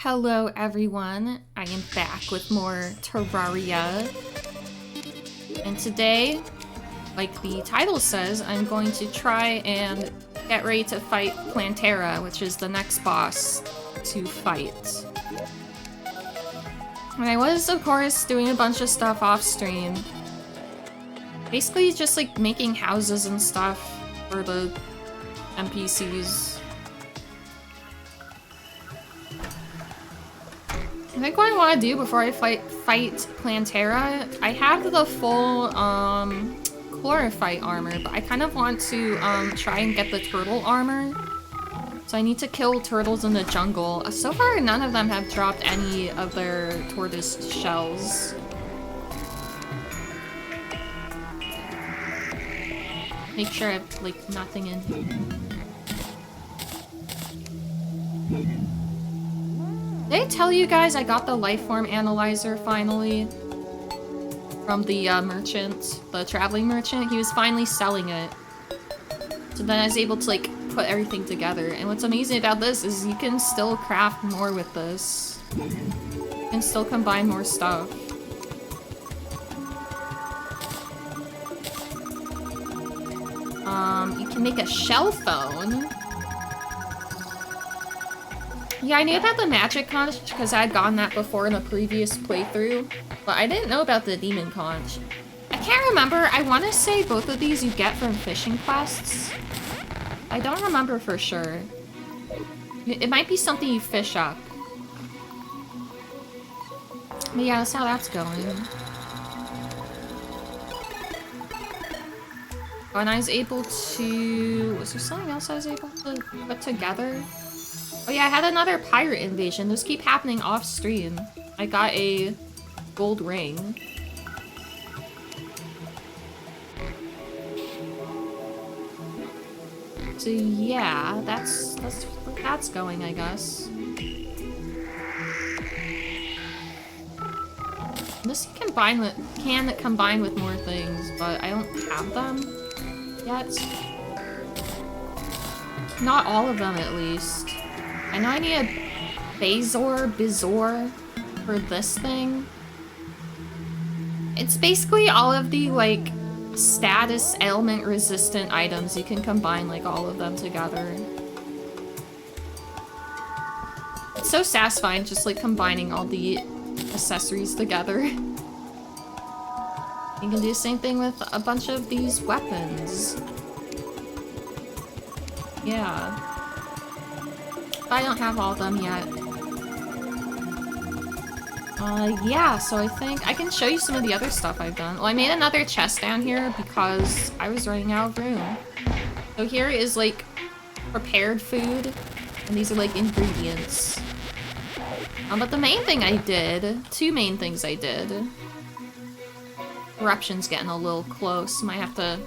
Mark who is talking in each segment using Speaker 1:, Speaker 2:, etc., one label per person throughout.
Speaker 1: Hello everyone, I am back with more Terraria. And today, like the title says, I'm going to try and get ready to fight Terraria, which is the next boss to fight. And I was, of course, doing a bunch of stuff off stream. Basically just like making houses and stuff for the NPCs. I think what I want to do before I fight Terraria, I have the full chlorophyte armor, but I kind of want to try and get the turtle armor. So I need to kill turtles in the jungle. So far, none of them have dropped any of their tortoise shells. Make sure I have, like, nothing in here. Did I tell you guys I got the lifeform analyzer finally? From the merchant, the traveling merchant. He was finally selling it. So then I was able to, like, put everything together. And what's amazing about this is you can still craft more with this. You can still combine more stuff. You can make a shell phone. Yeah, I knew about the magic conch because I had gotten that before in a previous playthrough, but I didn't know about the demon conch. I can't remember. I want to say both of these you get from fishing quests. I don't remember for sure. It might be something you fish up. But yeah, that's how that's going. Oh, and I was able to... Was there something else I was able to put together? Oh yeah, I had another pirate invasion. Those keep happening off stream. I got a gold ring. So yeah, that's where that's going, I guess. This can combine with more things, but I don't have them yet. Not all of them, at least. I know I need a Bizor for this thing. It's basically all of the, like, status ailment resistant items. You can combine, like, all of them together. It's so satisfying just, like, combining all the accessories together. You can do the same thing with a bunch of these weapons. Yeah. But I don't have all of them yet. Yeah, so I think I can show you some of the other stuff I've done. Well, I made another chest down here because I was running out of room. So here is, like, prepared food, and these are, like, ingredients. But the main thing I did, two main things I did. Corruption's getting a little close. Might have to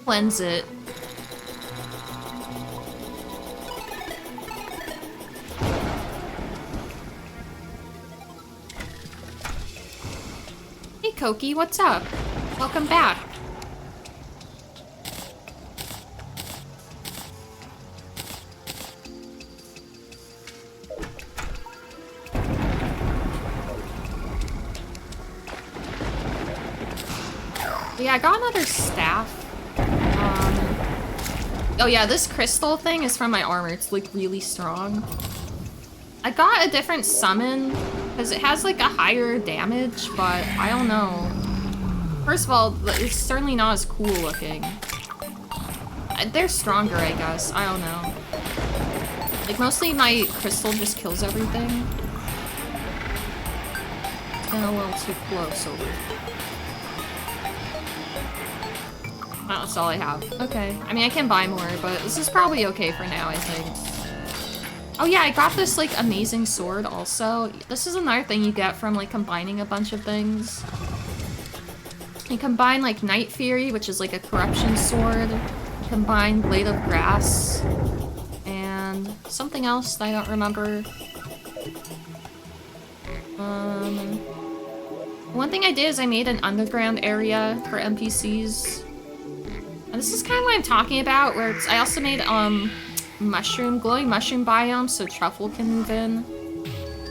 Speaker 1: cleanse it. Hey Koki, what's up? Welcome back. Yeah, I got another staff. Oh yeah, this crystal thing is from my armor. It's, like, really strong. I got a different summon because it has, like, a higher damage, but I don't know. First of all, it's certainly not as cool looking. They're stronger, I guess. I don't know. Like, mostly my crystal just kills everything. It's been a little too close over. Well, that's all I have. Okay. I mean, I can buy more, but this is probably okay for now, I think. Oh yeah, I got this, like, amazing sword also. This is another thing you get from, like, combining a bunch of things. You combine, like, Night Fury, which is, like, a corruption sword. You combine Blade of Grass. And something else that I don't remember. One thing I did is I made an underground area for NPCs. And this is kind of what I'm talking about, where it's, I also made, glowing mushroom biome so truffle can move in.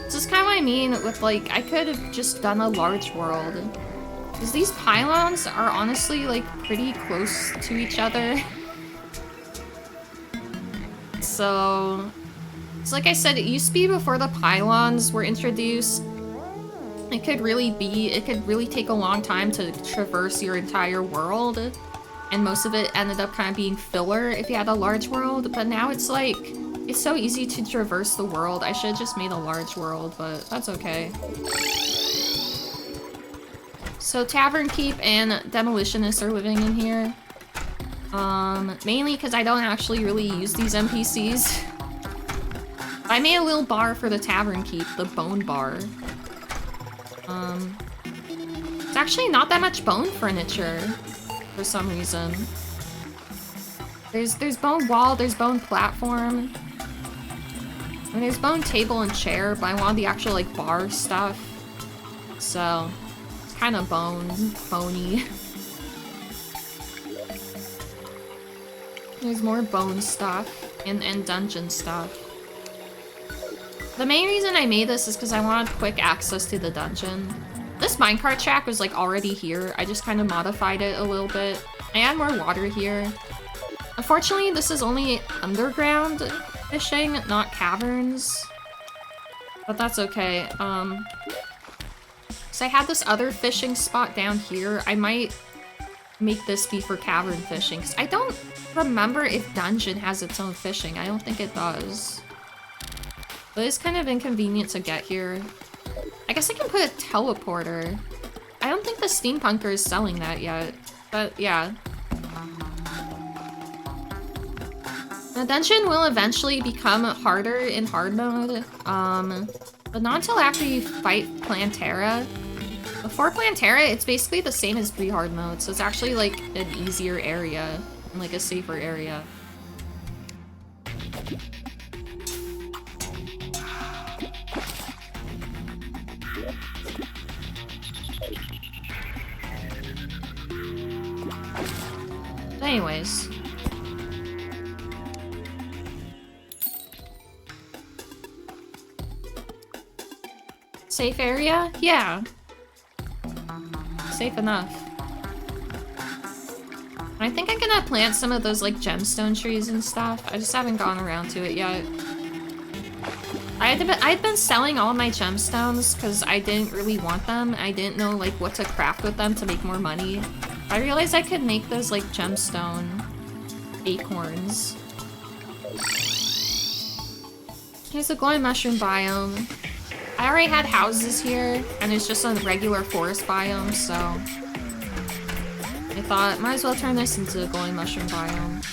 Speaker 1: This is kind of what I mean with, like, I could have just done a large world. Because these pylons are honestly, like, pretty close to each other. So, it's like I said, it used to be before the pylons were introduced. It could really take a long time to traverse your entire world. And most of it ended up kind of being filler if you had a large world. But now it's like, it's so easy to traverse the world. I should have just made a large world, but that's okay. So Tavern Keep and Demolitionists are living in here. Mainly because I don't actually really use these NPCs. I made a little bar for the Tavern Keep, the bone bar. It's actually not that much bone furniture for some reason. There's bone wall, there's bone platform. And there's bone table and chair, but I want the actual like bar stuff. So it's kind of bony. There's more bone stuff and dungeon stuff. The main reason I made this is because I wanted quick access to the dungeon. This minecart track was like already here. I just kind of modified it a little bit. I add more water here. Unfortunately, this is only underground fishing, not caverns. But that's okay. So I had this other fishing spot down here. I might make this be for cavern fishing, because I don't remember if dungeon has its own fishing. I don't think it does. But it's kind of inconvenient to get here. I guess I can put a teleporter. I don't think the steampunker is selling that yet. But yeah. The dungeon will eventually become harder in hard mode. But not until after you fight Plantera. Before Plantera, it's basically the same as pre-hard mode, so it's actually like an easier area and like a safer area. Anyways. Safe area? Yeah. Safe enough. I think I'm gonna plant some of those like gemstone trees and stuff. I just haven't gone around to it yet. I'd been selling all my gemstones because I didn't really want them. I didn't know like what to craft with them to make more money. I realized I could make those like gemstone acorns. Here's the glowing mushroom biome. I already had houses here, and it's just a regular forest biome, so I thought might as well turn this into a glowing mushroom biome.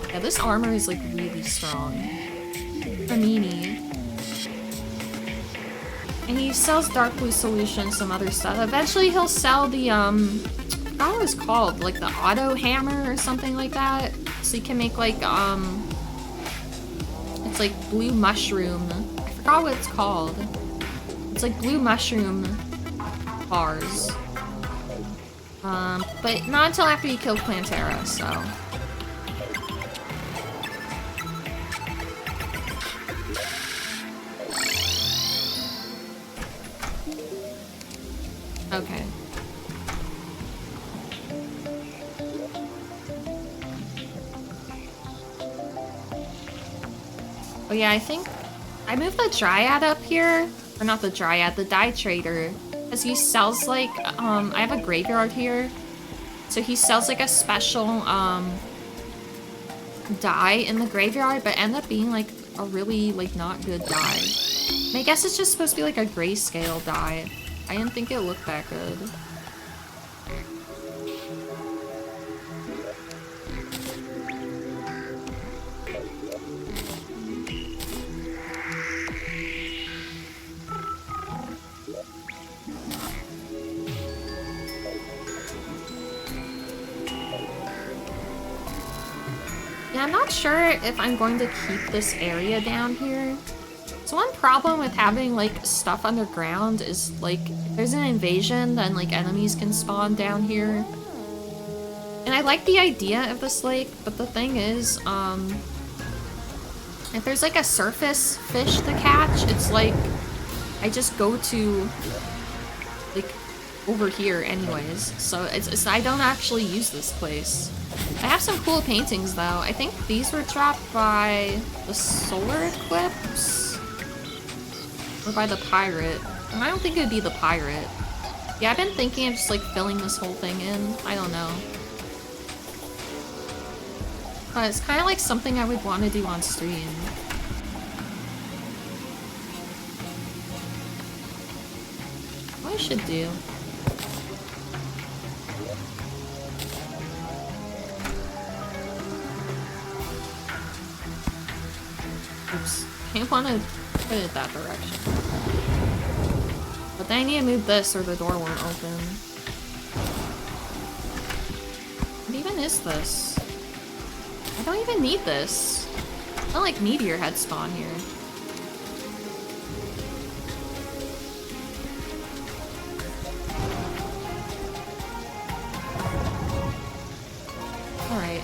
Speaker 1: Yeah, this armor is like really strong. A meanie. And he sells dark blue solution, some other stuff. Eventually he'll sell the I forgot what it was called, like the auto hammer or something like that. So you can make like it's like blue mushroom. I forgot what it's called. It's like blue mushroom bars. But not until after you kill Plantera, so. Okay. Oh yeah, I think I moved the Dryad up here. Or not the Dryad, the Dye Trader. Because he sells like, I have a graveyard here. So he sells like a special, dye in the graveyard, but end up being like a really, like, not good dye. And I guess it's just supposed to be like a grayscale dye. I didn't think it looked that good. Yeah, I'm not sure if I'm going to keep this area down here. So one problem with having, like, stuff underground is, like, if there's an invasion, then, like, enemies can spawn down here. And I like the idea of this lake, but the thing is, If there's like a surface fish to catch, it's like I just go to like over here anyways. So it's I don't actually use this place. I have some cool paintings though. I think these were dropped by the Solar Eclipse or by the pirate. And I don't think it would be the pirate. Yeah, I've been thinking of just like filling this whole thing in. I don't know. But it's kind of like something I would want to do on stream. What I should do. Oops. Can't want to put it that direction. But then I need to move this or the door won't open. What even is this? I don't even need this. It's not like meteor head spawn here. Alright,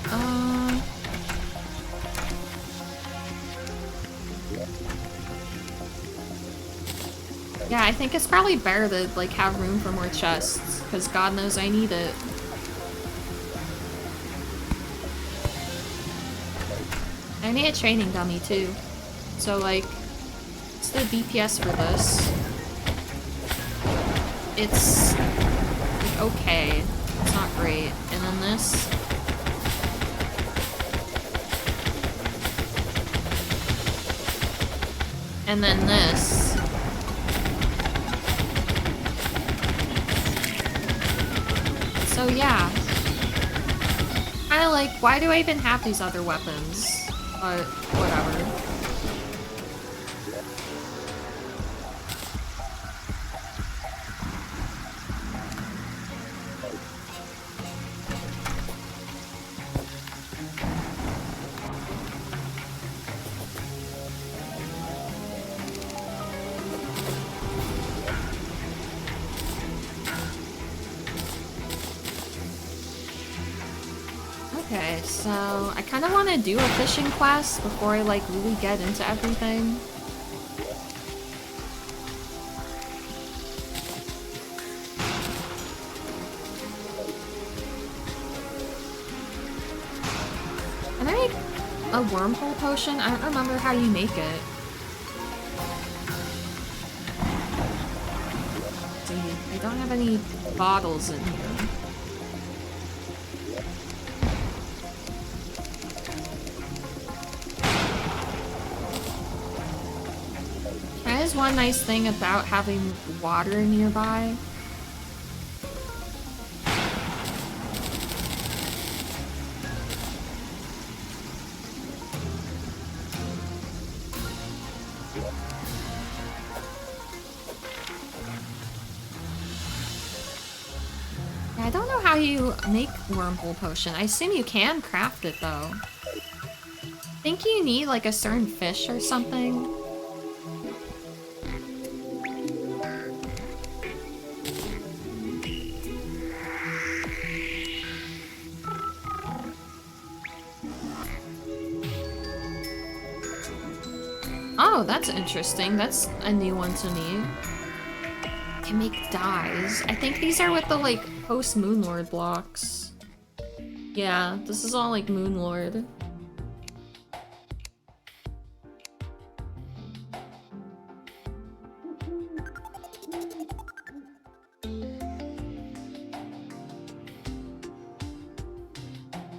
Speaker 1: yeah, I think it's probably better to, like, have room for more chests, because God knows I need it. I need a training dummy, too. So, like, what's the DPS for this? It's, like, okay. It's not great. And then this. And then this. So yeah. Kinda like, why do I even have these other weapons? But whatever. Okay, so I kind of want to do a fishing quest before I like really get into everything. Can I make a wormhole potion? I don't remember how you make it. See, I don't have any bottles in here. That is one nice thing about having water nearby. Yeah, I don't know how you make wormhole potion. I assume you can craft it though. I think you need like a certain fish or something. Oh, that's interesting. That's a new one to me. Can make dyes. I think these are with the, like, post-Moonlord blocks. Yeah, this is all, like, Moonlord.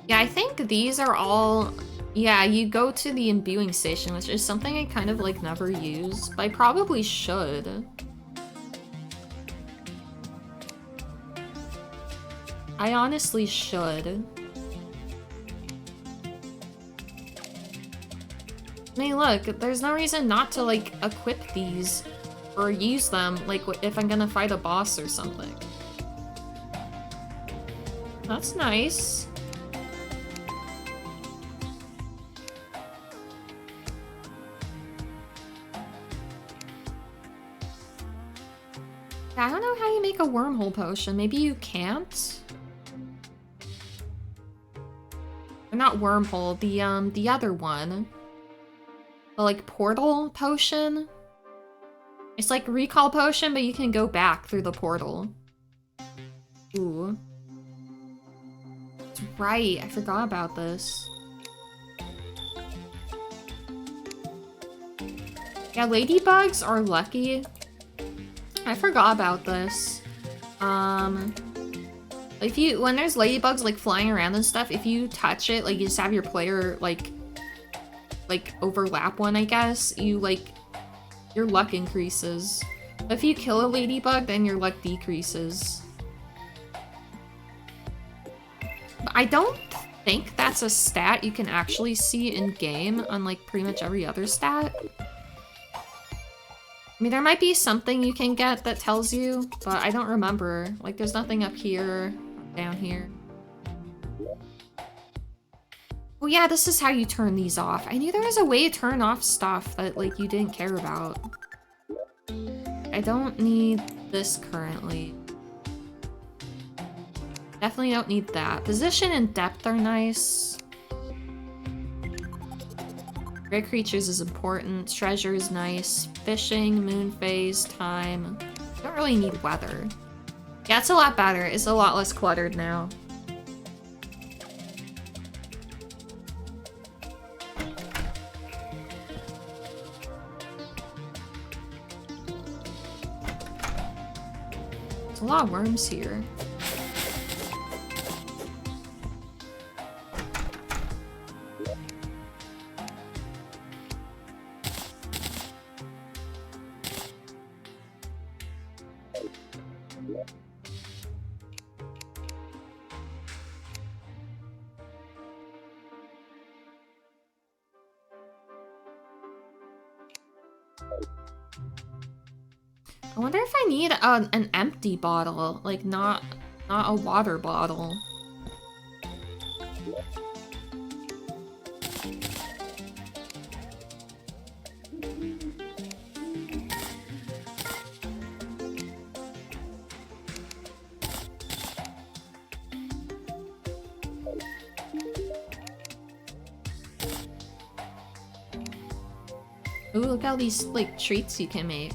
Speaker 1: Yeah, I think these are all... Yeah, you go to the imbuing station, which is something I kind of, like, never use, but I probably should. I honestly should. I mean, look, there's no reason not to, like, equip these or use them, like, if I'm gonna fight a boss or something. That's nice. I don't know how you make a wormhole potion. Maybe you can't? Or not wormhole, the other one. the like portal potion. It's like recall potion, but you can go back through the portal. Ooh. That's right, I forgot about this. Yeah, ladybugs are lucky. I forgot about this. If you, when there's ladybugs like flying around and stuff, if you touch it, like you just have your player like overlap one, I guess, you like, your luck increases. But if you kill a ladybug, then your luck decreases. But I don't think that's a stat you can actually see in game, unlike pretty much every other stat. I mean, there might be something you can get that tells you, but I don't remember. Like, there's nothing up here, down here. Oh yeah, this is how you turn these off. I knew there was a way to turn off stuff that, like, you didn't care about. I don't need this currently. Definitely don't need that. Position and depth are nice. Rare creatures is important. Treasure is nice. Fishing, moon phase, time. Don't really need weather. Yeah, it's a lot better. It's a lot less cluttered now. There's a lot of worms here. I wonder if I need an empty bottle, like not a water bottle. Ooh, look at all these like treats you can make.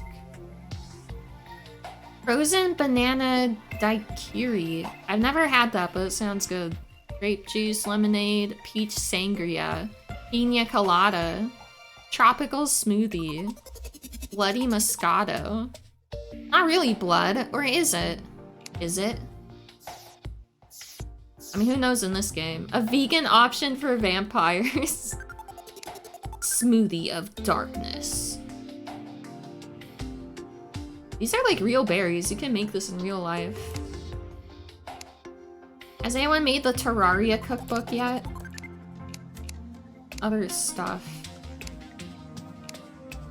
Speaker 1: Frozen banana daiquiri. I've never had that, but it sounds good. Grape juice, lemonade, peach sangria, pina colada, tropical smoothie, bloody moscato. Not really blood, or is it? Is it? I mean, who knows in this game? A vegan option for vampires. Smoothie of darkness. These are like real berries. You can make this in real life. Has anyone made the Terraria cookbook yet? Other stuff.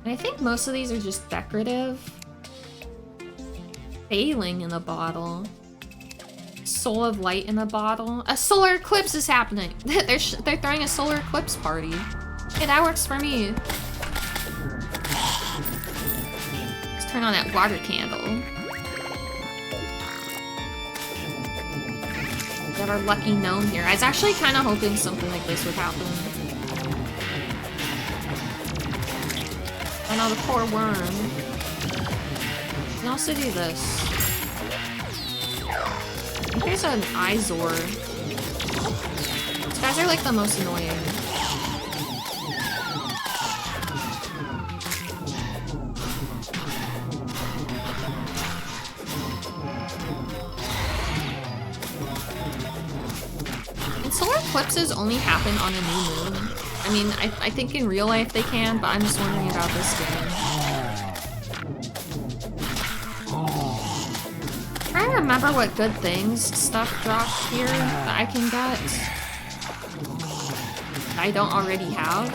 Speaker 1: And I think most of these are just decorative. Failing in a bottle. Soul of light in a bottle. A solar eclipse is happening. They're throwing a solar eclipse party. Hey, that works for me. Turn on that water candle. We have our lucky gnome here. I was actually kind of hoping something like this would happen. I know, the poor worm. You can also do this. I think there's an Izor. These guys are like the most annoying. Solar eclipses only happen on a new moon. I mean, I think in real life they can, but I'm just wondering about this game. I'm trying to remember what good things stuff dropped here that I can get. That I don't already have.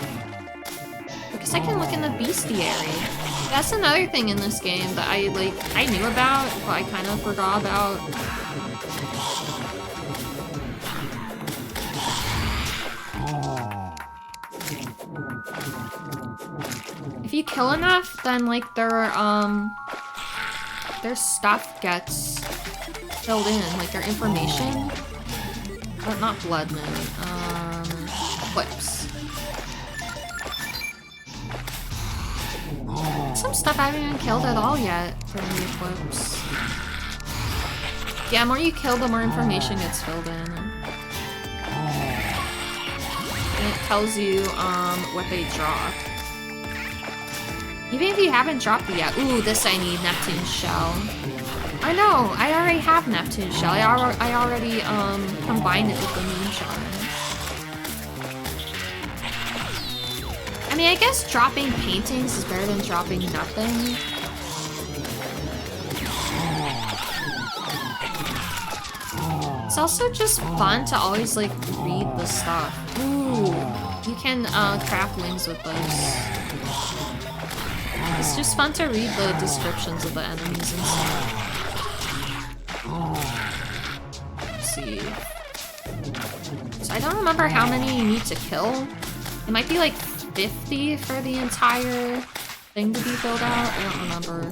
Speaker 1: I guess I can look in the bestiary. That's another thing in this game that I knew about, but I kind of forgot about. If you kill enough, then like their stuff gets filled in, like their information. But not blood moon. Clips. Some stuff I haven't even killed at all yet during the eclipse. Yeah, the more you kill, the more information gets filled in. And it tells you what they drop. Even if you haven't dropped it yet. Ooh, this I need, Neptune's Shell. I know, I already have Neptune's Shell. I already combined it with the Moon Charm. I mean, I guess dropping paintings is better than dropping nothing. It's also just fun to always, like, read the stuff. Ooh, you can craft wings with those. It's just fun to read the descriptions of the enemies and stuff. Let's see. So I don't remember how many you need to kill. It might be like 50 for the entire thing to be filled out. I don't remember.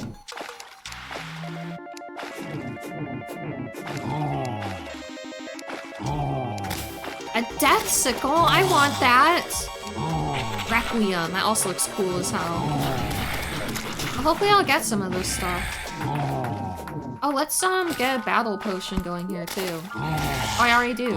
Speaker 1: A death sickle? I want that! Requiem. That also looks cool as hell. Well, hopefully I'll get some of this stuff. Oh, let's get a battle potion going here too. Oh, I already do.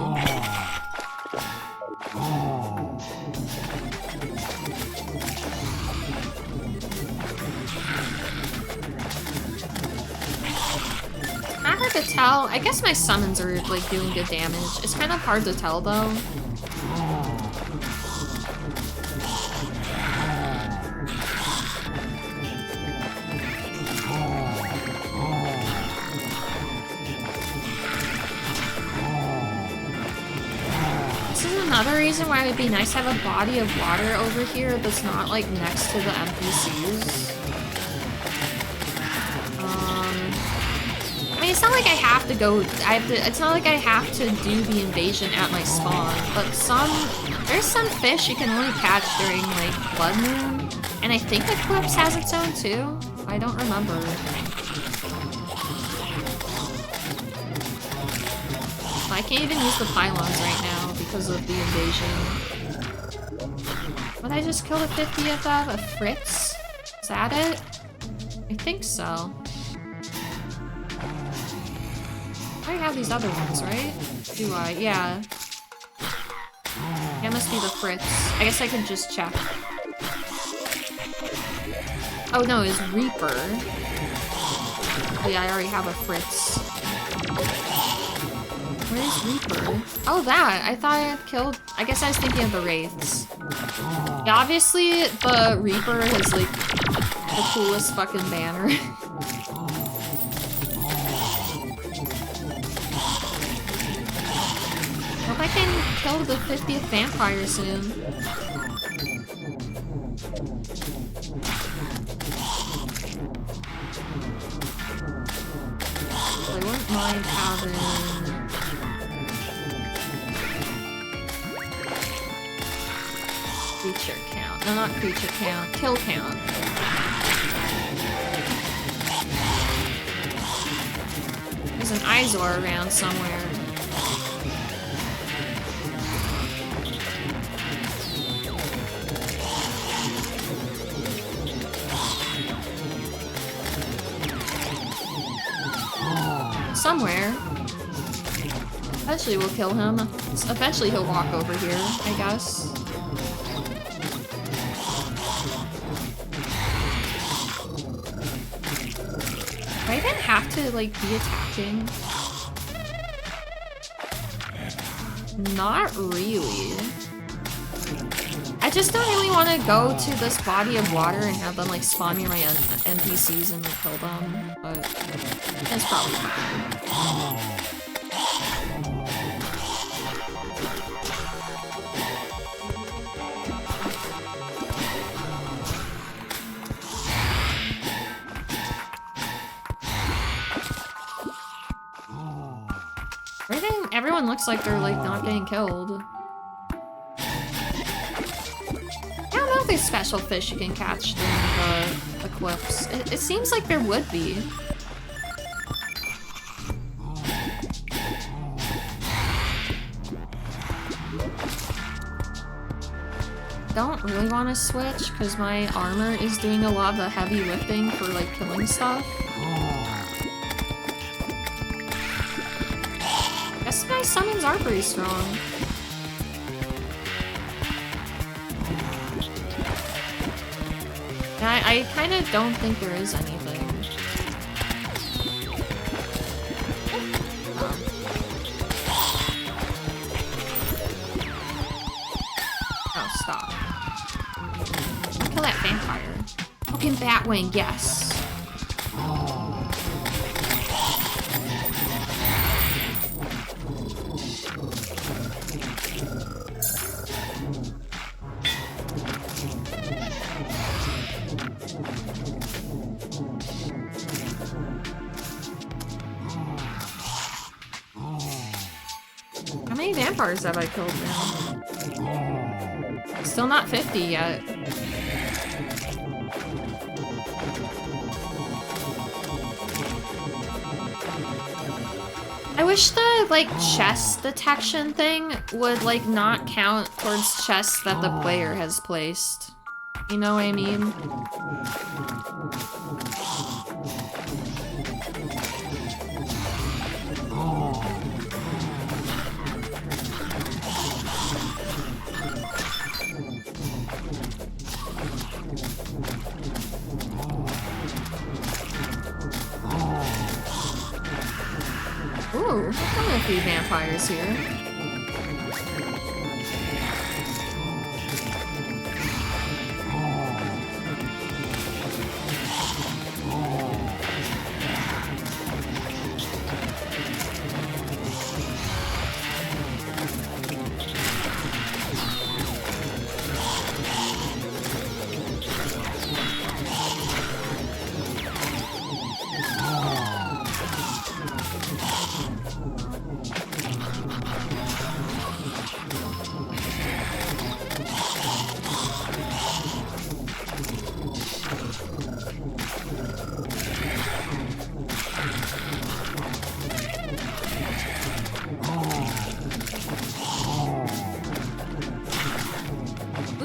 Speaker 1: Kind of hard to tell. I guess my summons are like doing good damage. It's kind of hard to tell though. Another reason why it would be nice to have a body of water over here that's not like next to the NPCs. I mean, it's not like I have to go. It's not like I have to do the invasion at my spawn. But there's some fish you can only catch during like Blood Moon, and I think Eclipse has its own too. I don't remember. I can't even use the pylons right now because of the invasion. What did I just kill the 50th of? A Fritz? Is that it? I think so. I have these other ones, right? Do I? Yeah. That must be the Fritz. I guess I could just check. Oh no, it's Reaper. Oh yeah, I already have a Fritz. Where's Reaper? Oh, that! I thought I had killed... I guess I was thinking of the Wraiths. Yeah, obviously, the Reaper is, like, the coolest fucking banner. Hope I can kill the 50th vampire soon. I wouldn't mind having... creature count. No, not creature count. Kill count. There's an Izor around somewhere. Somewhere. Eventually we'll kill him. Eventually he'll walk over here, I guess. I didn't have to, like, be attacking. Not really. I just don't really want to go to this body of water and have them, like, spawn near my NPCs and, like, kill them, but that's probably fine. Everyone looks like they're, like, not getting killed. I don't know if there's special fish you can catch during the eclipse. It seems like there would be. don't really want to switch because my armor is doing a lot of the heavy lifting for like killing stuff. Guess my summons are pretty strong. I kind of don't think there is anything. Oh, stop. Kill that vampire. Fucking Batwing, yes. How many vampires have I killed now? Still not 50 yet. I wish the, like, chest detection thing would, like, not count towards chests that the player has placed. You know what I mean? Ooh, there's only a few vampires here.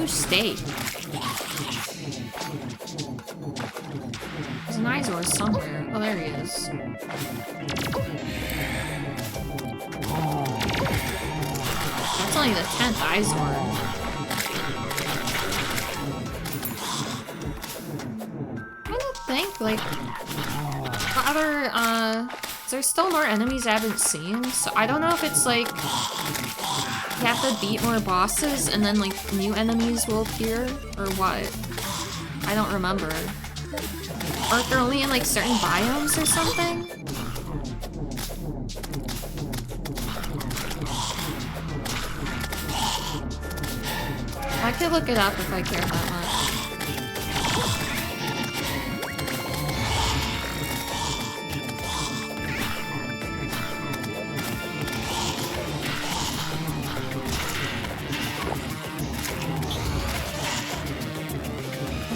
Speaker 1: State. There's an Izor somewhere. Oh, there he is. That's only the 10th Izor. I don't think, like, other, there's still more enemies I haven't seen, so I don't know if it's, like, you have to beat more bosses and then, like, new enemies will appear, or what? I don't remember. Or if they're only in, like, certain biomes or something? I could look it up if I care that much.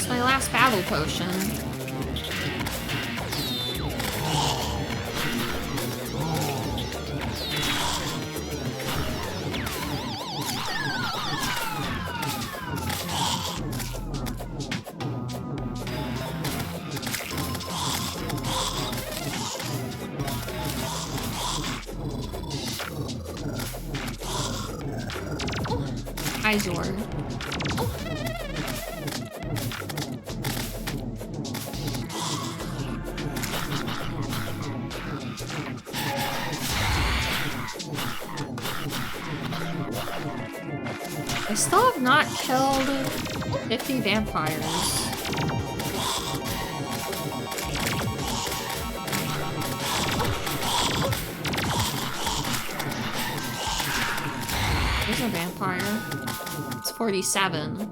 Speaker 1: My last battle potion. Izor. I still have not killed 50 vampires. There's a vampire. It's 47.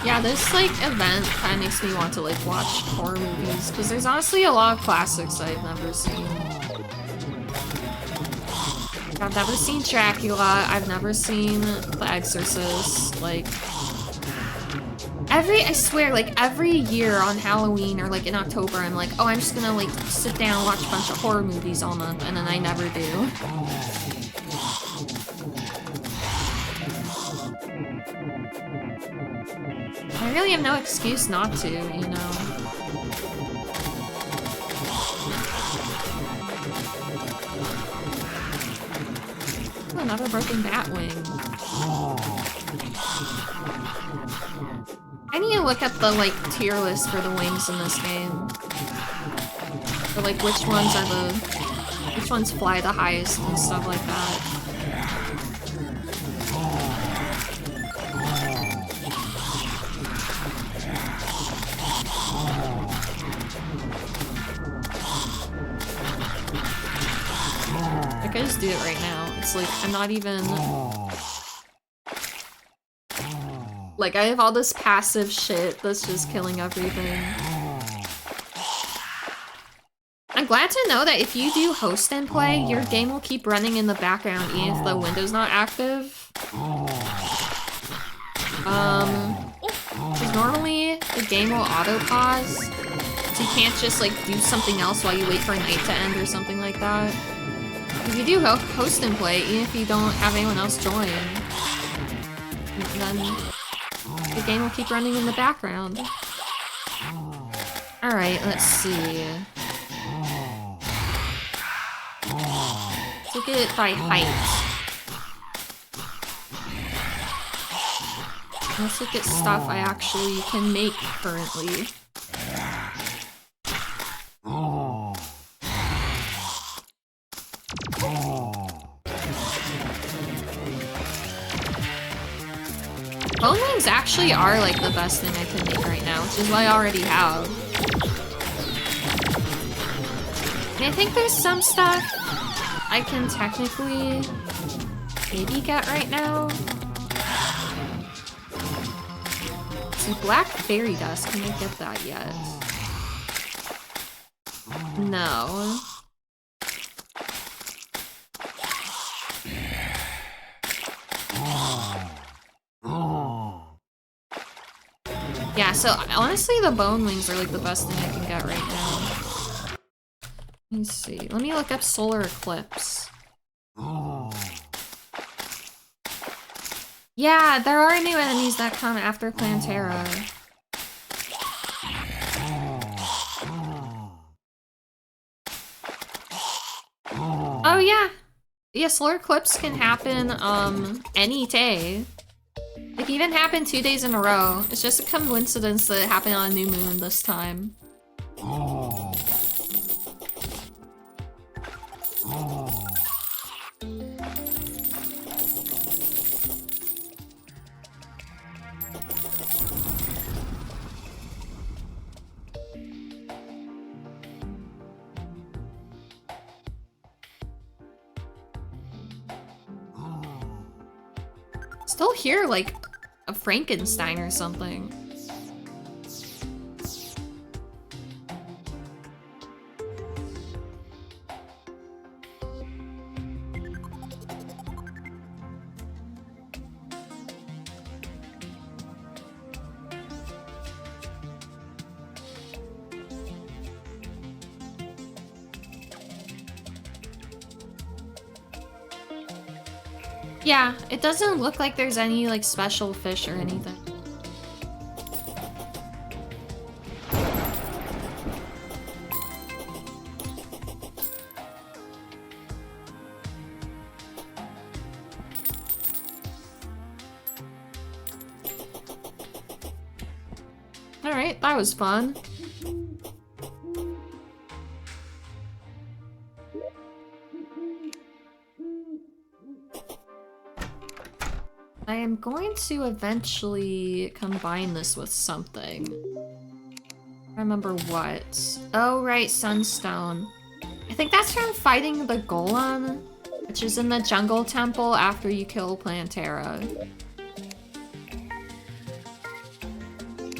Speaker 1: Yeah, this, like, event kind of makes me want to, like, watch horror movies, because there's honestly a lot of classics I've never seen. I've never seen Dracula, I've never seen The Exorcist, like... I swear, like, every year on Halloween or, like, in October, I'm like, oh, I'm just gonna, like, sit down and watch a bunch of horror movies all month, and then I never do. I really have no excuse not to, you know? Ooh, another broken bat wing. I need to look at the, like, tier list for the wings in this game. For, like, which ones fly the highest and stuff like that. I could just do it right now. It's like, I'm not even... Like, I have all this passive shit that's just killing everything. I'm glad to know that if you do host and play, your game will keep running in the background even if the window's not active. Because normally the game will auto-pause, so you can't just, like, do something else while you wait for a night to end or something like that. If you do host and play, even if you don't have anyone else join, then the game will keep running in the background. Alright, let's see. Let's look at it by height. Let's look at stuff I actually can make currently. Bone wings actually are, like, the best thing I can make right now, which is what I already have. And I think there's some stuff I can technically maybe get right now. See, black fairy dust, can I get that yet? No. Yeah, so honestly the bone wings are like the best thing I can get right now. Let me see. Let me look up solar eclipse. Yeah, there are new enemies that come after Plantera. Oh yeah. Yeah, solar eclipse can happen any day. It can even happen 2 days in a row. It's just a coincidence that it happened on a new moon this time. Still hear like a Frankenstein or something. Yeah, it doesn't look like there's any, like, special fish or anything. Alright, that was fun. I am going to eventually combine this with something. I remember what. Oh, right, Sunstone. I think that's from fighting the Golem, which is in the Jungle Temple after you kill Plantera.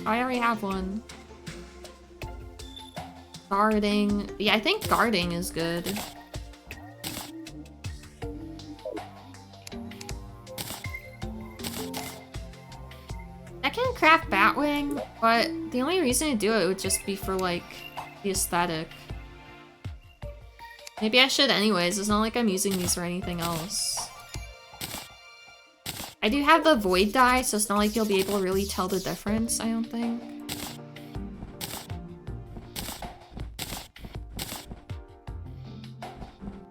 Speaker 1: I already have one. Guarding. Yeah, I think guarding is good. I can craft Batwing, but the only reason to do it would just be for, like, the aesthetic. Maybe I should anyways. It's not like I'm using these for anything else. I do have the void dye, so it's not like you'll be able to really tell the difference, I don't think.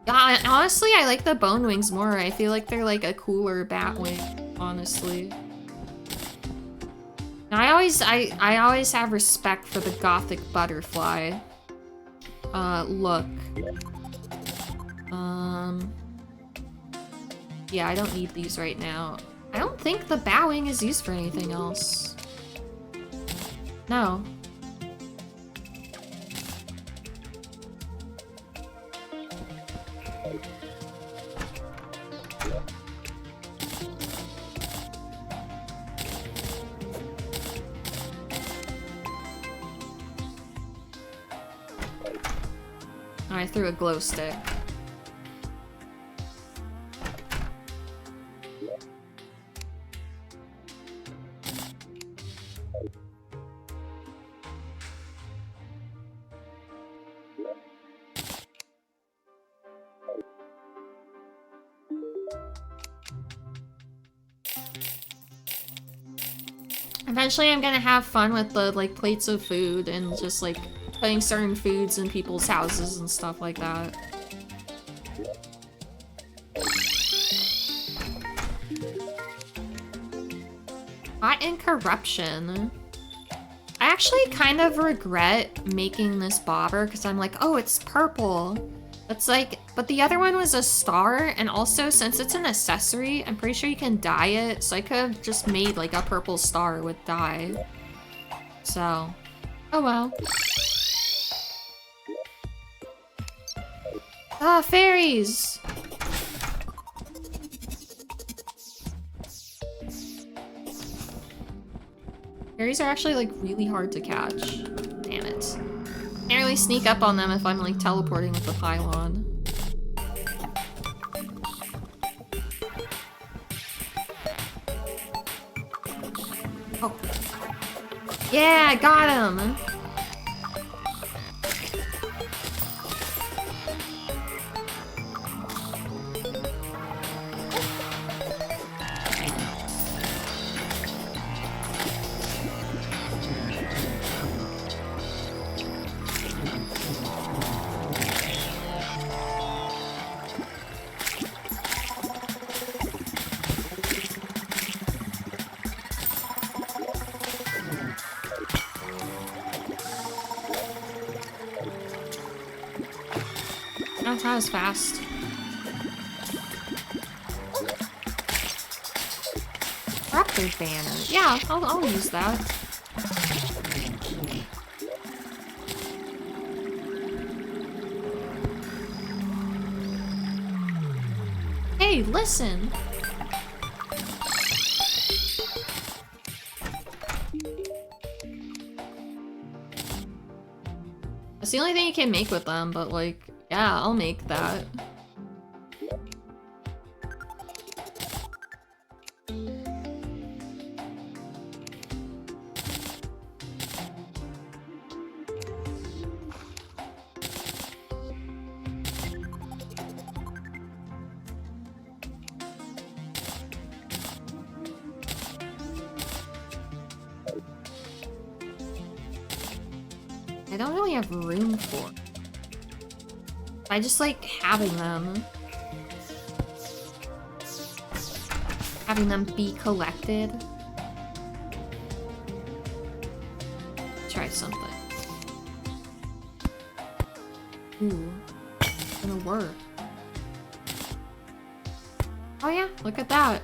Speaker 1: Yeah, honestly, I like the bone wings more. I feel like they're like a cooler bat wing, honestly. And I always have respect for the gothic butterfly. Look. Yeah, I don't need these right now. I don't think the Batwing is used for anything else. No. I threw a glow stick. Eventually I'm gonna have fun with the, like, plates of food and just, like, putting certain foods in people's houses and stuff like that. Hot and corruption. I actually kind of regret making this bobber because I'm like, oh, it's purple. That's like, but the other one was a star, and also since it's an accessory, I'm pretty sure you can dye it, so I could have just made like a purple star with dye. So, oh well. Ah, fairies! Fairies are actually like really hard to catch. Damn it. Can't really sneak up on them if I'm like teleporting with the pylon. Oh. Yeah, I got him! Not as fast. Raptor banner. Yeah, I'll use that. Hey, listen. That's the only thing you can make with them, but like, yeah, I'll make that. I don't really have room for it. I just like having them. Having them be collected. Try something. Ooh, it's gonna work. Oh yeah, look at that.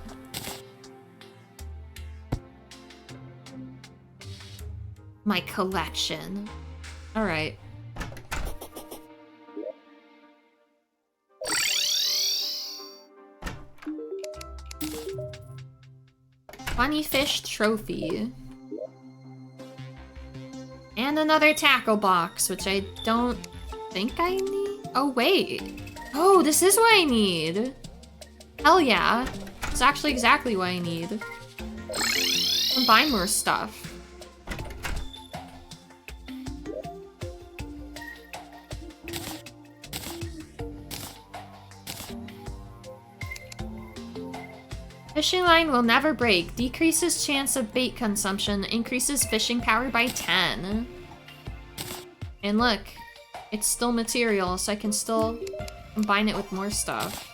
Speaker 1: My collection. All right. Funny fish trophy. And another tackle box, which I don't think I need. Oh, wait. Oh, this is what I need. Hell yeah. It's actually exactly what I need. Combine more stuff. Fishing line will never break. Decreases chance of bait consumption. Increases fishing power by 10. And look, it's still material, so I can still combine it with more stuff.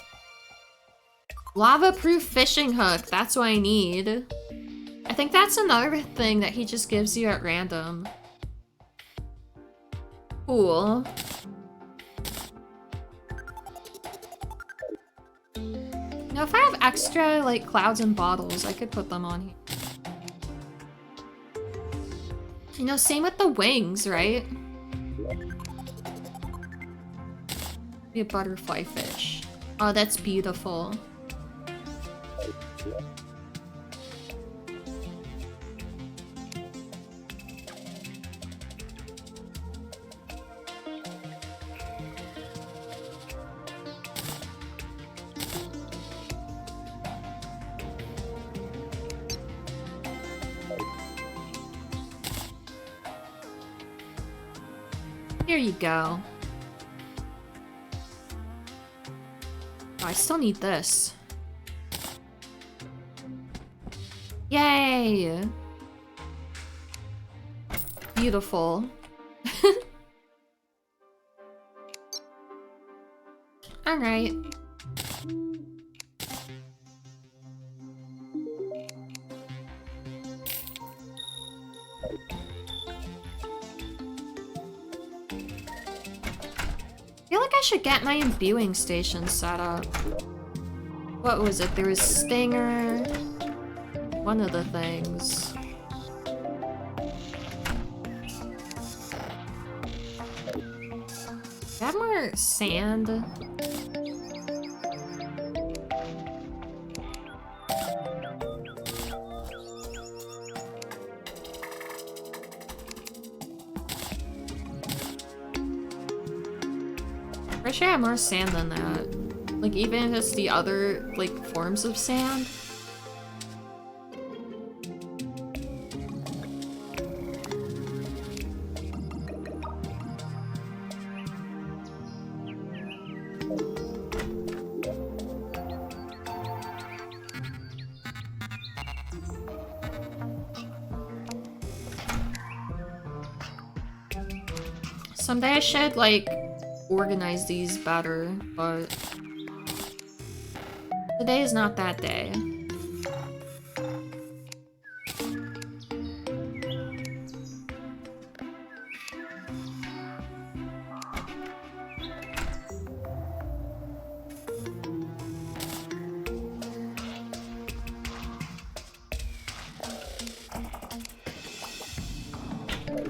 Speaker 1: Lava-proof fishing hook. That's what I need. I think that's another thing that he just gives you at random. Cool. Now, if I have extra, like, clouds and bottles, I could put them on here. You know, same with the wings, right? Be a butterfly fish. Oh, that's beautiful. Here you go. Oh, I still need this. Yay! Beautiful. Alright. I feel like I should get my imbuing station set up. What was it? There was Stinger. One of the things. Do I have more sand? I should have more sand than that. Like, even if it's the other, like, forms of sand. Someday I should, like, organize these better, but today is not that day.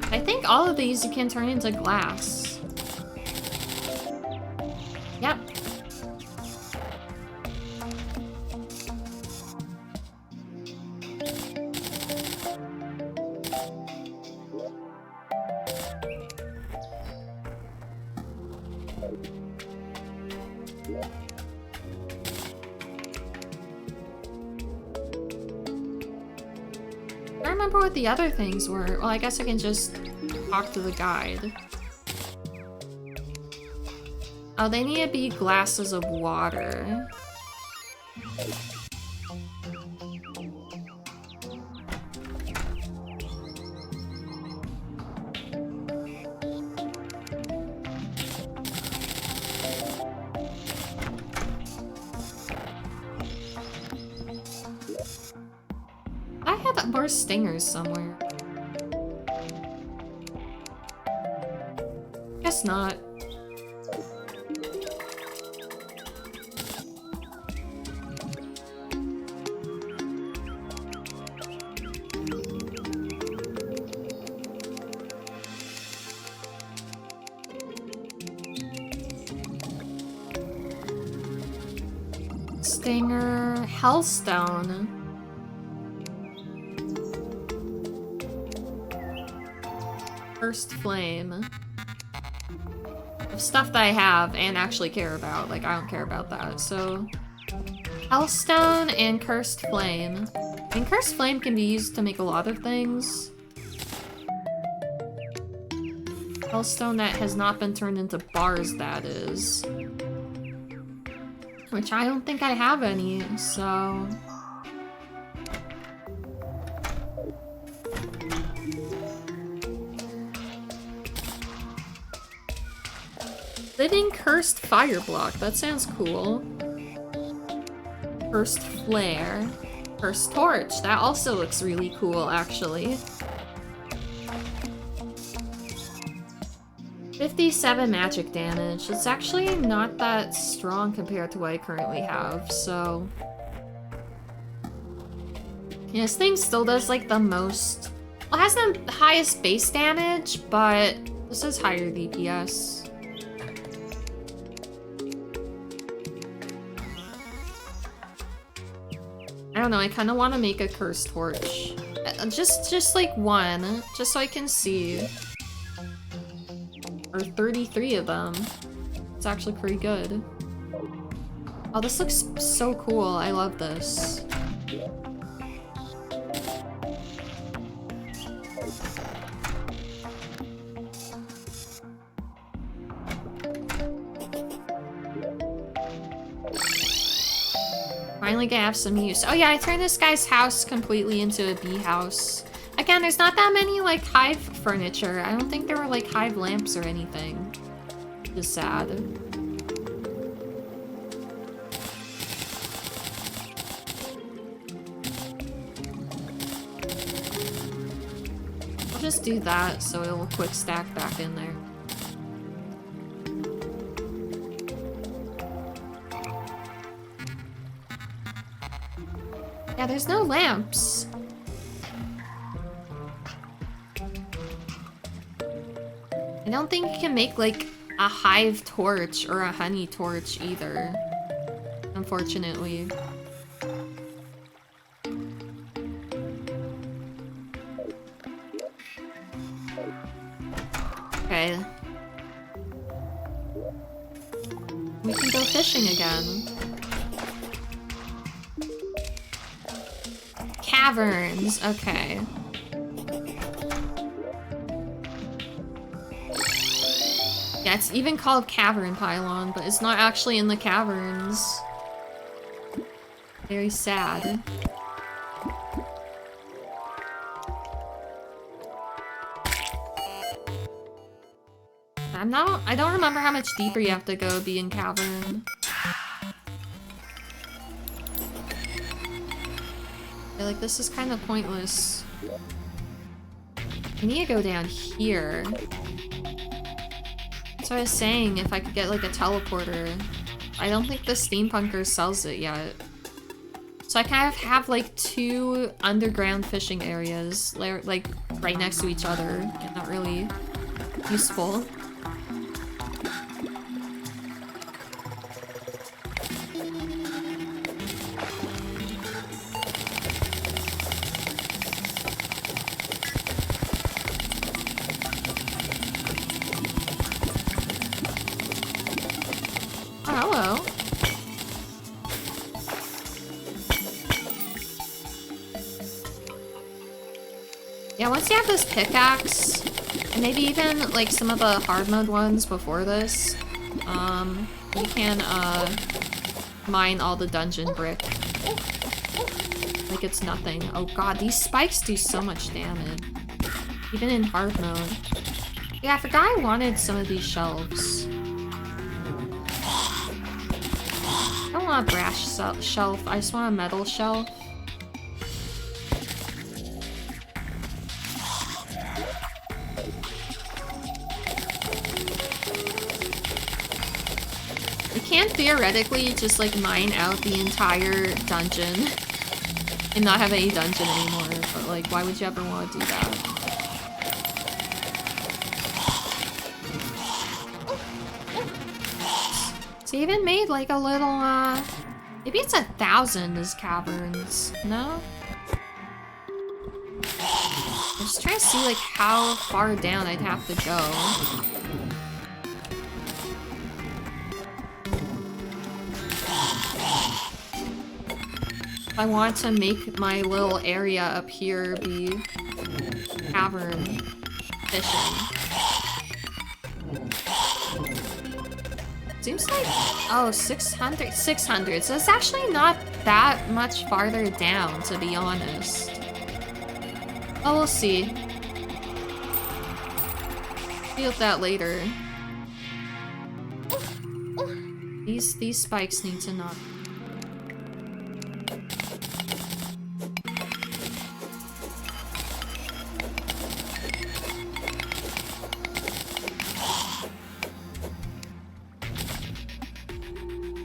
Speaker 1: I think all of these you can turn into glass. Yep. I don't remember what the other things were. Well, I guess I can just talk to the guide. Oh, they need to be glasses of water. I had more stingers somewhere. Guess not. Stinger, Hellstone. Cursed Flame. Of stuff that I have and actually care about. Like, I don't care about that, so... Hellstone and Cursed Flame. And Cursed Flame can be used to make a lot of things. Hellstone that has not been turned into bars, that is. Which I don't think I have any, so... Living Cursed Fire Block, that sounds cool. Cursed Flare. Cursed Torch, that also looks really cool, actually. 57 magic damage. It's actually not that strong compared to what I currently have, so... Yeah, this thing still does, like, the most... Well, it has the highest base damage, but this is higher DPS. I don't know, I kind of want to make a Cursed Torch. Just like one, just so I can see. Or 33 of them. It's actually pretty good. Oh, this looks so cool. I love this. Finally gonna have some use. Oh yeah, I turned this guy's house completely into a bee house. Again, there's not that many, like, hive furniture. I don't think there were, like, hive lamps or anything. Just sad. I'll just do that so it'll quick stack back in there. Yeah, there's no lamps. I don't think you can make, like, a hive torch or a honey torch either, unfortunately. Okay. We can go fishing again. Caverns, okay. Yeah, it's even called Cavern Pylon, but it's not actually in the caverns. Very sad. I don't remember how much deeper you have to go to be in Cavern. I feel like this is kind of pointless. I need to go down here. That's what I was saying, if I could get, like, a teleporter. I don't think the Steampunker sells it yet. So I kind of have, like, two underground fishing areas, like, right next to each other. And not really useful. Once you have this pickaxe, and maybe even, like, some of the hard mode ones before this, you can, mine all the dungeon brick. Like it's nothing. Oh god, these spikes do so much damage. Even in hard mode. Yeah, I forgot I wanted some of these shelves. I don't want a brass shelf, I just want a metal shelf. Can theoretically just like mine out the entire dungeon and not have any dungeon anymore, but like why would you ever want to do that? It's even made like a little maybe it's 1,000 as caverns, no? I'm just trying to see like how far down I'd have to go. If I want to make my little area up here be cavern fishing. Seems like, oh, 600, 600. So it's actually not that much farther down, to be honest. Oh, we'll see. Deal with that later. These spikes need to not.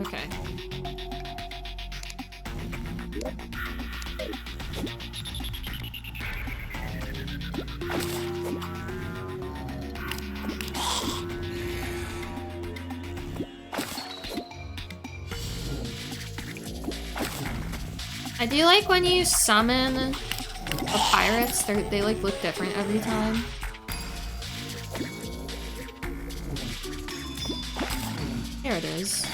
Speaker 1: Okay. I do like when you summon the pirates, they like look different every time. Here it is.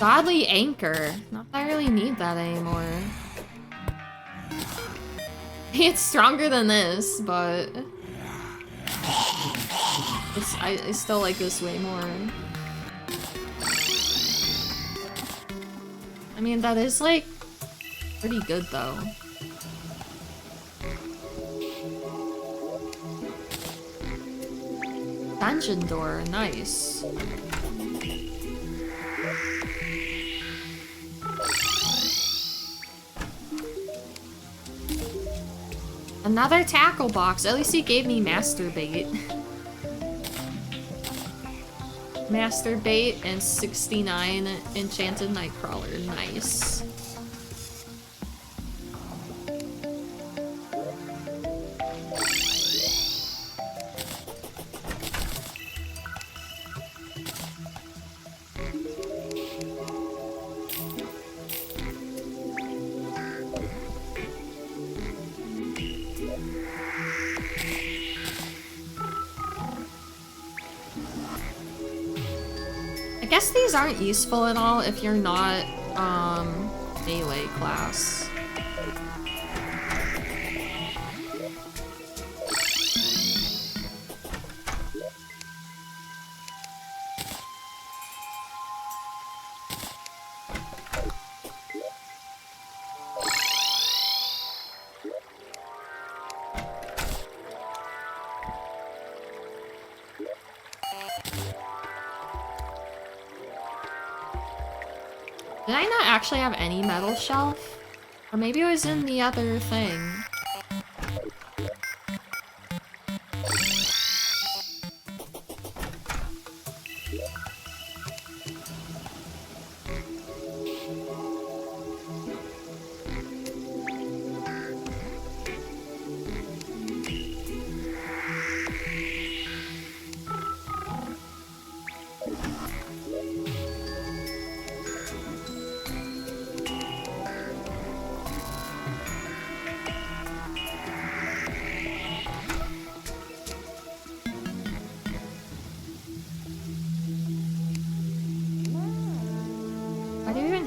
Speaker 1: Godly Anchor. Not that I really need that anymore. It's stronger than this, but I still like this way more. I mean, that is like pretty good though. Dungeon door, nice. Another tackle box. At least he gave me masturbate. Masturbate and 69 enchanted nightcrawler. Nice. I guess these aren't useful at all if you're not, melee class. Did I not actually have any metal shelf? Or maybe it was in the other thing.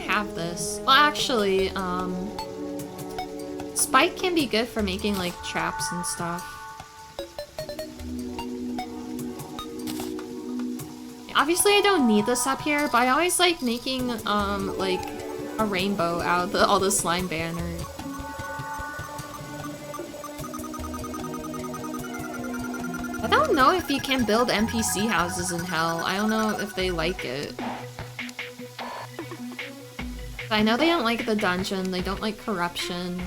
Speaker 1: Have this. Well, actually, Spike can be good for making, like, traps and stuff. Obviously, I don't need this up here, but I always like making, like, a rainbow out of all the slime banners. I don't know if you can build NPC houses in Hell. I don't know if they like it. I know they don't like the dungeon, they don't like corruption.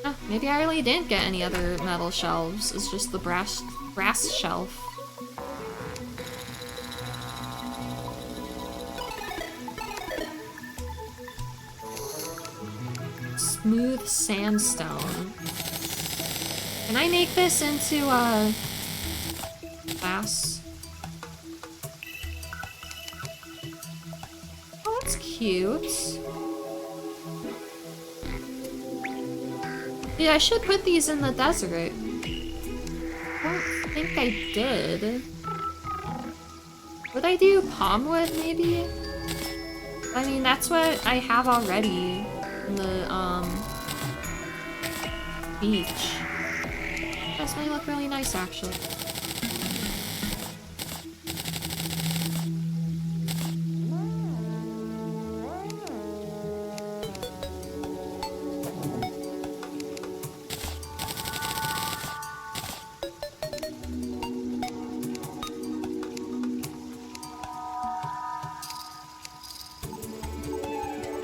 Speaker 1: Oh, maybe I really didn't get any other metal shelves, it's just the brass shelf. Smooth sandstone. Can I make this into class? Oh, that's cute. Yeah, I should put these in the desert. I don't think I did. Would I do palm wood, maybe? I mean, that's what I have already in the, beach. This might look really nice, actually.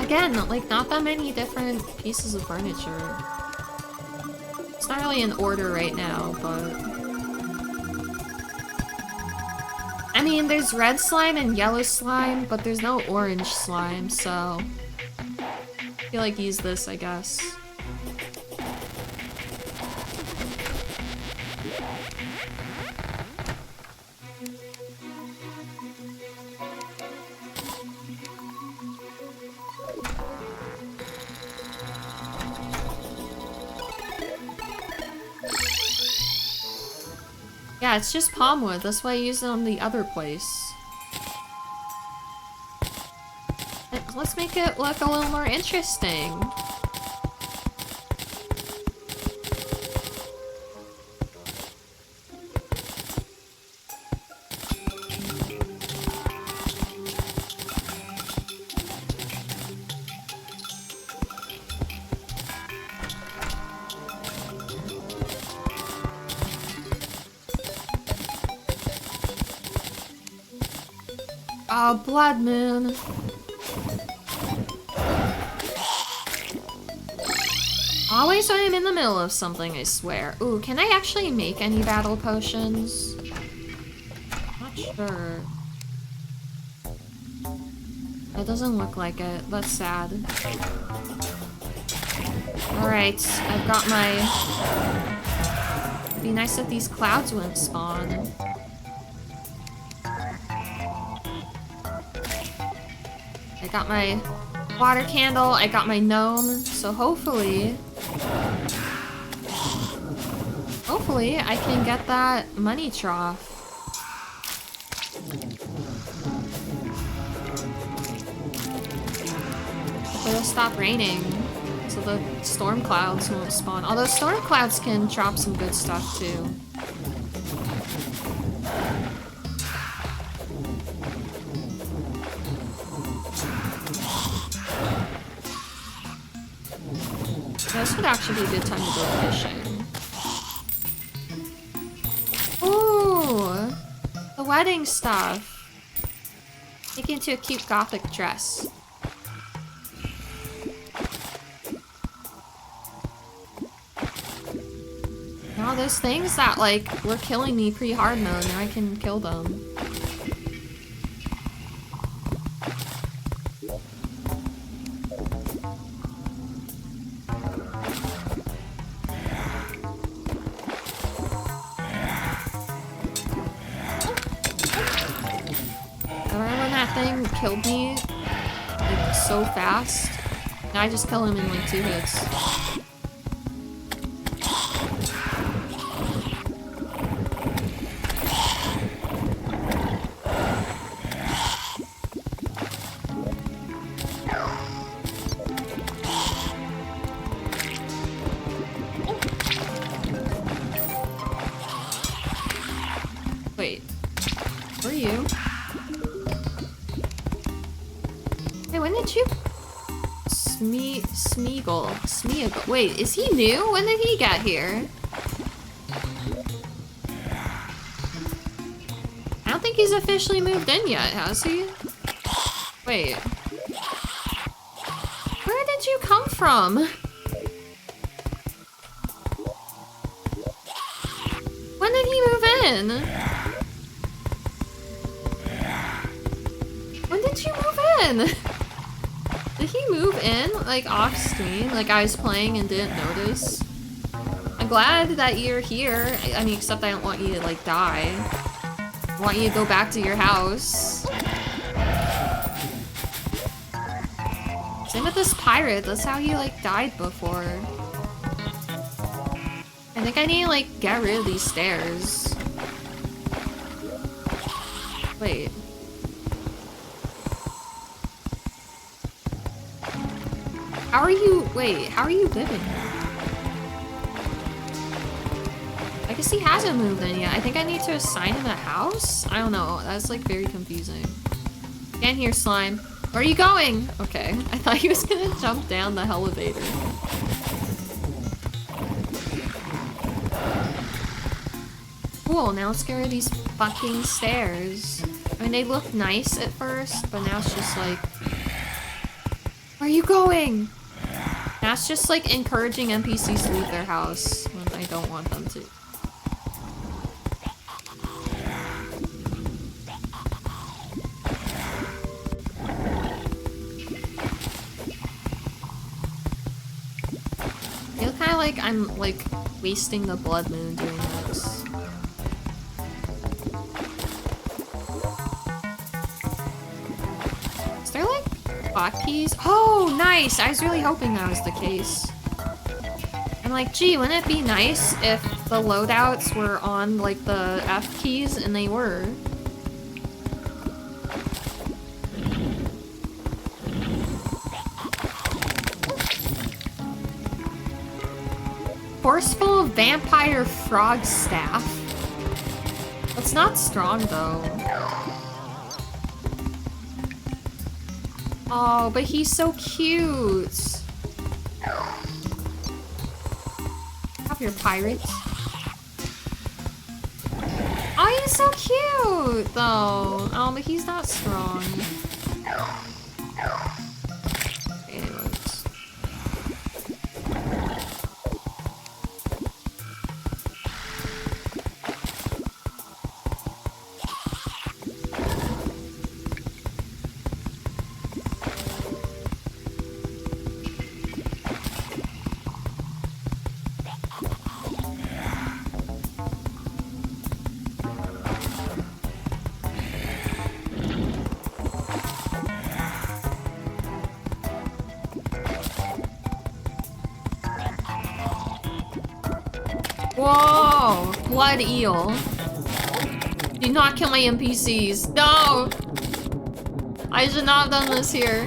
Speaker 1: Again, like, not that many different pieces of furniture. It's not really in order right now, but... I mean, there's red slime and yellow slime, but there's no orange slime, so... I feel like use this, I guess. Yeah, it's just palm wood. That's why I used it on the other place. Let's make it look a little more interesting. Oh, blood moon. Always when I'm in the middle of something, I swear. Ooh, can I actually make any battle potions? Not sure. It doesn't look like it. That's sad. Alright, I've got my... It'd be nice if these clouds wouldn't spawn. I got my water candle, I got my gnome, so hopefully I can get that money trough. It'll stop raining, so the storm clouds won't spawn. Although storm clouds can drop some good stuff too. This would actually be a good time to go fishing. Ooh! The wedding stuff. Make it into a cute gothic dress. Now those things that, like, were killing me pre-hard mode, now I can kill them. Killed me like so fast. Now I just kill him in like 2 hits. Wait, where are you? When did you... Smeagol. Wait, is he new? When did he get here? I don't think he's officially moved in yet, has he? Wait. Where did you come from? When did he move in? When did you move in? Did he move in, like, off screen? Like, I was playing and didn't notice? I'm glad that you're here. I mean, except I don't want you to, like, die. I want you to go back to your house. Same with this pirate. That's how he, like, died before. I think I need to, like, get rid of these stairs. Wait. How are you- wait, how are you living here? I guess he hasn't moved in yet. I think I need to assign him a house? I don't know. That's, like, very confusing. Can't hear slime. Where are you going? Okay. I thought he was gonna jump down the elevator. Cool, now let's get rid of these fucking stairs. I mean, they look nice at first, but now it's just like... Where are you going? Now it's just like encouraging NPCs to leave their house when I don't want them to. I feel kind of like I'm like wasting the blood moon doing this. Is there like hotkeys? Oh, nice! I was really hoping that was the case. I'm like, gee, wouldn't it be nice if the loadouts were on like the F keys, and they were. Forceful vampire frog staff. That's not strong though. Oh, but he's so cute. Have your pirate. Oh, he's so cute though. Oh, but he's not strong. Whoa! Blood eel. Do not kill my NPCs. No! I should not have done this here.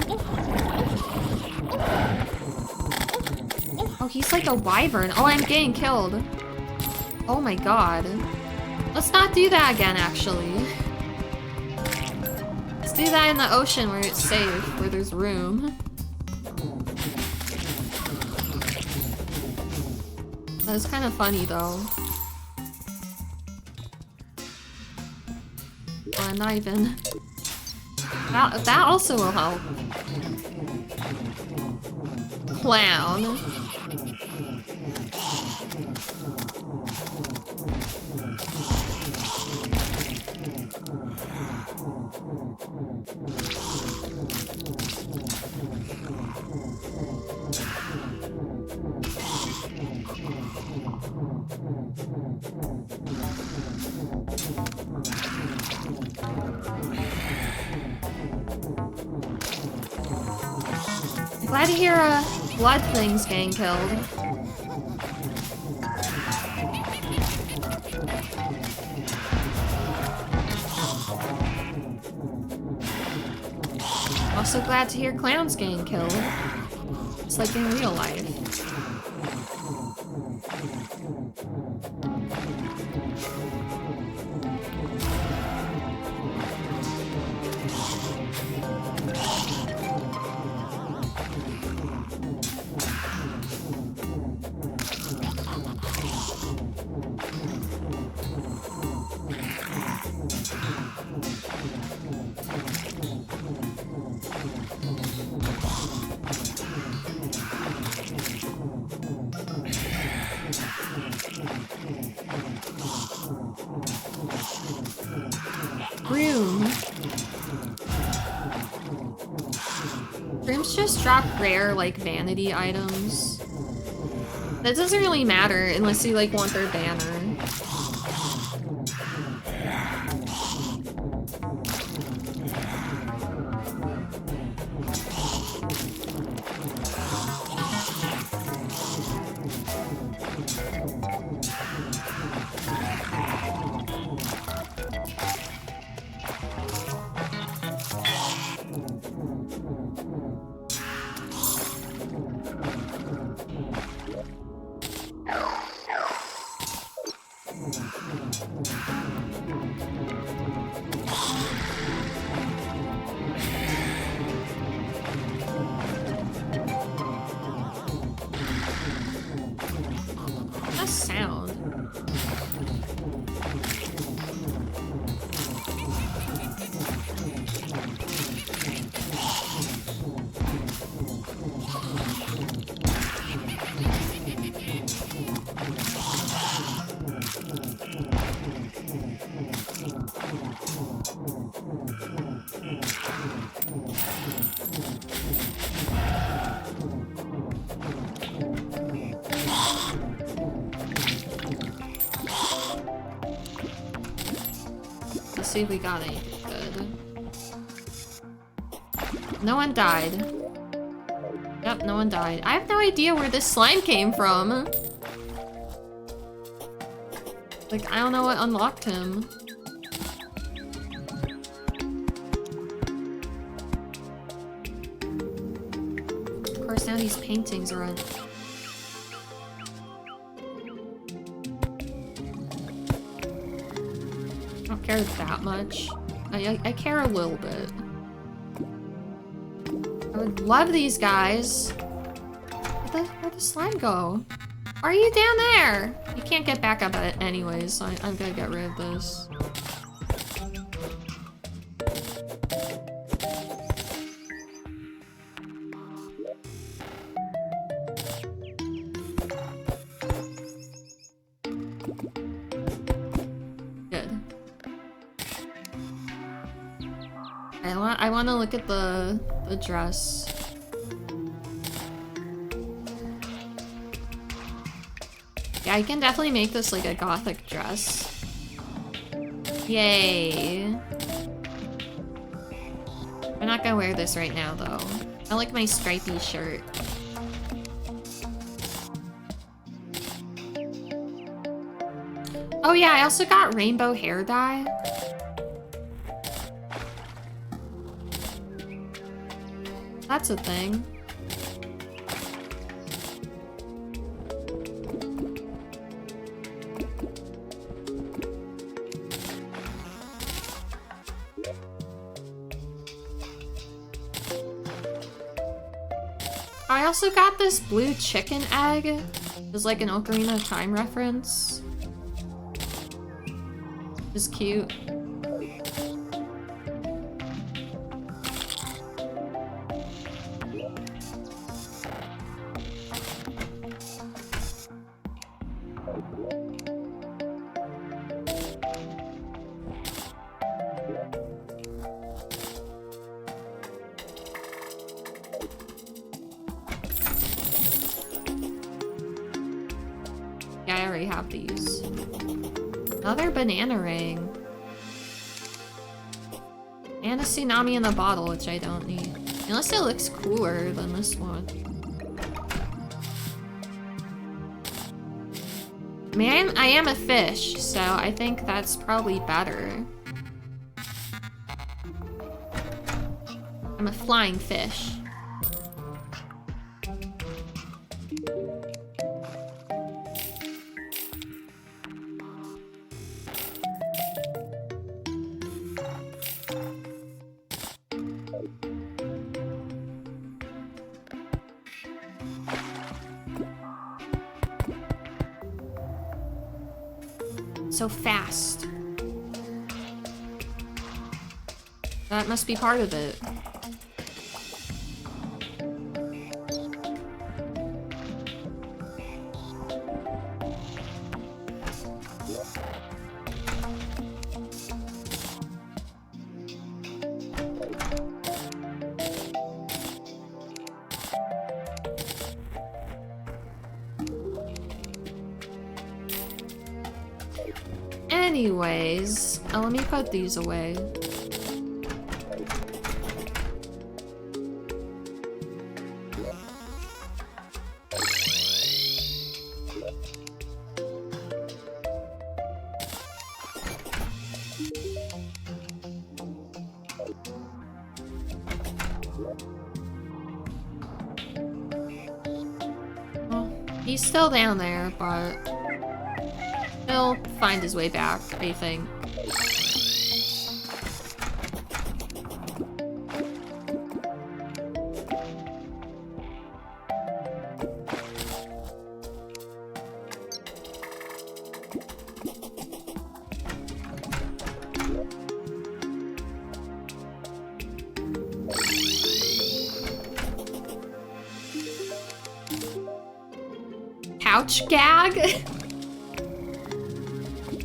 Speaker 1: Oh, he's like a wyvern. Oh, I'm getting killed. Oh my god. Let's not do that again, actually. Let's do that in the ocean where it's safe, where there's room. That was kind of funny, though. Well, not even. That also will help. Clown. Glad to hear blood things getting killed. Also glad to hear clowns getting killed. It's like in real life. Rooms just drop rare, like, vanity items. That doesn't really matter unless you like want their banner. Let's see if we got anything good. No one died. Yep, no one died. I have no idea where this slime came from. Like, I don't know what unlocked him. Of course, now these paintings are on. I don't care that much. I care a little bit. I would love these guys. Where'd the slime go? Are you down there? You can't get back up at it anyways, so I'm gonna get rid of this. Good. I want to look at the dress. Yeah, I can definitely make this like a gothic dress. Yay. I'm not gonna wear this right now though. I like my stripy shirt. Oh yeah, I also got rainbow hair dye. That's a thing. I also got this blue chicken egg. It's like an Ocarina of Time reference. It's cute. Yeah, I already have these. Another banana ring. And a tsunami in the bottle, which I don't need. Unless it looks cooler than this one. I mean, I am a fish, so I think that's probably better. I'm a flying fish. So fast. That must be part of it. Anyways, let me put these away. He's still down there, but he'll find his way back, I think. Couch gag?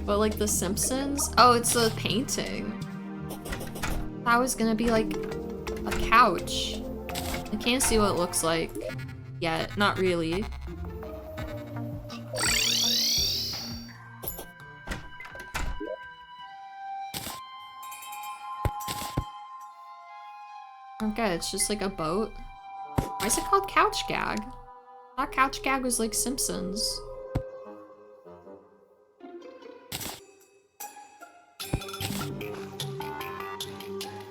Speaker 1: But like The Simpsons? Oh, it's a painting. That was gonna be like a couch. I can't see what it looks like yet. Not really. Okay, it's just like a boat. Why is it called couch gag? I thought couch gag was like Simpsons.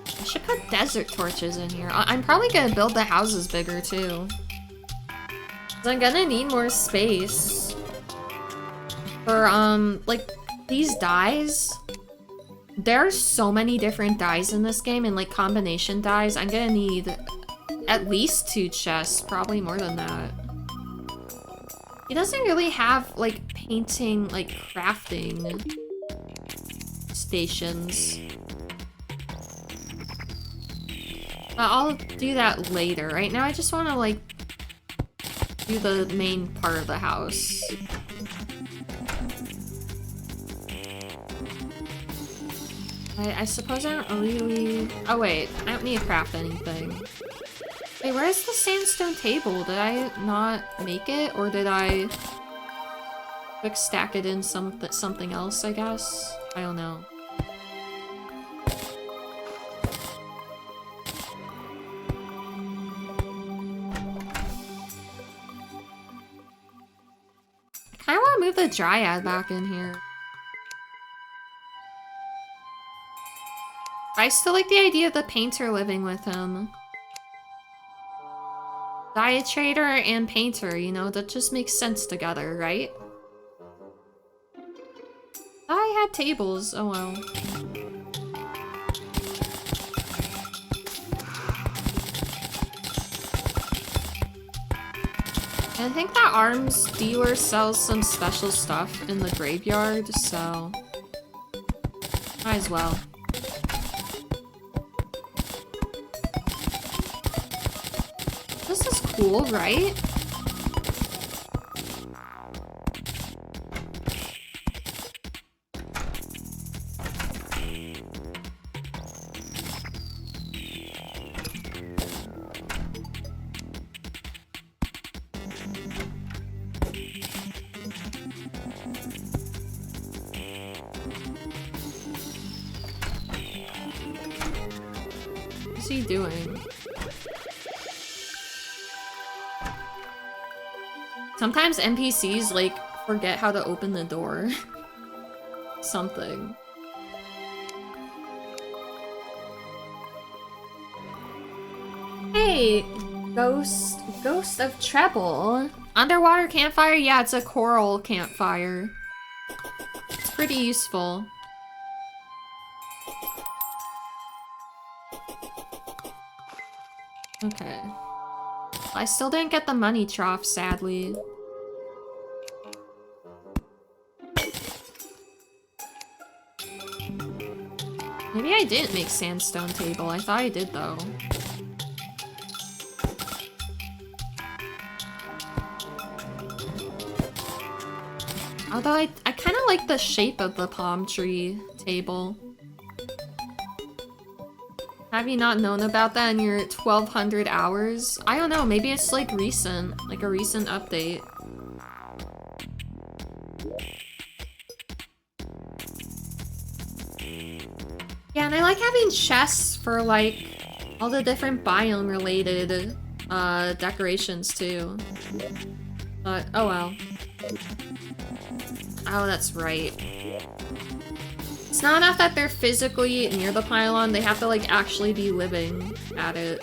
Speaker 1: I should put desert torches in here. I'm probably gonna build the houses bigger too. 'Cause I'm gonna need more space. For, like, these dyes. There's so many different dyes in this game, and like combination dyes. I'm gonna need at least 2 chests, probably more than that. He doesn't really have like painting, like crafting stations. But I'll do that later. Right now I just want to like do the main part of the house. I suppose I don't really... Oh wait, I don't need to craft anything. Wait, where's the sandstone table? Did I not make it? Or did I quick stack it in something else, I guess? I don't know. I kinda wanna move the dryad back in here. I still like the idea of the painter living with him. Dye trader and painter, you know, that just makes sense together, right? I had tables, oh well. And I think that arms dealer sells some special stuff in the graveyard, so might as well. This is cool, right? What's he doing? Sometimes NPCs, like, forget how to open the door. Something. Hey! Ghost of Treble. Underwater campfire? Yeah, it's a coral campfire. It's pretty useful. Okay. I still didn't get the money trough, sadly. Maybe I didn't make sandstone table. I thought I did, though. Although I kind of like the shape of the palm tree table. Have you not known about that in your 1200 hours? I don't know, maybe it's like recent, like a recent update. Yeah, and I like having chests for like all the different biome related decorations too. But oh well. Oh, that's right. It's not enough that they're physically near the pylon, they have to like actually be living at it.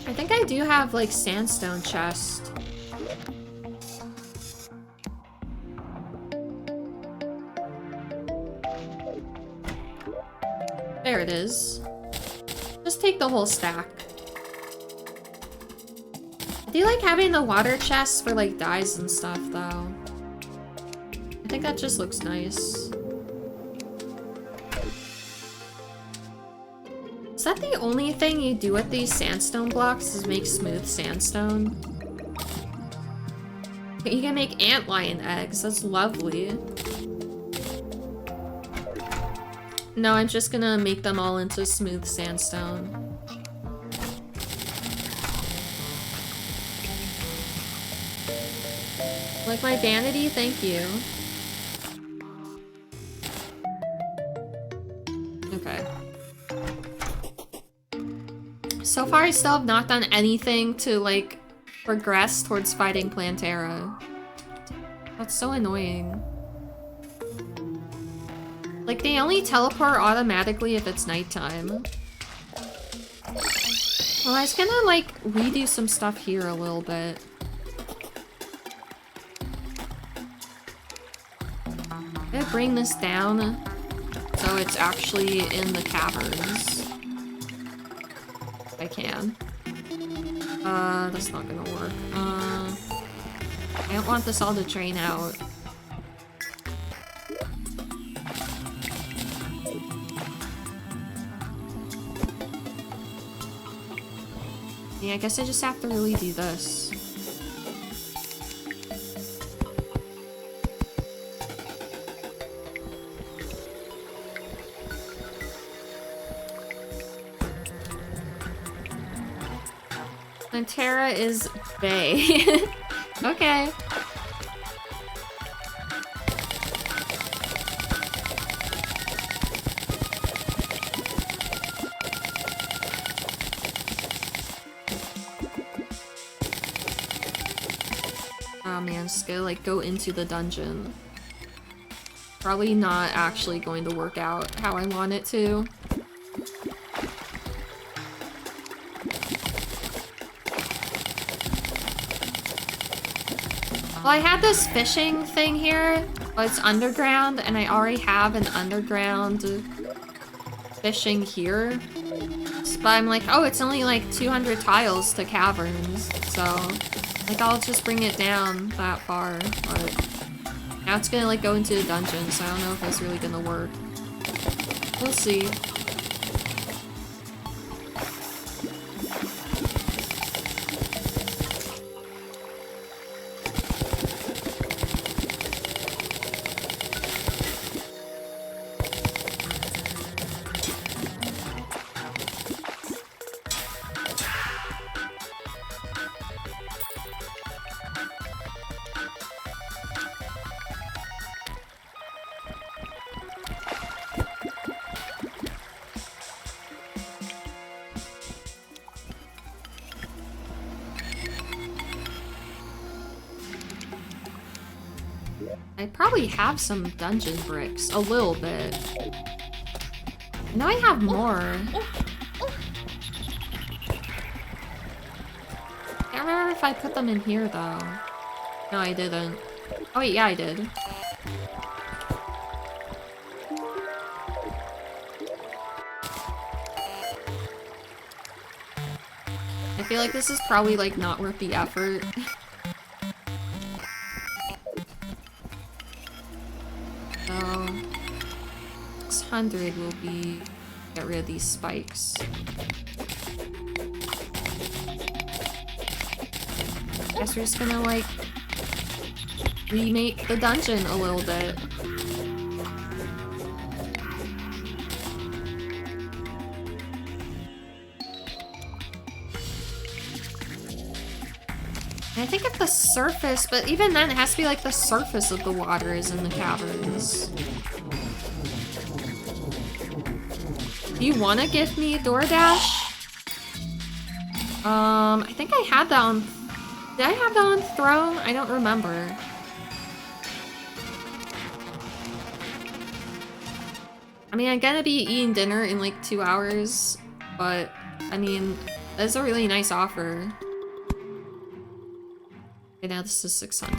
Speaker 1: I think I do have like sandstone chest. There it is. Just take the whole stack. I do like having the water chests for like dyes and stuff though. I think that just looks nice. Is that the only thing you do with these sandstone blocks is make smooth sandstone? You can make antlion eggs, that's lovely. No, I'm just gonna make them all into smooth sandstone. Like my vanity? Thank you. Okay. So far, I still have not done anything to, like, progress towards fighting Plantera. That's so annoying. Like, they only teleport automatically if it's nighttime. Well, I was gonna, like, redo some stuff here a little bit. I'm gonna bring this down so it's actually in the caverns. If I can. That's not gonna work. I don't want this all to drain out. Yeah, I guess I just have to really do this. And Terra is Bay. Okay. Oh man, just gotta like go into the dungeon. Probably not actually going to work out how I want it to. Well, I had this fishing thing here, but it's underground, and I already have an underground fishing here. But I'm like, oh, it's only like 200 tiles to caverns, so like I'll just bring it down that far. But now it's gonna like go into a dungeon, so I don't know if that's really gonna work. We'll see. I probably have some dungeon bricks, a little bit. I know I have more. I can't remember if I put them in here though. No, I didn't. Oh wait, yeah, I did. I feel like this is probably like not worth the effort. So 600 will be get rid of these spikes. Guess we're just gonna like remake the dungeon a little bit. I think at the surface, but even then it has to be like the surface of the water is in the caverns. Do you want to give me DoorDash? I think I had that on... Did I have that on Throne? I don't remember. I mean, I'm gonna be eating dinner in like 2 hours, but I mean, that's a really nice offer. Okay, now this is 600.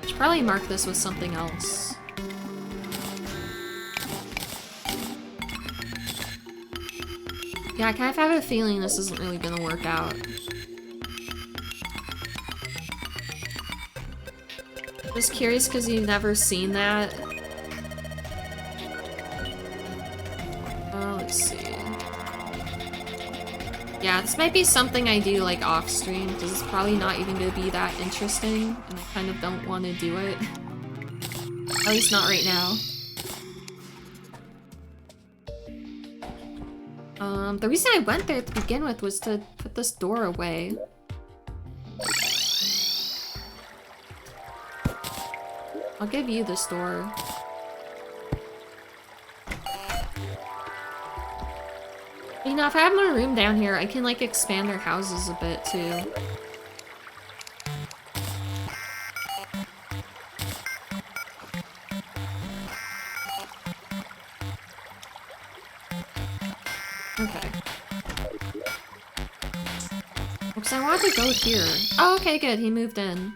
Speaker 1: Should probably mark this with something else. Yeah, I kind of have a feeling this isn't really gonna work out. Just curious because you've never seen that. Let's see. Yeah, this might be something I do like off stream because it's probably not even gonna be that interesting and I kind of don't want to do it. At least not right now. The reason I went there to begin with was to put this door away. I'll give you this door. You know, if I have more room down here, I can like expand their houses a bit too. Okay. Because I wanted to go here. Oh, okay, good. He moved in.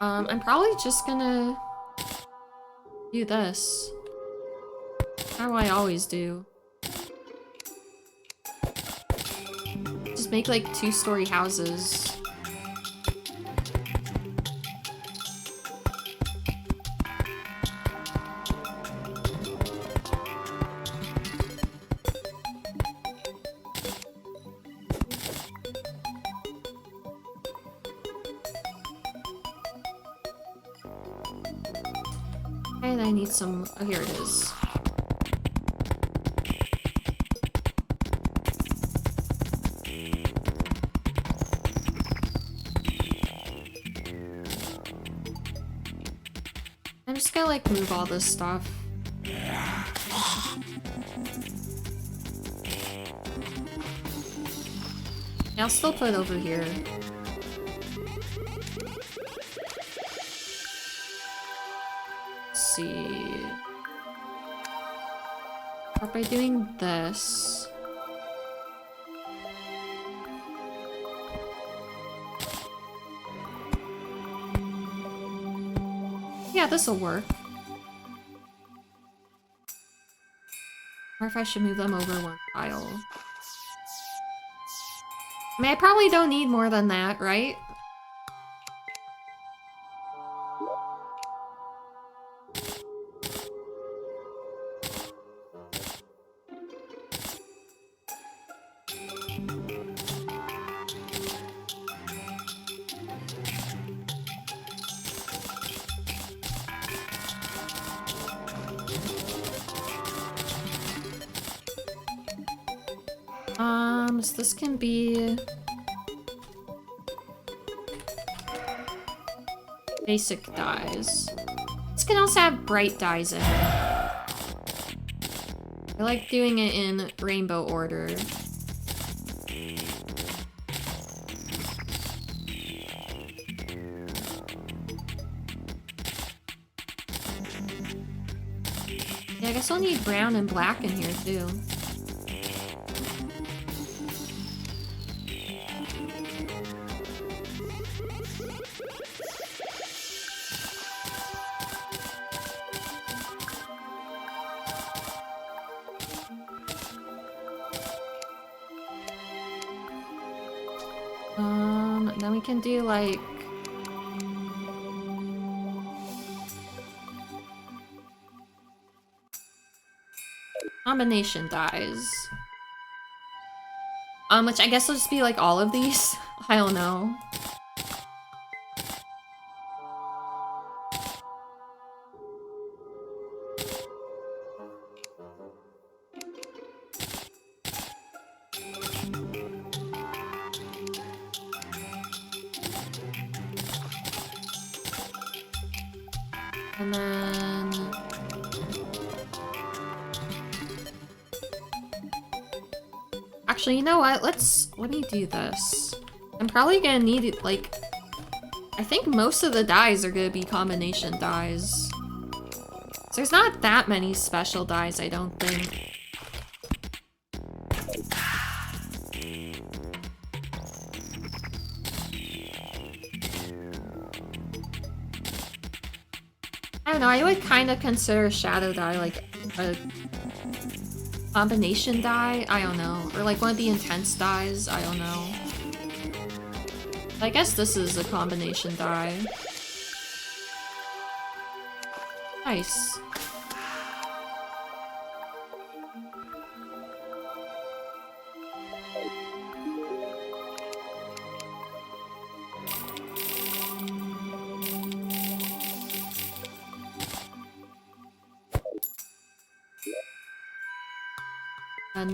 Speaker 1: I'm probably just gonna do this. How I always do. Just make like 2-story houses. And I need some... Oh, here it is. I'm just gonna like move all this stuff. Yeah, I'll still put it over here. See. Start by doing this. Yeah, this'll work. Or if I should move them over one tile. I mean, I probably don't need more than that, right? So this can be basic dyes. This can also have bright dyes in it. I like doing it in rainbow order. Yeah, I guess I'll need brown and black in here too. Then we can do like combination dyes. Which I guess will just be like all of these. I don't know. And then... Actually, you know what? Let me do this. I'm probably gonna need, like... I think most of the dyes are gonna be combination dyes. So there's not that many special dyes, I don't think. I don't know, I would kind of consider shadow dye like a combination dye? I don't know. Or like one of the intense dyes? I don't know. I guess this is a combination dye. Nice.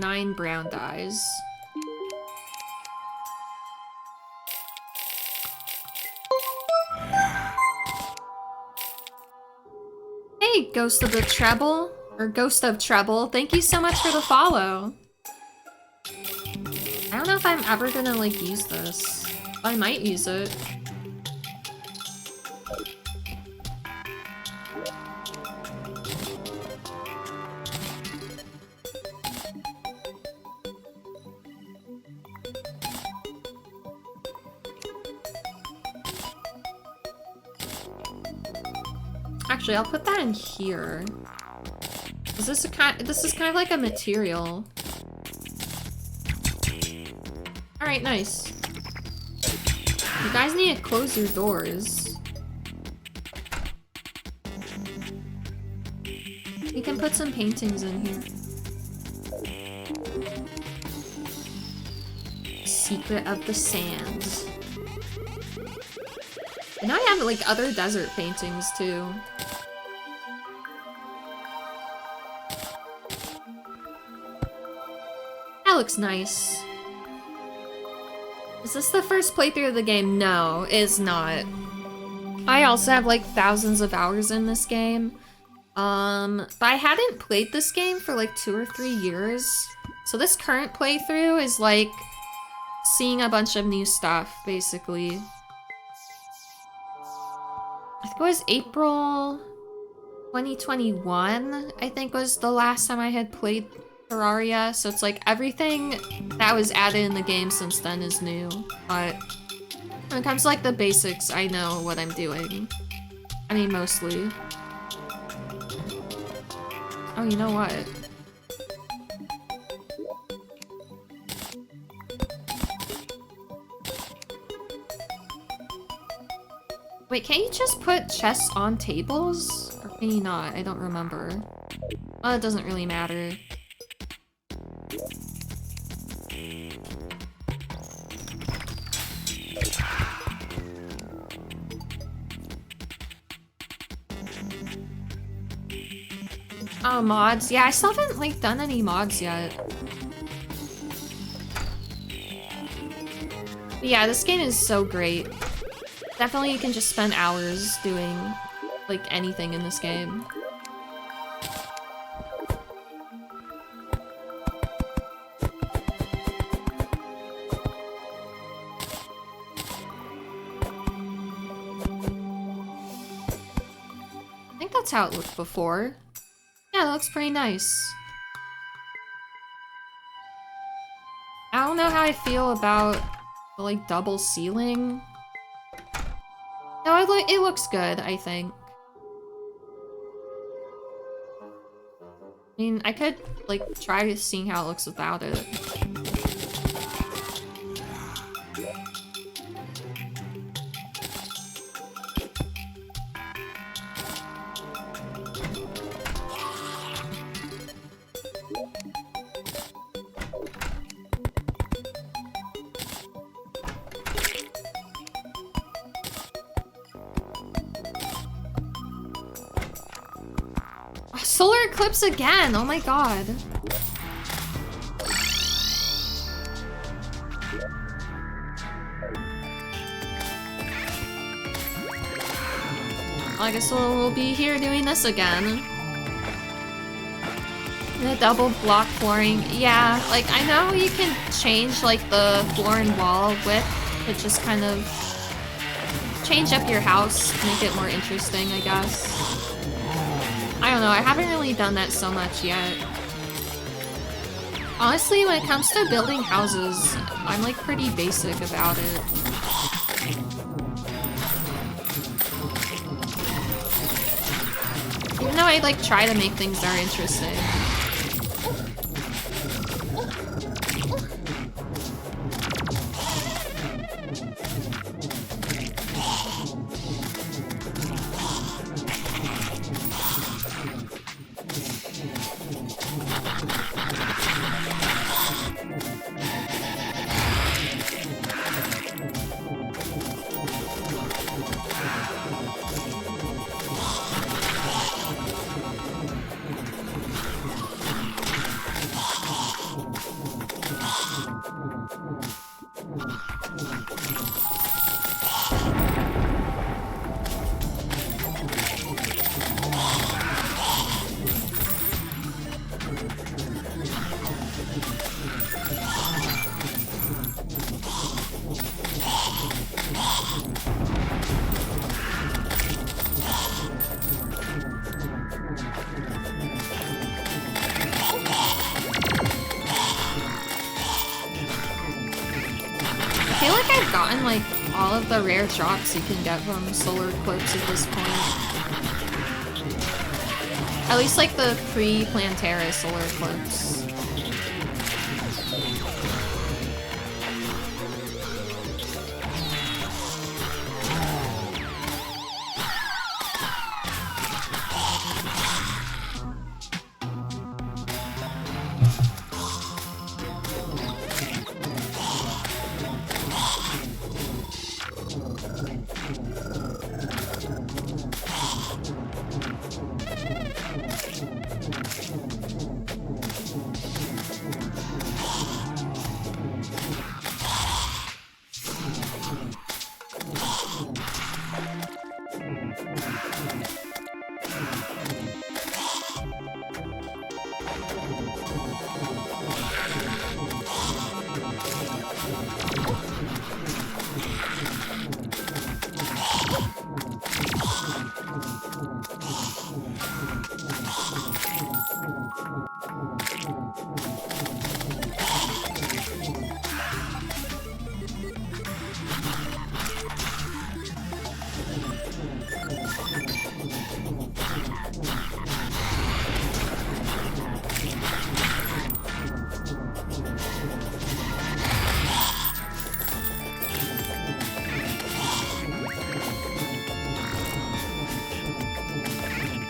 Speaker 1: Nine brown dyes. Hey, Ghost of the Treble, or Ghost of Treble, thank you so much for the follow. I don't know if I'm ever gonna, like, use this. I might use it. Actually, I'll put that in here. Is this this is kind of like a material. Alright, nice. You guys need to close your doors. You can put some paintings in here. Secret of the Sands. And now I have like other desert paintings too. That looks nice. Is this the first playthrough of the game? No, it is not. I also have like thousands of hours in this game. But I hadn't played this game for like 2 or 3 years. So this current playthrough is like seeing a bunch of new stuff, basically. I think it was April 2021, I think was the last time I had played Terraria, so it's like everything that was added in the game since then is new, but when it comes to like the basics, I know what I'm doing. I mean, mostly. Oh, you know what? Wait, can't you just put chests on tables? Or can you not? I don't remember. Well, it doesn't really matter. Oh, mods. Yeah, I still haven't, like, done any mods yet. But yeah, this game is so great. Definitely you can just spend hours doing, like, anything in this game. I think that's how it looked before. Yeah, that looks pretty nice. I don't know how I feel about the, like, double ceiling. No, it looks good, I think. I mean, I could, like, try seeing how it looks without it. Solar eclipse again! Oh my god. I guess we'll be here doing this again. The double block flooring. Yeah, like, I know you can change, like, the floor and wall width, but just kind of change up your house, make it more interesting, I guess. I don't know, I haven't really done that so much yet. Honestly, when it comes to building houses, I'm, like, pretty basic about it. Even though I, like, try to make things that are interesting. Like all of the rare drops you can get from solar eclipse at this point. At least like the pre-planned Terraria solar eclipse.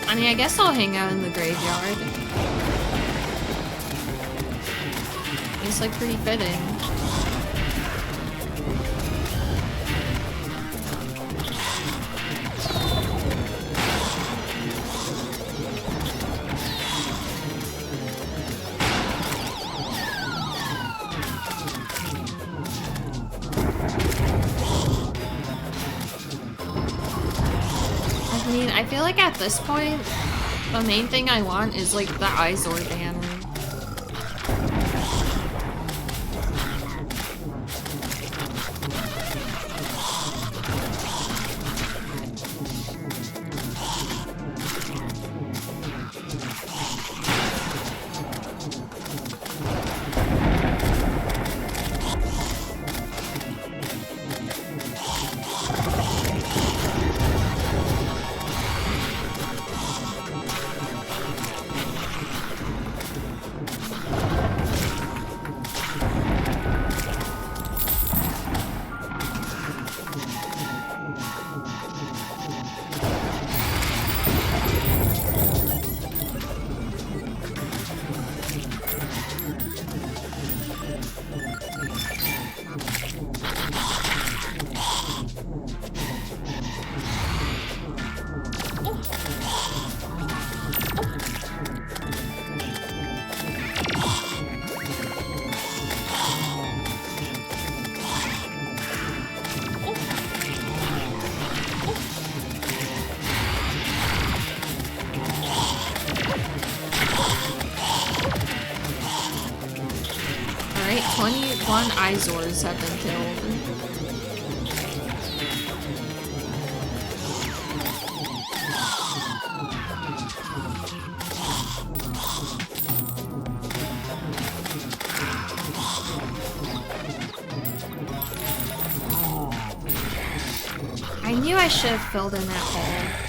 Speaker 1: I mean, I guess I'll hang out in the graveyard. It's like pretty fitting. I mean, I feel like at this point, the main thing I want is like the Izor banner. non-Izors have been killed. I knew I should have filled in that hole.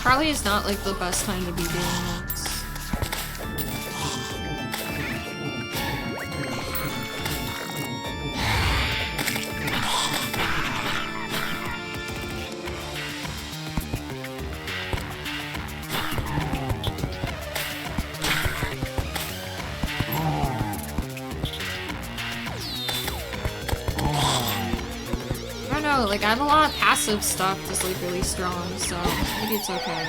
Speaker 1: Probably is not like the best time to be doing this. I don't know, like I have a lot of passive stuff that's like really strong, so maybe it's okay.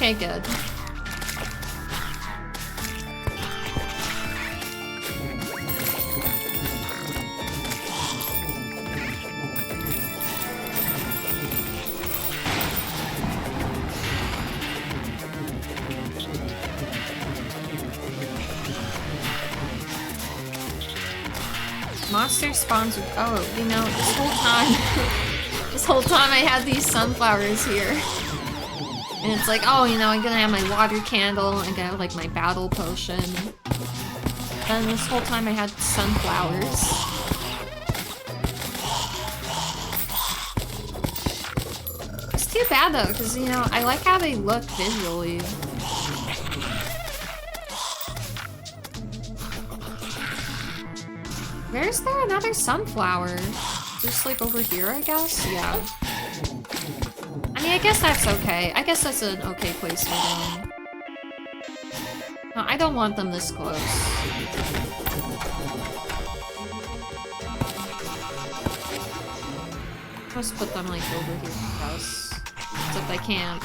Speaker 1: Okay, good. Monster spawns with— oh, you know, this whole time, this whole time I had these sunflowers here. And it's like, oh, you know, I'm gonna have my water candle, I'm gonna have like my battle potion. And this whole time I had sunflowers. It's too bad though, because, you know, I like how they look visually. Where's there another sunflower? Just like over here, I guess? Yeah. I mean, I guess that's okay. I guess that's an okay place for them. No, I don't want them this close. Just put them like over here, I guess. Except I can't.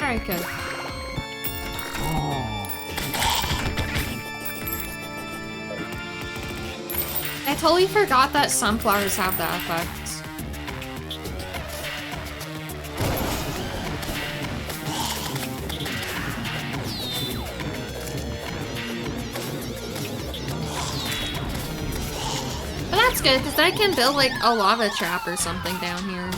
Speaker 1: Alright, good. I totally forgot that sunflowers have that effect. But that's good, because I can build like a lava trap or something down here.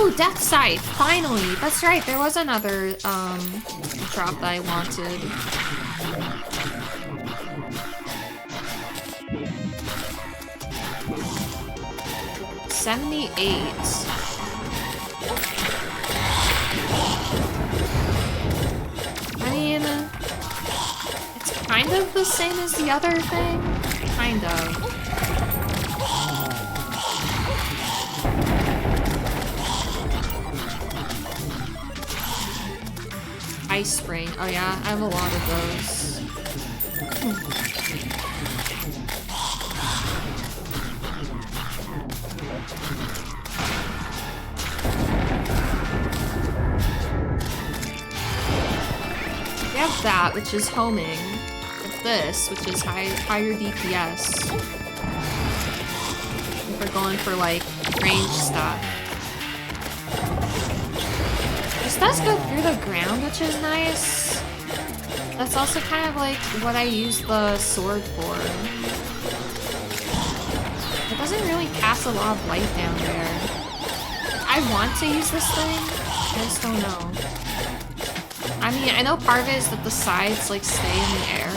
Speaker 1: Ooh, Death Scythe, finally. That's right, there was another drop that I wanted. $78. I mean, it's kind of the same as the other thing. Kind of. Ice Spring. Oh yeah, I have a lot of those. We have that, which is homing. With this, which is higher DPS. If we're going for like range stuff. This does go through the ground, which is nice. That's also kind of like what I use the sword for. It doesn't really cast a lot of light down there. I want to use this thing, I just don't know. I mean, I know part of it is that the sides like stay in the air.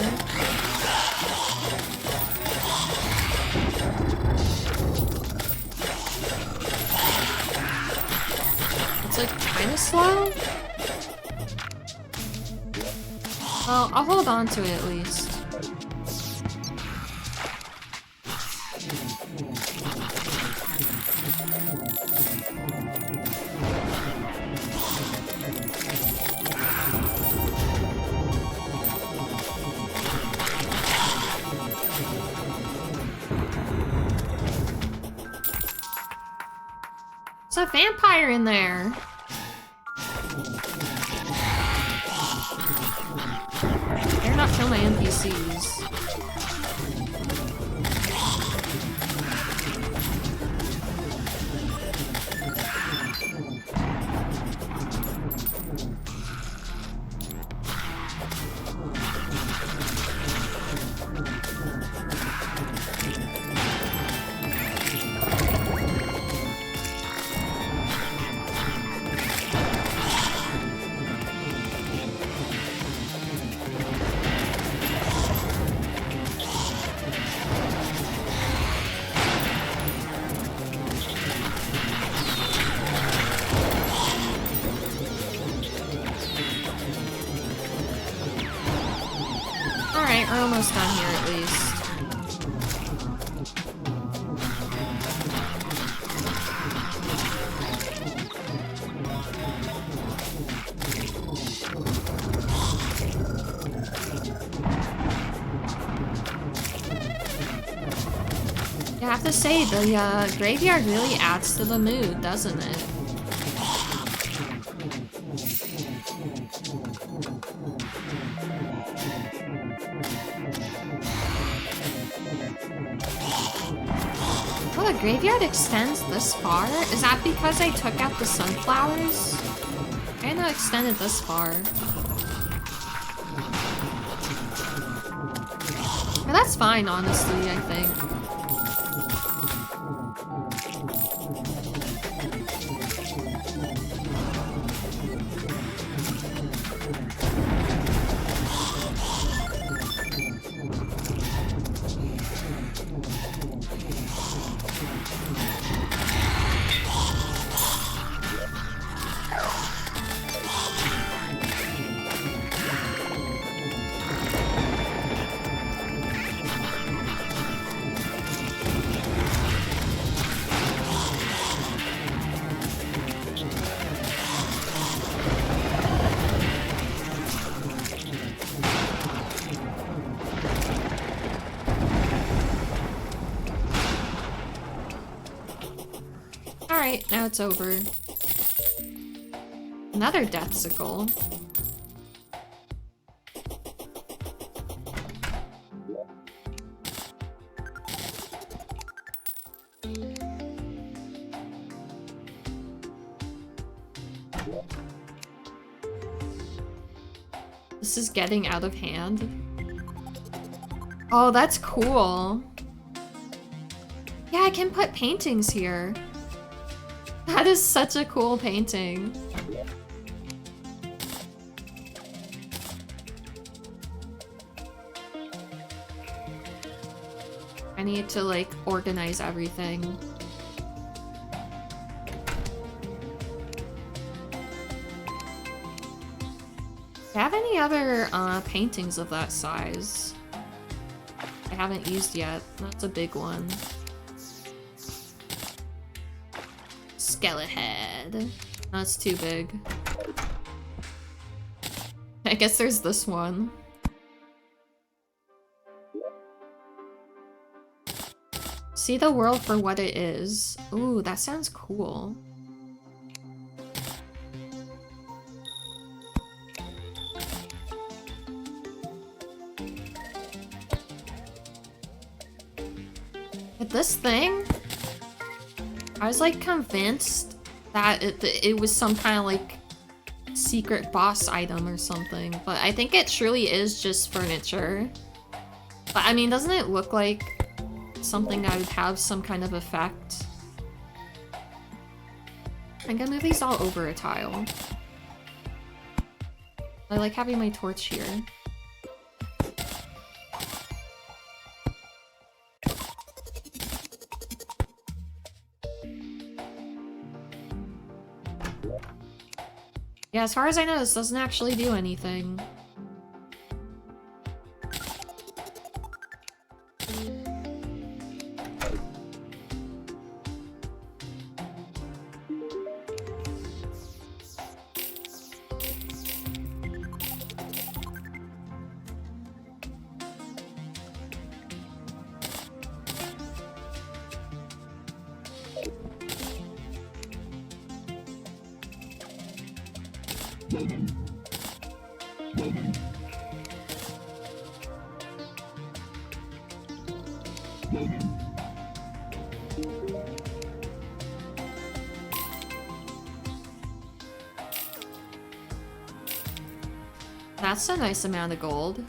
Speaker 1: It's like kind of slow. Well, I'll hold on to it at least. There's a vampire in there. Dare not kill my NPCs. Alright, we're almost done here at least. I have to say, the graveyard really adds to the mood, doesn't it? Oh, the graveyard extends this far? Is that because I took out the sunflowers? I didn't know it extended this far. But that's fine, honestly, I think. Alright, now it's over. Another death sickle. This is getting out of hand. Oh, that's cool. Yeah, I can put paintings here. That is such a cool painting. I need to, like, organize everything. Do you have any other paintings of that size? I haven't used yet. That's a big one. Skeleton head. That's too big. I guess there's this one. See the world for what it is. Ooh, that sounds cool. But this thing, I was like convinced that it was some kind of like secret boss item or something, but I think it truly is just furniture. But I mean, doesn't it look like something that would have some kind of effect? I'm gonna move these all over a tile. I like having my torch here. Yeah, as far as I know, this doesn't actually do anything. That's a nice amount of gold.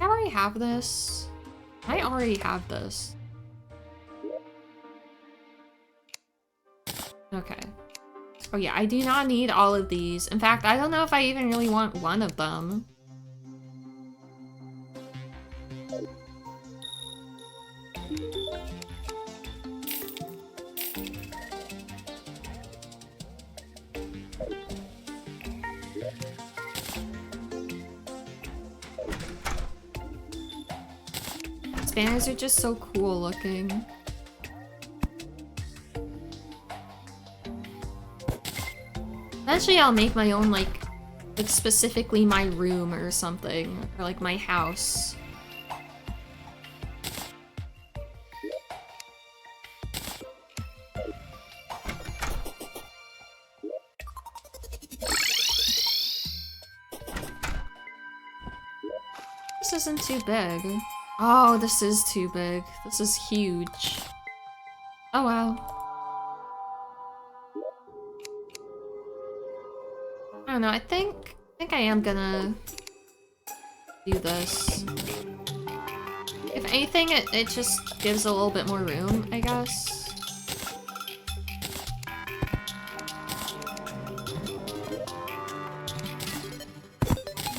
Speaker 1: I already have this. I already have this. Okay. Oh yeah, I do not need all of these. In fact, I don't know if I even really want one of them. Banners are just so cool looking. Eventually I'll make my own, like specifically my room or something, or like my house. This isn't too big. Oh, this is too big. This is huge. Oh wow. I don't know, I think I am gonna do this. If anything, it just gives a little bit more room, I guess.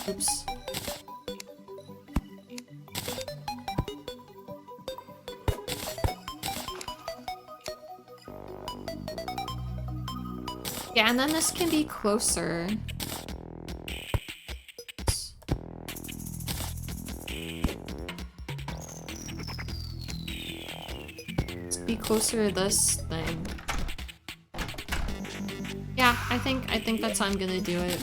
Speaker 1: Oops. Yeah, and then this can be closer. Let's be closer to this thing. Yeah, I think that's how I'm gonna do it.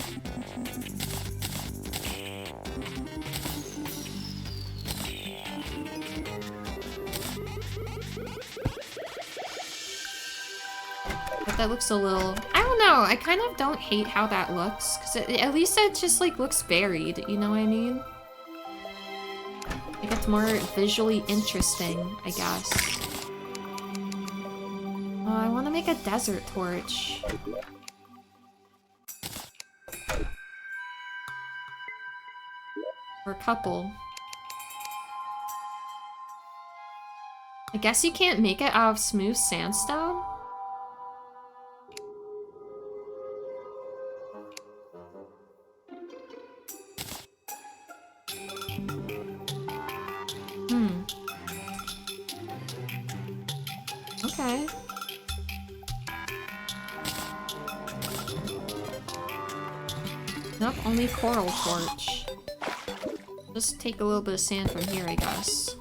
Speaker 1: But that looks a little... I don't know, I kind of don't hate how that looks, because at least it just, like, looks varied, you know what I mean? Like, it's more visually interesting, I guess. Oh, I want to make a desert torch. Or a couple. I guess you can't make it out of smooth sandstone? Okay. Nope, only coral quartz. Just take a little bit of sand from here, I guess.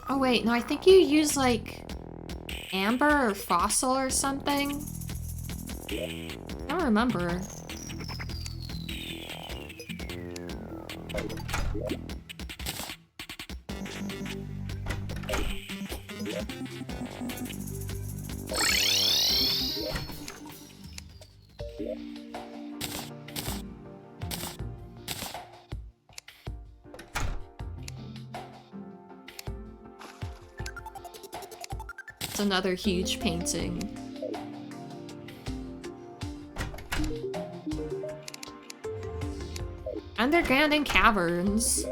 Speaker 1: Oh wait, no, I think you use like amber or fossil or something. I don't remember. It's another huge painting. Underground in caverns.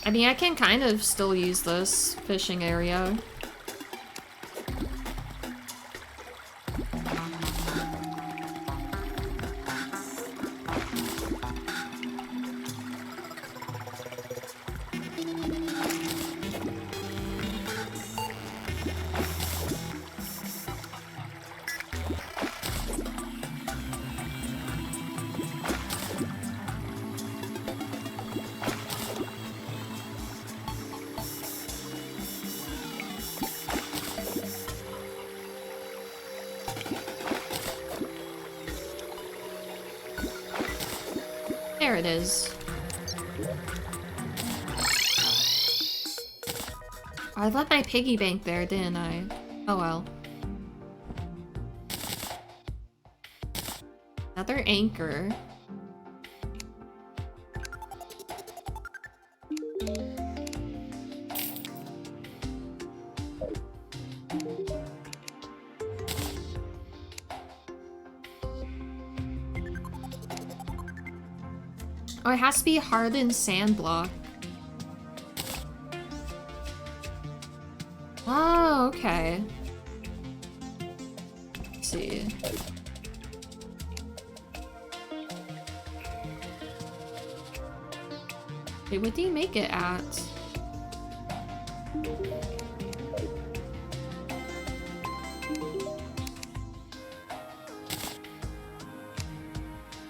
Speaker 1: I mean, I can kind of still use this fishing area. There it is. I left my piggy bank there, didn't I? Oh well. Another anchor. Oh, it has to be hardened sand block. Oh, okay. Let's see. Wait, what do you make it at?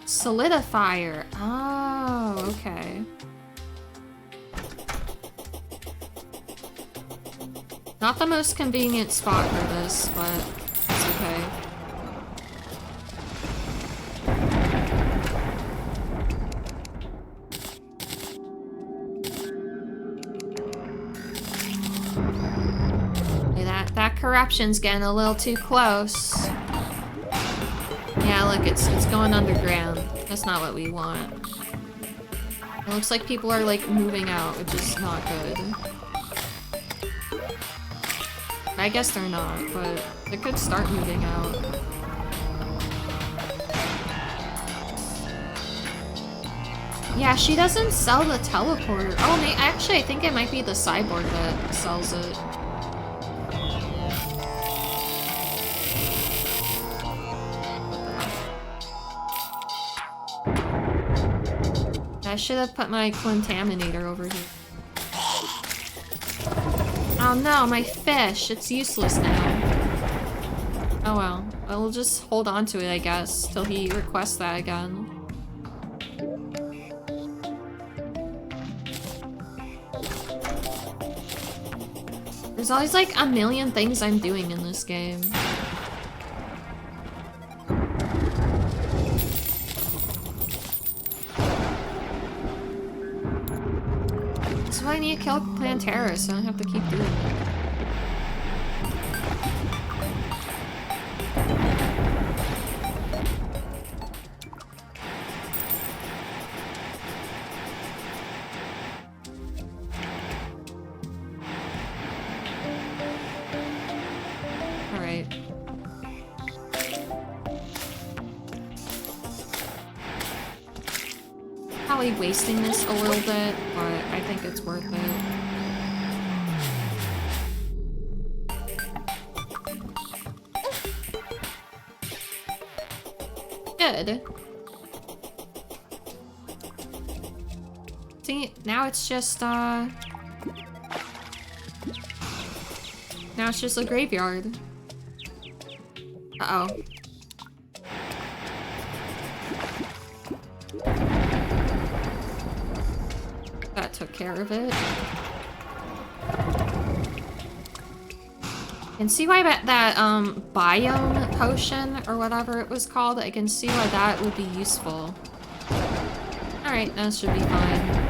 Speaker 1: Solidifier. Oh, okay. Not the most convenient spot for this, but it's okay. Hey, that corruption's getting a little too close. Yeah, look, it's going underground. That's not what we want. It looks like people are like moving out, which is not good. I guess they're not, but they could start moving out. Yeah, she doesn't sell the teleporter. Oh, actually, I think it might be the cyborg that sells it. I should have put my contaminator over here. Oh no, my fish! It's useless now. Oh well. I'll just hold on to it, I guess, till he requests that again. There's always like a million things I'm doing in this game. That's why I need to kill Terraria, so I don't have to keep doing it. Probably wasting this a little bit, but I think it's worth it. Good. See, now it's just, now it's just a graveyard. Uh-oh. That took care of it. I can see why that, biome potion, or whatever it was called, I can see why that would be useful. Alright, that should be fine.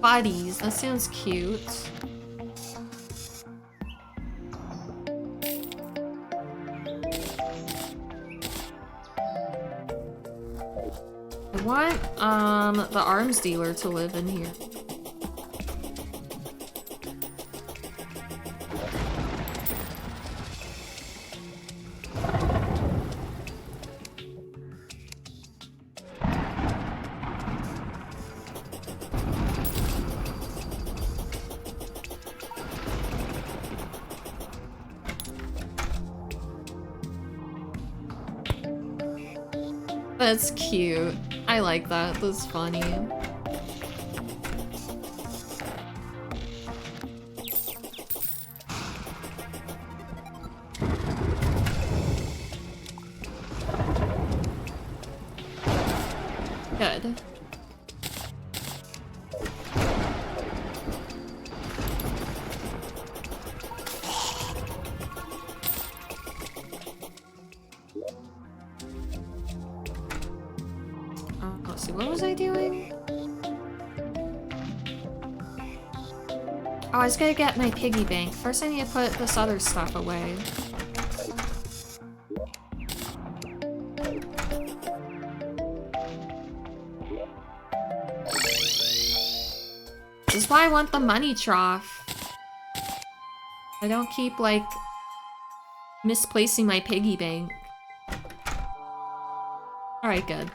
Speaker 1: Buddies, that sounds cute. I want, the arms dealer to live in here. That's cute. I like that. That's funny. Good. Let's see, what was I doing? Oh, I was gonna get my piggy bank. First I need to put this other stuff away. This is why I want the money trough. I don't keep, like, misplacing my piggy bank. Alright, good.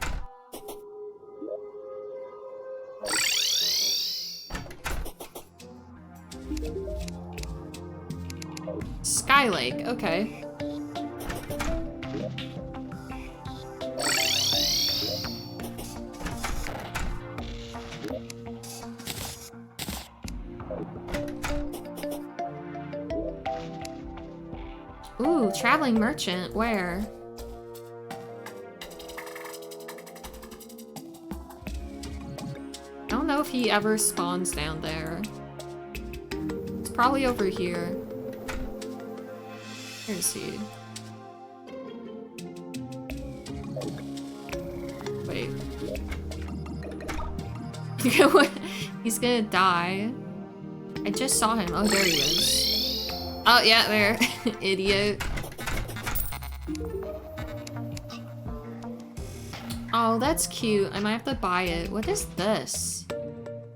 Speaker 1: Sky Lake, okay. Ooh, traveling merchant, where? I don't know if he ever spawns down there. It's probably over here. Where is he? Wait. He's gonna die. I just saw him. Oh, there he is. Oh, yeah, there. Idiot. Oh, that's cute. I might have to buy it. What is this?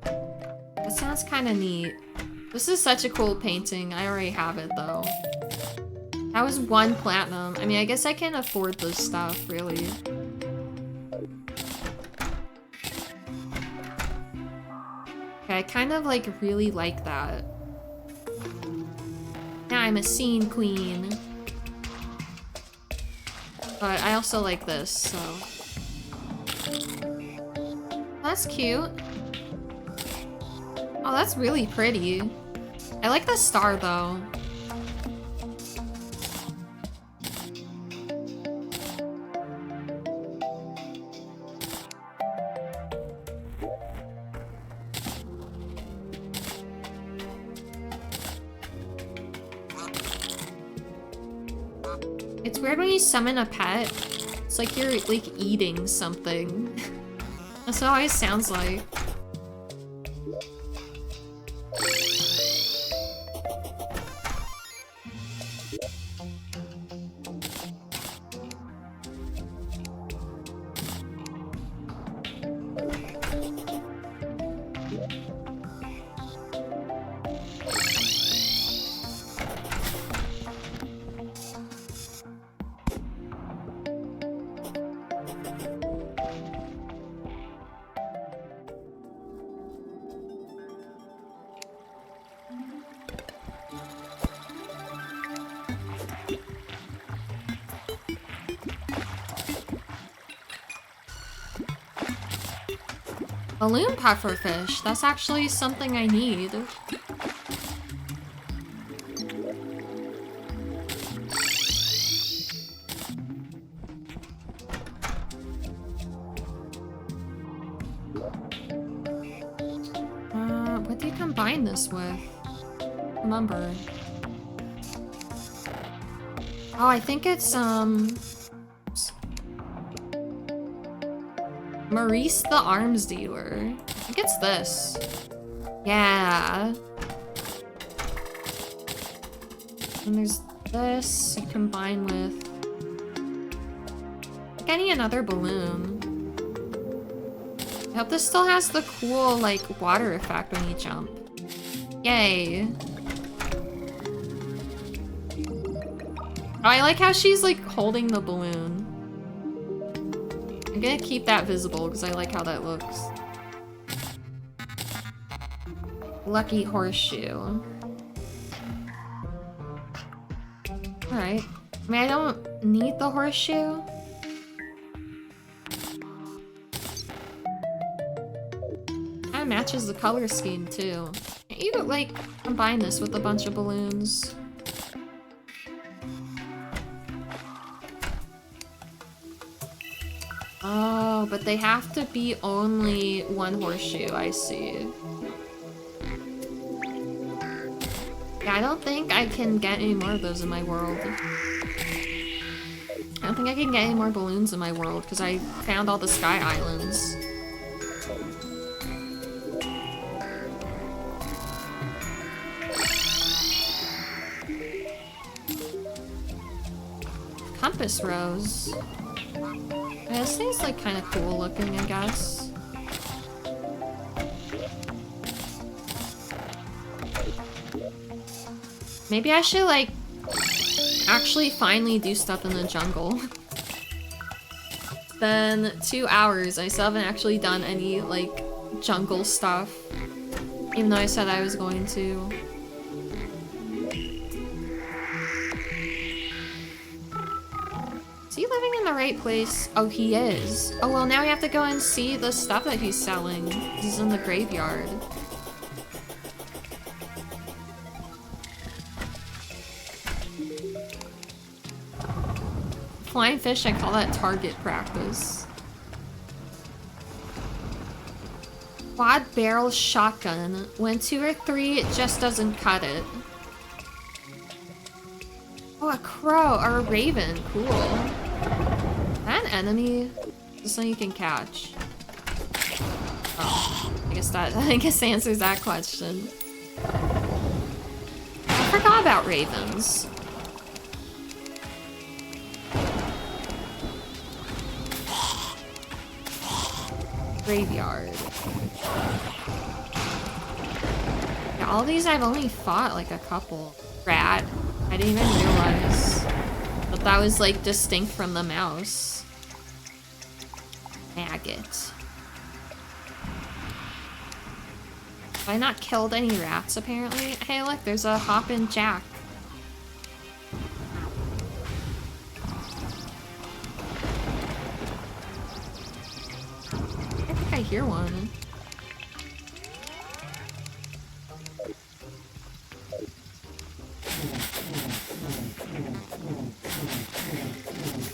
Speaker 1: That sounds kind of neat. This is such a cool painting. I already have it, though. That was 1 platinum. I mean, I guess I can afford this stuff, really. Okay, I kind of, like, really like that. Now I'm a scene queen. But I also like this, so... That's cute. Oh, that's really pretty. I like the star, though. It's weird when you summon a pet. It's like you're, like, eating something. That's what it always sounds like. Balloon pufferfish. That's actually something I need. What do you combine this with? Remember. Oh, I think it's, Maurice the Arms Dealer. I think it's this. Yeah. And there's this you combine with... I think I need another balloon. I hope this still has the cool, like, water effect when you jump. Yay. Oh, I like how she's, like, holding the balloon. I'm gonna keep that visible because I like how that looks. Lucky horseshoe. Alright. I mean, I don't need the horseshoe. Kinda matches the color scheme, too. You could, like, combine this with a bunch of balloons. Oh, but they have to be only one horseshoe, I see. Yeah, I don't think I can get any more of those in my world. I don't think I can get any more balloons in my world, because I found all the sky islands. Compass rose. Yeah, this thing's like kind of cool looking, I guess. Maybe I should like actually finally do stuff in the jungle. It's been 2 hours. I still haven't actually done any like jungle stuff, even though I said I was going to. Is he living in the right place? Oh, he is. Oh, well, now we have to go and see the stuff that he's selling. He's in the graveyard. Flying fish, I call that target practice. Quad barrel shotgun. When 2 or 3, it just doesn't cut it. Oh, a crow or a raven. Cool. Is that an enemy? Just something you can catch. Oh, I guess that answers that question. I forgot about ravens. Graveyard. Yeah, all these I've only fought like a couple. Rat. I didn't even realize that that was like distinct from the mouse. Maggot. Have I not killed any rats apparently? Hey look, there's a hoppin' jack. I think I hear one.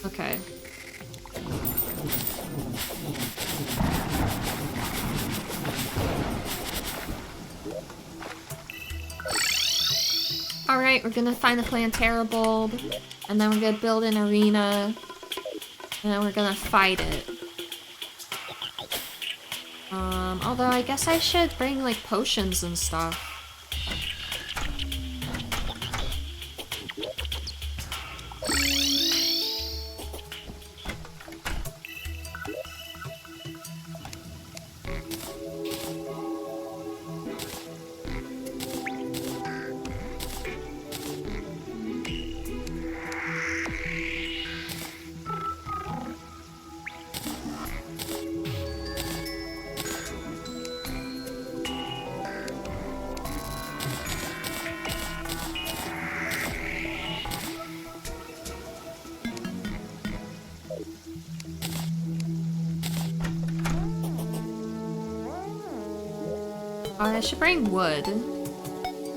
Speaker 1: Okay. Alright, we're gonna find the Plantera bulb, and then we're gonna build an arena, and then we're gonna fight it. Although I guess I should bring like potions and stuff. I should bring wood.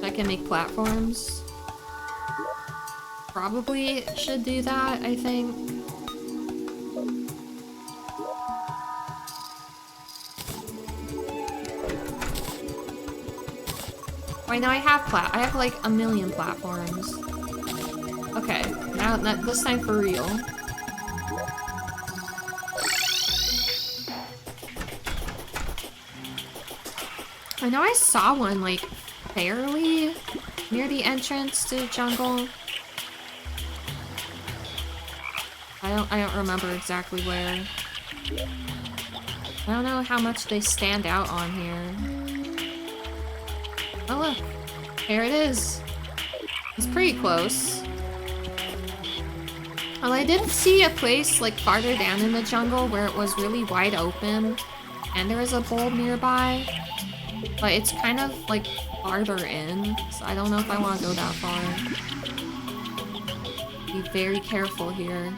Speaker 1: I can make platforms. Probably should do that, I think. Wait, now I have like a million platforms. Okay, now this time for real. I know I saw one like fairly near the entrance to the jungle. I don't remember exactly where. I don't know how much they stand out on here. Oh look, there it is. It's pretty close. Well, I did see a place like farther down in the jungle where it was really wide open and there was a bowl nearby, but it's kind of like farther in, so I don't know if I want to go that far. Be very careful here.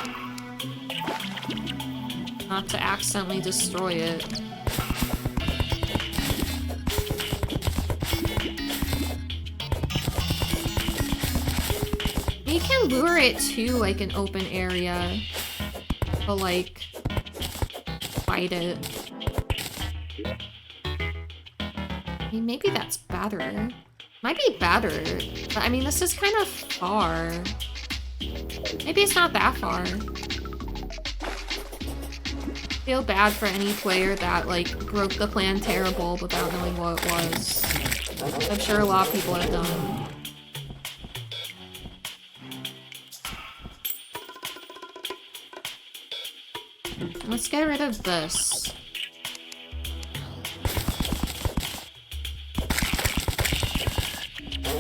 Speaker 1: Not to accidentally destroy it. You can lure it to like an open area, but like fight it. I mean, maybe that's better. Might be better, but I mean, this is kind of far. Maybe it's not that far. Feel bad for any player that like broke the plan terrible without knowing what it was. I'm sure a lot of people have done. Let's get rid of this.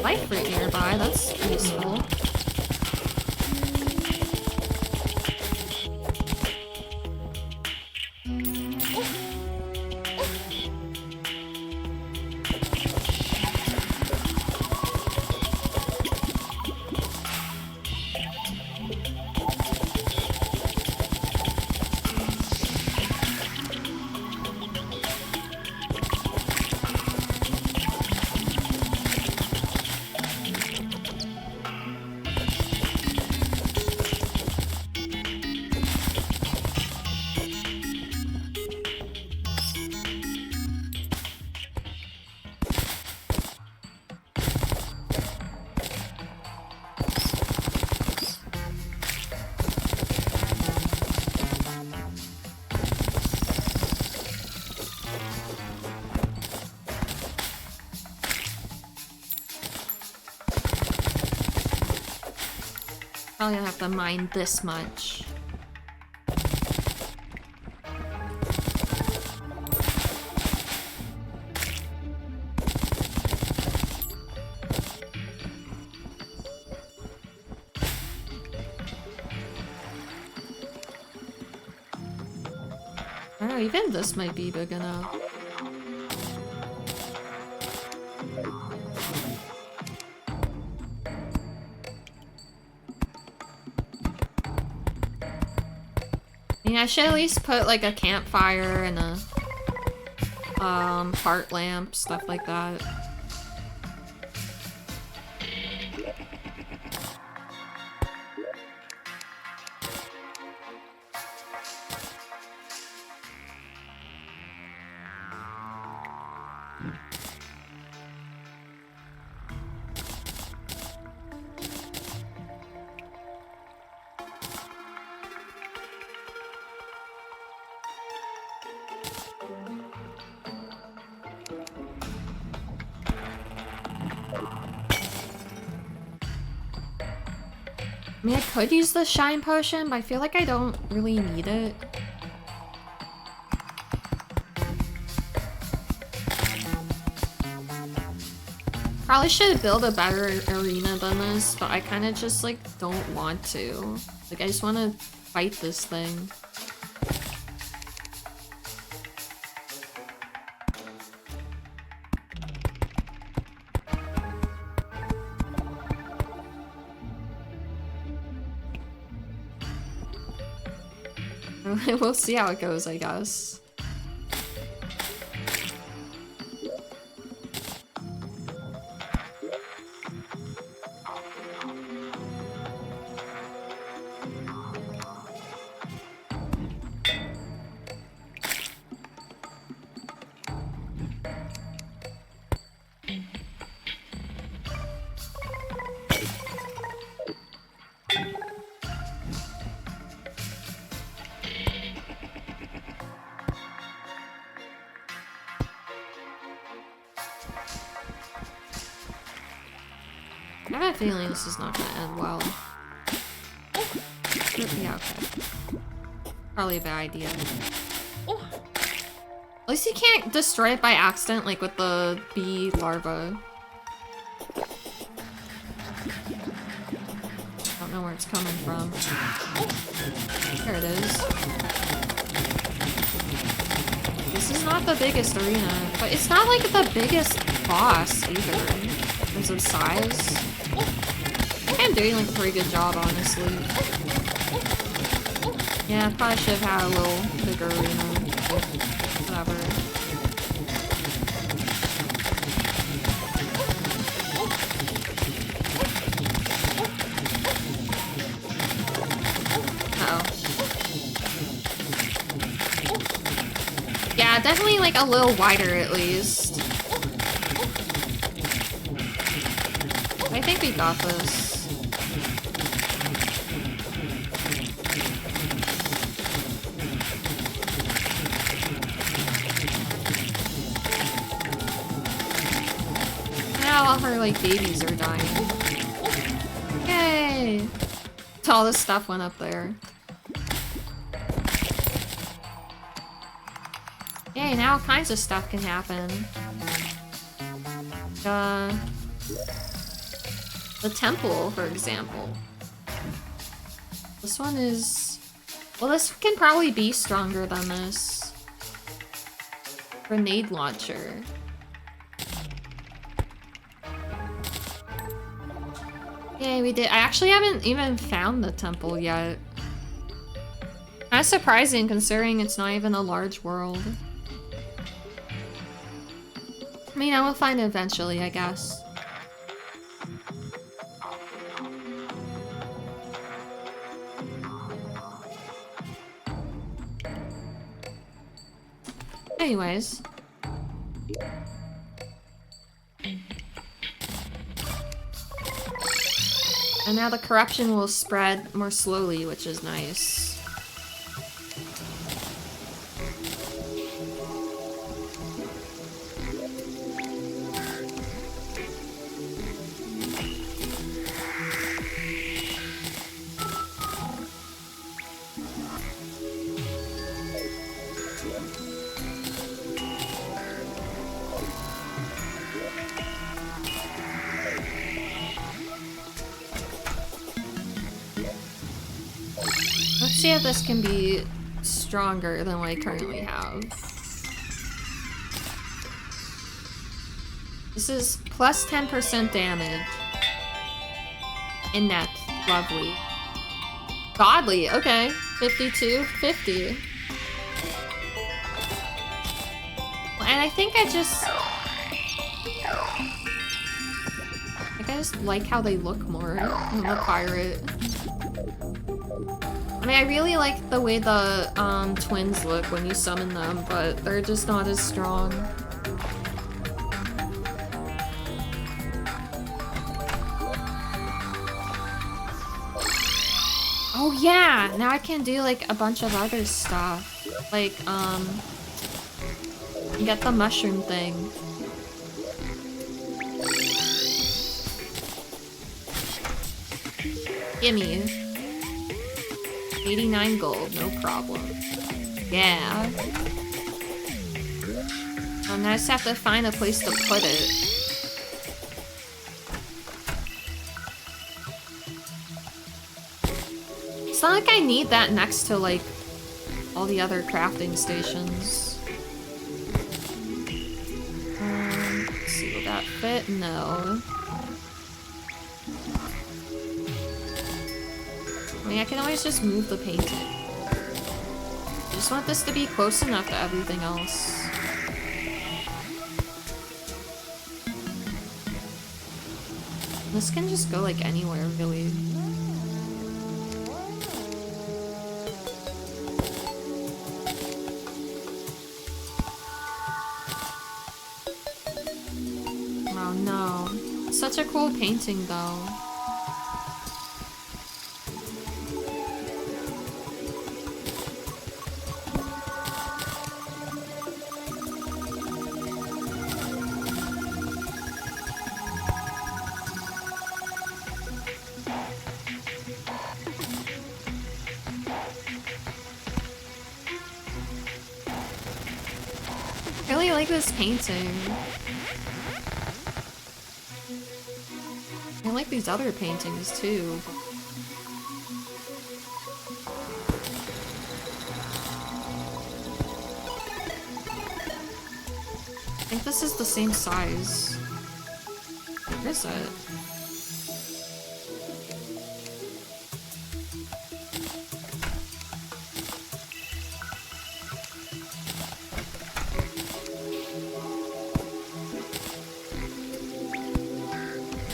Speaker 1: Life fruit nearby, that's useful. Probably gonna have to mine this much. I don't know, even this might be big enough. I should at least put like a campfire and a heart lamp, stuff like that. I mean, I could use the shine potion, but I feel like I don't really need it. Probably should build a better arena than this, but I kind of just like don't want to. Like, I just want to fight this thing. We'll see how it goes, I guess. I have a feeling this is not gonna end well. Yeah, okay. Probably a bad idea. At least you can't destroy it by accident, like with the bee larva. Don't know where it's coming from. There it is. This is not the biggest arena, but it's not like the biggest boss either in terms of size. I think I'm doing like a pretty good job, honestly. Yeah, I probably should have had a little bigger arena. Whatever. Yeah, definitely like a little wider at least. I think we got this. Now all her like babies are dying. Yay! All this stuff went up there. Yay, now all kinds of stuff can happen. The temple, for example. This one is... Well, this can probably be stronger than this. Grenade launcher. Yay, we did. I actually haven't even found the temple yet. That's surprising considering it's not even a large world. I mean, I will find it eventually, I guess. Anyways. And now the corruption will spread more slowly, which is nice. Let's see if this can be stronger than what I currently have. This is plus 10% damage. Inept. Lovely. Godly. Okay. 52. 50. And I think I just like how they look more than the pirate. I mean, I really like the way the twins look when you summon them, but they're just not as strong. Oh yeah! Now I can do like a bunch of other stuff. Like, get the mushroom thing. Gimme. 89 gold, no problem. Yeah. I just have to find a place to put it. It's not like I need that next to, like, all the other crafting stations. Let's see, will that fit? No. I mean, I can always just move the painting. I just want this to be close enough to everything else. This can just go, like, anywhere, really. Oh, no. It's such a cool painting, though. really like this painting. I like these other paintings too. I think this is the same size. Where is it?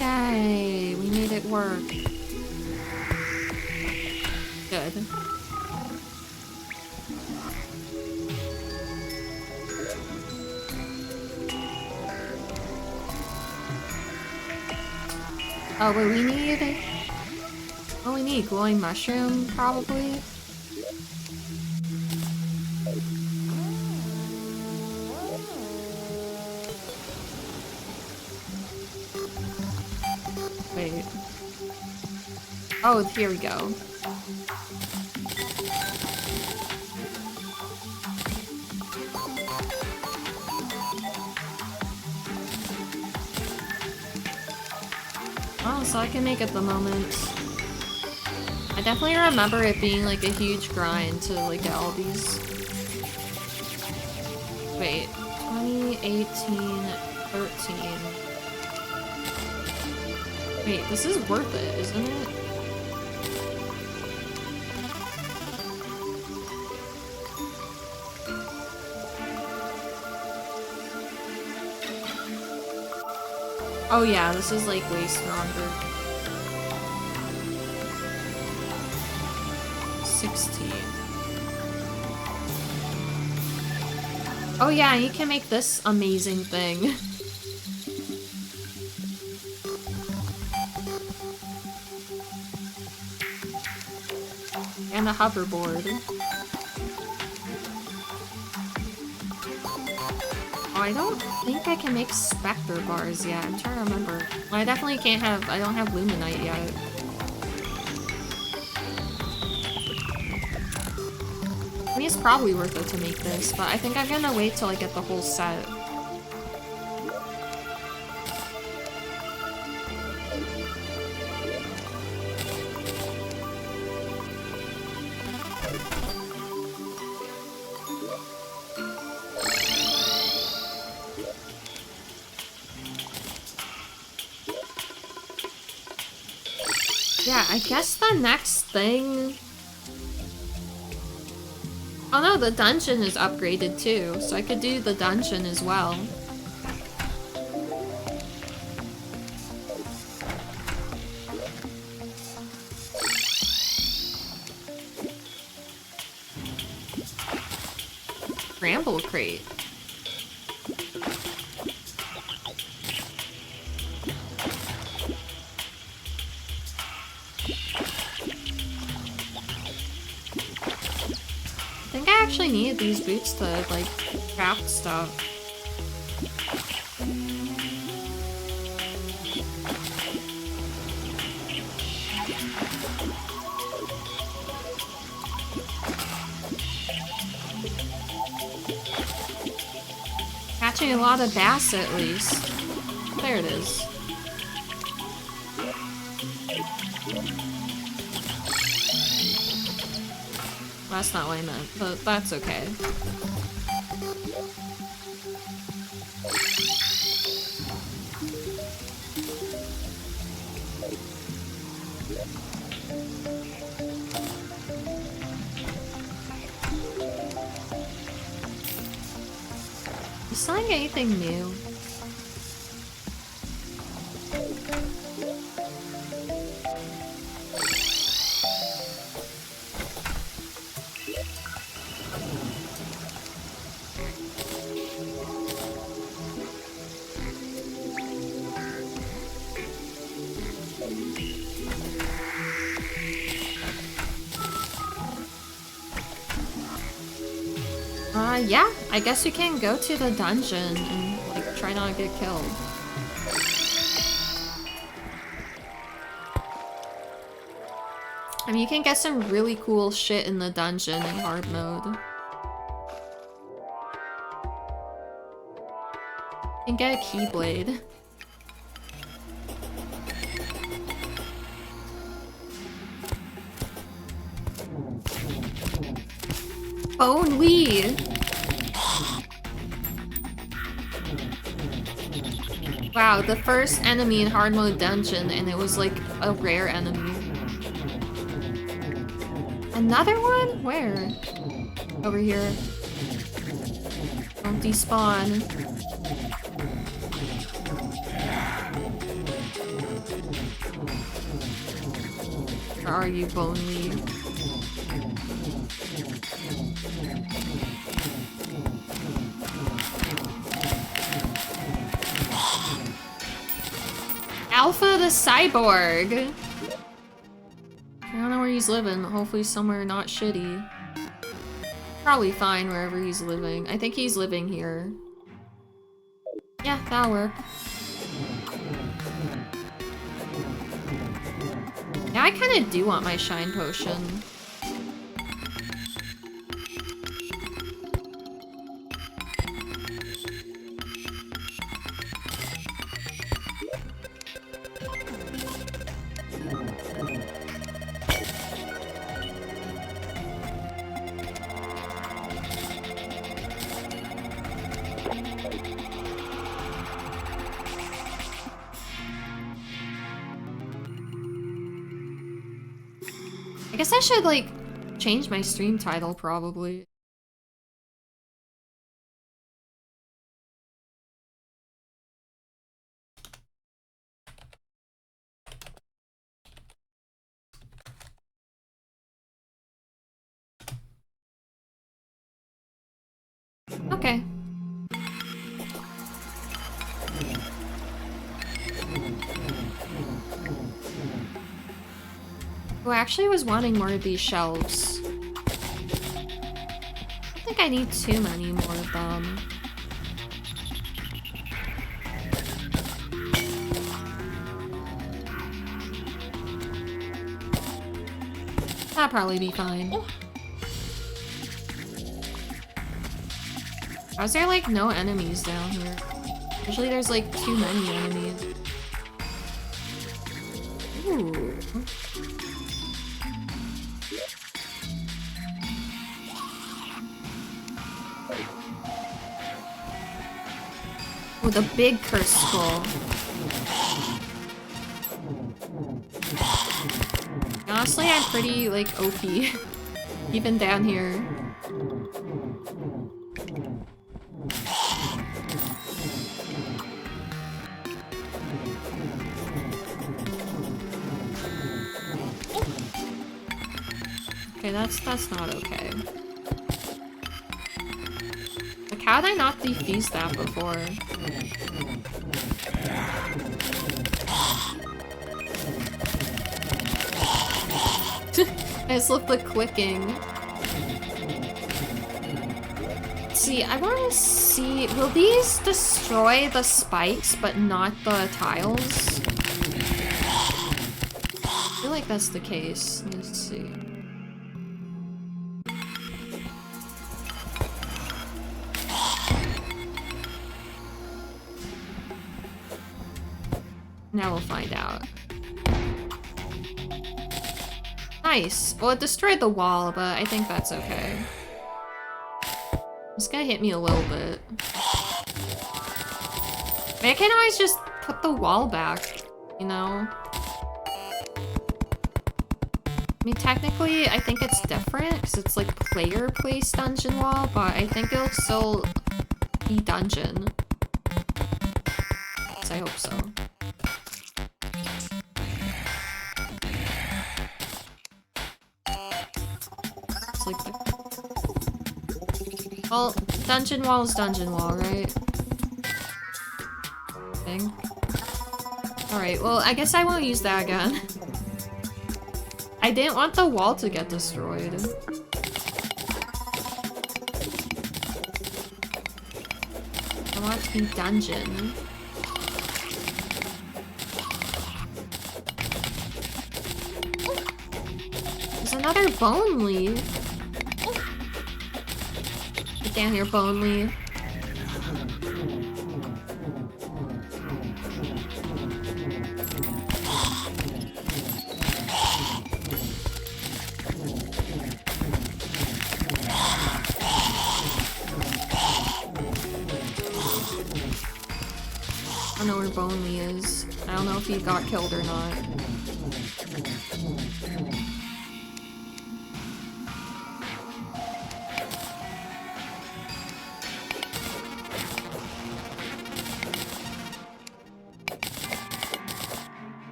Speaker 1: Yay, we made it work. Good. Oh, but we need... Oh, we need glowing mushroom, probably. Wait. Oh, here we go. Oh, so I can make it the moment. I definitely remember it being like a huge grind to like get all these. Wait, 20, 18, 13. Wait, this is worth it, isn't it? Oh yeah, this is like way stronger. 16. Oh yeah, you can make this amazing thing. And a hoverboard. Oh, I don't think I can make Spectre bars yet. I'm trying to remember. Well, I definitely can't have... I don't have Luminite yet. I mean, it's probably worth it to make this, but I think I'm gonna wait till I get the whole set. Yeah, I guess the next thing... Oh no, the dungeon is upgraded too, so I could do the dungeon as well. Bramble crate. I think I actually need these boots to, like, craft stuff. Catching a lot of bass, at least. There it is. That's not what I meant, but that's okay. You selling anything new? Yeah, I guess we can go to the dungeon and, like, try not to get killed. I mean, you can get some really cool shit in the dungeon in hard mode. Can get a keyblade. Bone Lee! Wow, the first enemy in hard mode dungeon, and it was like a rare enemy. Another one? Where? Over here. Don't despawn. Where are you, Bone Lee? Alpha the Cyborg! I don't know where he's living. Hopefully somewhere not shitty. Probably fine wherever he's living. I think he's living here. Yeah, that'll work. Yeah, I kinda do want my shine potion. I guess I should, like, change my stream title, probably. Okay. Oh, I actually was wanting more of these shelves. I think I need too many more of them. That'll probably be fine. Why is there like no enemies down here? Usually there's like too many enemies. Ooh. Oh, the big cursed skull. Honestly, I'm pretty, like, OP. Even down here. Okay, that's not okay. Like, how did I not defuse that before? I just love the clicking. See, I want to see... Will these destroy the spikes, but not the tiles? I feel like that's the case. Let's see. Now we'll find out. Nice. Well, it destroyed the wall, but I think that's okay. This guy hit me a little bit. I mean, I can always just put the wall back, you know? I mean, technically, I think it's different, because it's like player-placed dungeon wall, but I think it'll still be dungeon. So I hope so. Like the... Well, dungeon wall is dungeon wall, right? Thing. Alright, well, I guess I won't use that again. I didn't want the wall to get destroyed. I want it to be dungeon. There's another bone leaf. Get down here, Bonely. Bone Me is. I don't know if he got killed or not.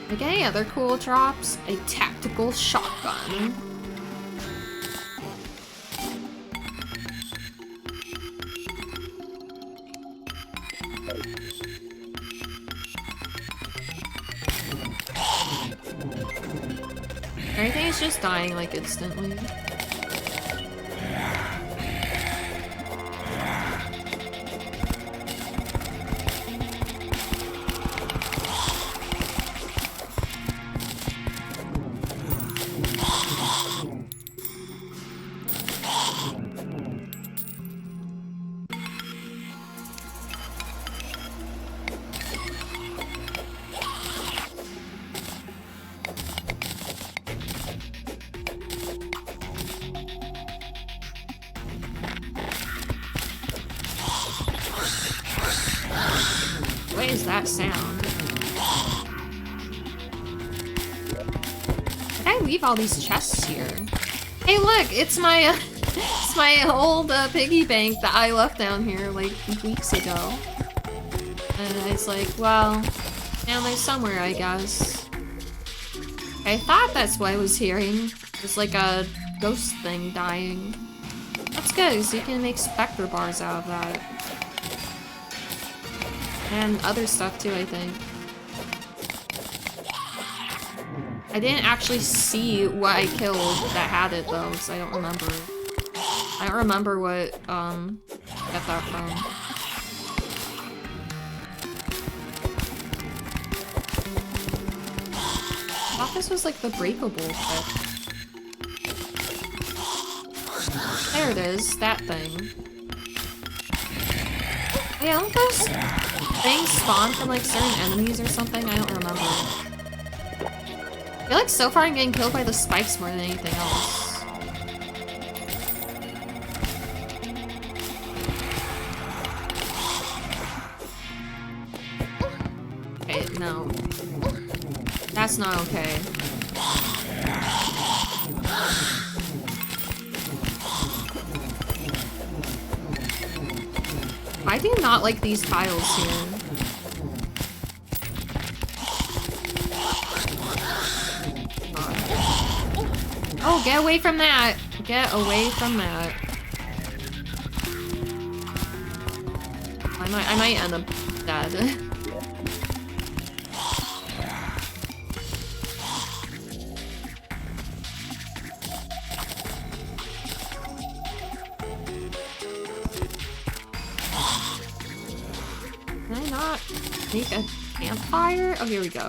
Speaker 1: Like any other cool drops, a tactical shotgun. Everything is just dying like instantly. What is that sound? Did I leave all these chests here? Hey look, it's my it's my old piggy bank that I left down here like weeks ago. And it's like, well, down there somewhere, I guess. I thought that's what I was hearing. It's like a ghost thing dying. That's good, because you can make Spectre bars out of that. And other stuff too, I think. I didn't actually see what I killed that had it though, so I don't remember. I don't remember what, get that from. I thought this was like the breakable bit. There it is, that thing. Yeah, don't those things spawn from like certain enemies or something? I don't remember. I feel like so far I'm getting killed by the spikes more than anything else. Okay, no. That's not okay. I do not like these tiles here. Oh, get away from that! Get away from that. I might end up dead. Make a campfire? Oh, here we go.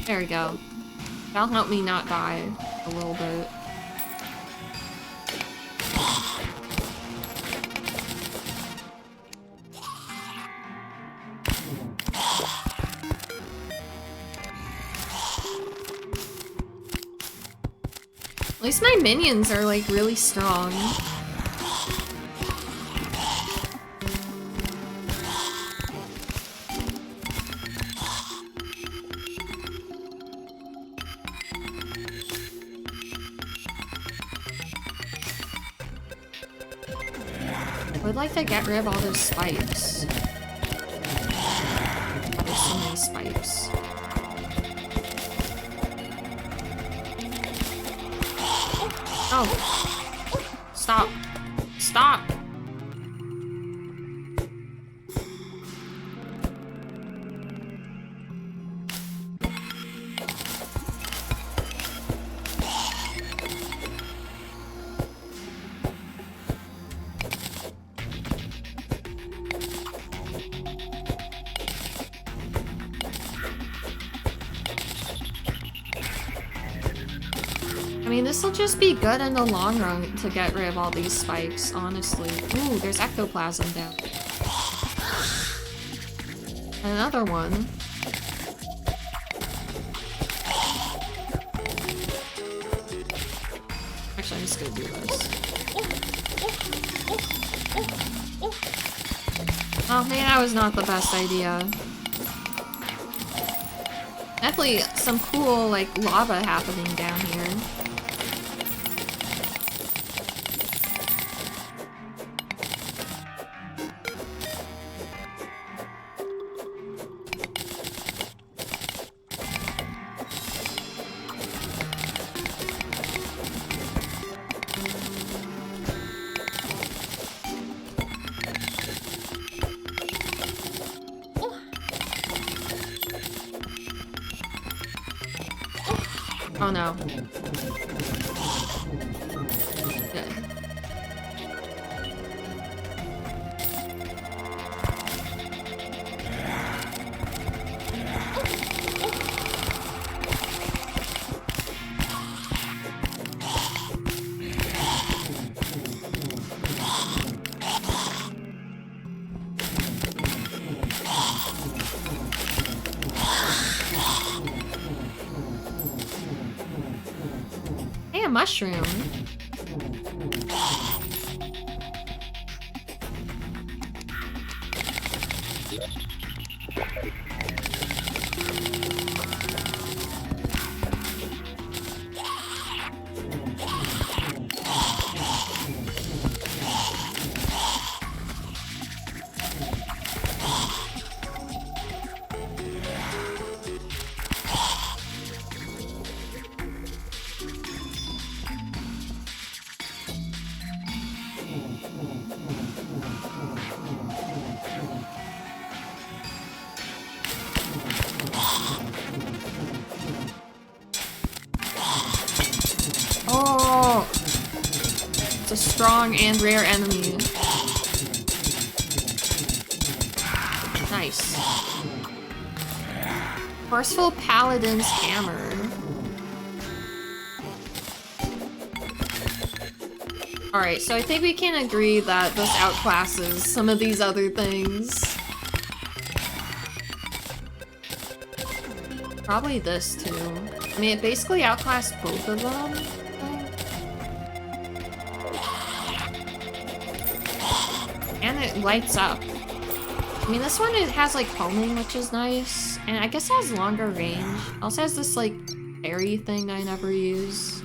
Speaker 1: There we go. That'll help me not die a little bit. At least my minions are like really strong. I would like to get rid of all those spikes. There's so many spikes. Oh! Stop! Stop! I mean, this will just be good in the long run to get rid of all these spikes, honestly. Ooh, there's ectoplasm down. Another one. just go do this. Oh man, that was not the best idea. Definitely some cool, like, lava happening down here. Oh no. Good. Hey, a mushroom. Oh! It's a strong and rare enemy. Nice. Forceful Paladin's Hammer. Alright, so I think we can agree that this outclasses some of these other things. Probably this too. I mean, it basically outclassed both of them. And it lights up. I mean, this one, it has like homing, which is nice. And I guess it has longer range. Also has this like airy thing I never use.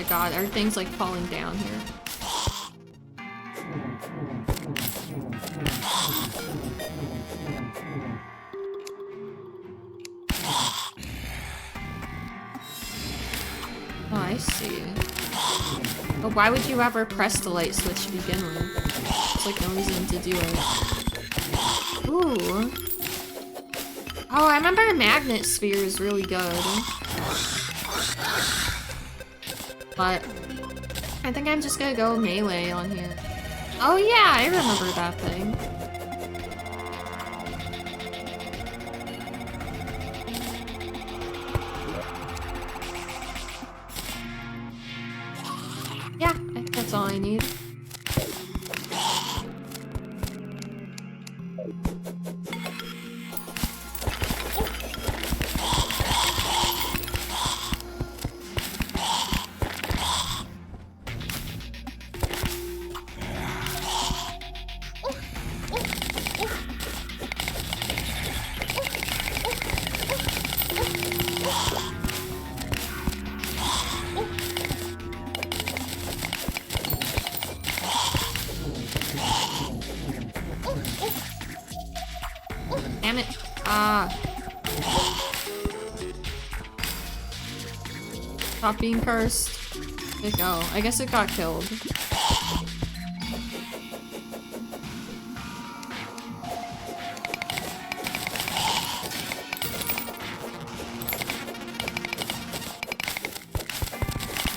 Speaker 1: God, everything's like falling down here. Oh, I see. But why would you ever press the light switch to begin with? There's like no reason to do it. Ooh. Oh, I remember Magnet Sphere is really good. But I think I'm just gonna go melee on here. Oh yeah, I remember that thing. Yeah, I think that's all I need. Damn it. Ah. stop being cursed. Where'd it go? I guess it got killed.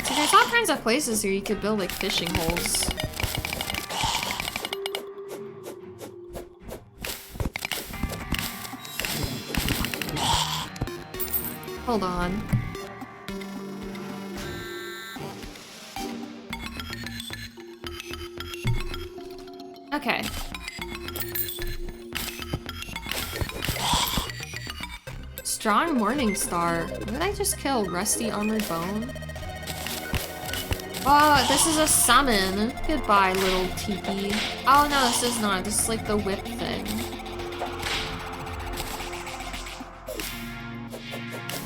Speaker 1: So there's all kinds of places here you could build like fishing holes. Hold on. Okay. Strong Morning Star. What did I just kill? Rusty Armored Bone? Oh, this is a summon. Goodbye, little teepee. Oh no, this is not. This is like the whip thing.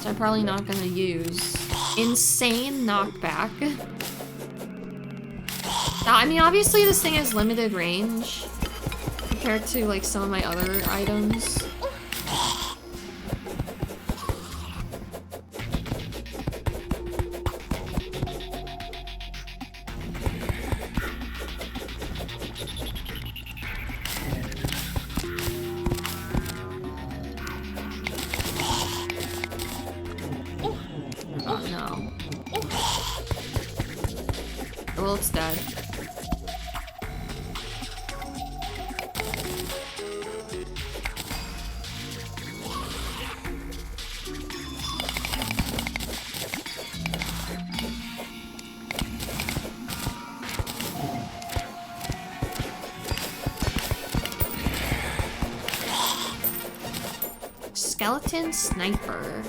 Speaker 1: I'm probably not gonna use. Insane knockback. Now, I mean, obviously this thing has limited range compared to like some of my other items. Well, it's dead. Skeleton Sniper.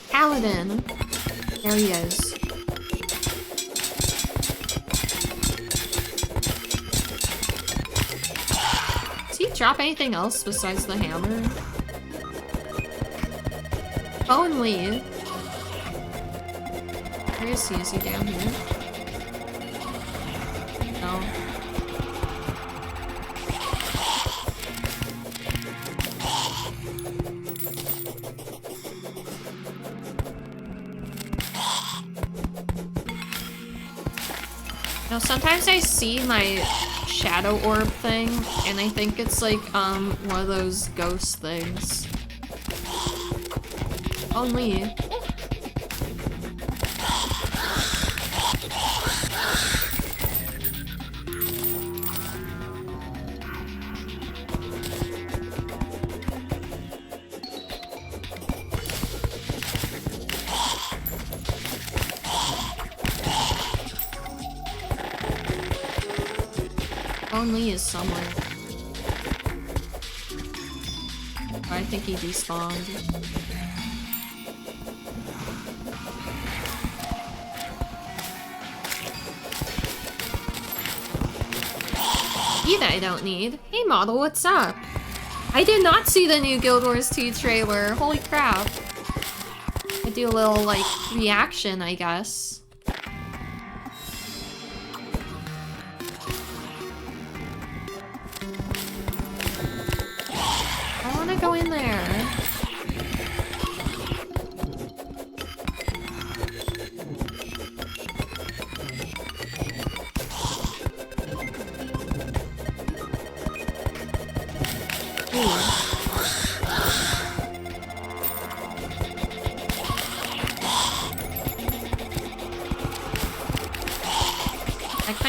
Speaker 1: Paladin. There he is. Does he drop anything else besides the hammer? Only. Where is he? Is he down here? No. Now, sometimes I see my shadow orb thing, and I think it's like, one of those ghost things. Only. Only is somewhere. I think he despawned. That I don't need. Hey model, what's up? I did not see the new Guild Wars 2 trailer. Holy crap. I do a little, like, reaction, I guess. I wanna go in there.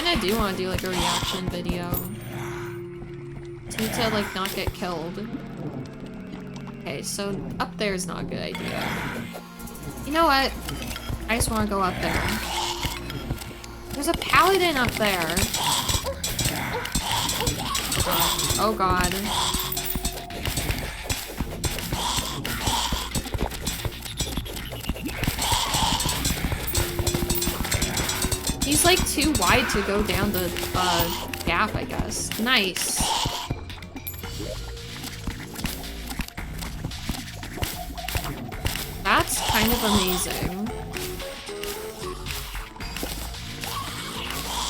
Speaker 1: I do want to do like a reaction video. Just need to like not get killed. Okay, so up there is not a good idea. You know what? I just want to go up there. There's a paladin up there. Oh god. He's like too wide to go down the gap, I guess. Nice. That's kind of amazing.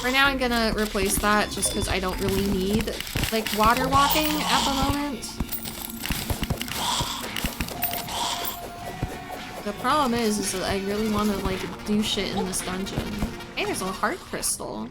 Speaker 1: For now, I'm gonna replace that just because I don't really need, like, water walking at the moment. The problem is that I really want to, like, do shit in this dungeon. Hey, there's a heart crystal.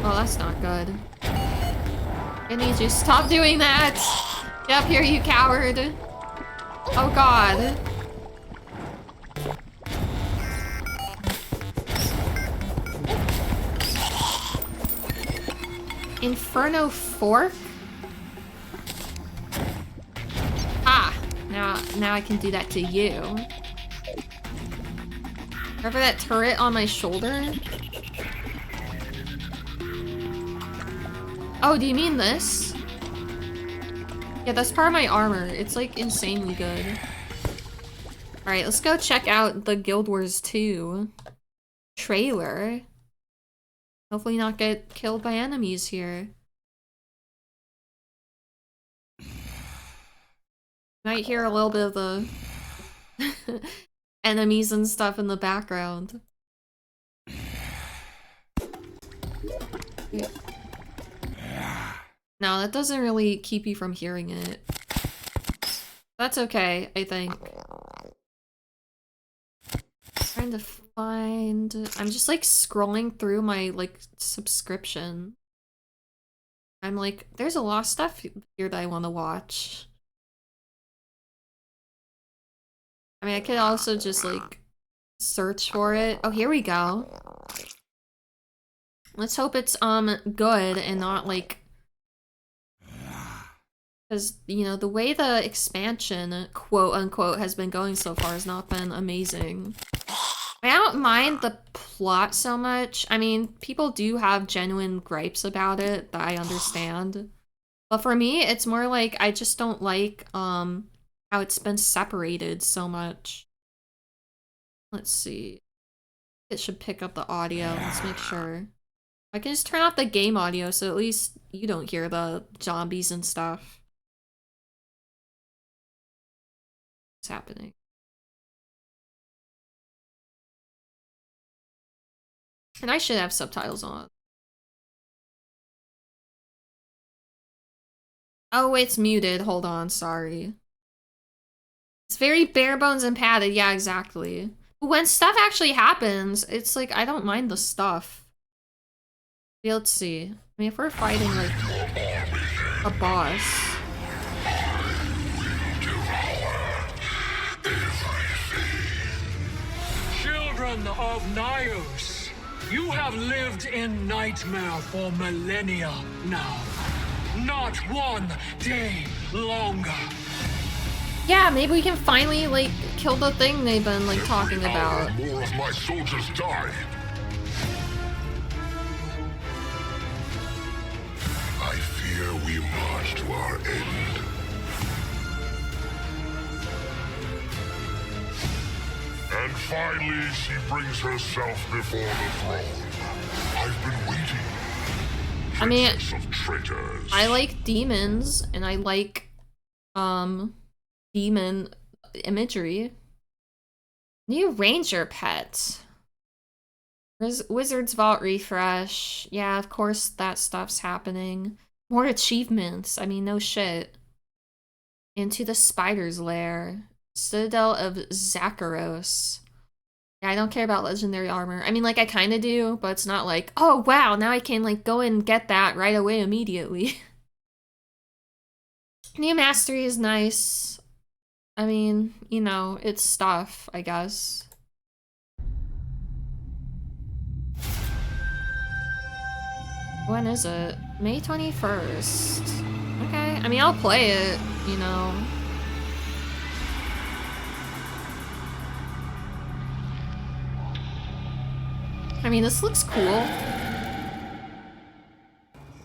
Speaker 1: Oh, that's not good. I need you. Stop doing that! Get up here, you coward! Oh god. Inferno Fork? Ah! Now I can do that to you. Remember that turret on my shoulder? Oh, do you mean this? Yeah, that's part of my armor. It's like insanely good. Alright, let's go check out the Guild Wars 2 trailer. Hopefully not get killed by enemies here. Might hear a little bit of the enemies and stuff in the background. No, that doesn't really keep you from hearing it. That's okay, I think. Trying to find... I'm just like scrolling through my like subscription. I'm like, there's a lot of stuff here that I want to watch. I mean, I could also just like search for it. Oh, here we go. Let's hope it's good and not like, because, you know, the way the expansion, quote unquote, has been going so far has not been amazing. I don't mind the plot so much. I mean, people do have genuine gripes about it that I understand. But for me, it's more like I just don't like how it's been separated so much. Let's see. It should pick up the audio. Let's make sure. I can just turn off the game audio so at least you don't hear the zombies and stuff. What's happening? And I should have subtitles on. Oh, it's muted. Hold on, sorry. It's very bare bones and padded. Yeah, exactly. When stuff actually happens, it's like, I don't mind the stuff. Let's see. I mean, if we're fighting, like, a boss.
Speaker 2: Children of Nyos, you have lived in nightmare for millennia now. Not one day longer.
Speaker 1: Yeah, maybe we can finally, like, kill the thing they've been, like, talking about.
Speaker 3: More of my soldiers die. I fear we march to our end. And finally, she brings herself before the throne. I've been waiting.
Speaker 1: I mean,
Speaker 3: Of traitors.
Speaker 1: I like demons, and I like, demon imagery. New ranger pet. Wizard's Vault refresh. Yeah, of course that stuff's happening. More achievements. I mean, no shit. Into the spider's lair. Citadel of Zakharos. Yeah, I don't care about legendary armor. I mean, like, I kind of do, but it's not like, oh, wow, now I can, like, go and get that right away immediately. New mastery is nice. I mean, you know, it's stuff, I guess. When is it? May 21st. Okay, I mean, I'll play it, you know. I mean, this looks cool.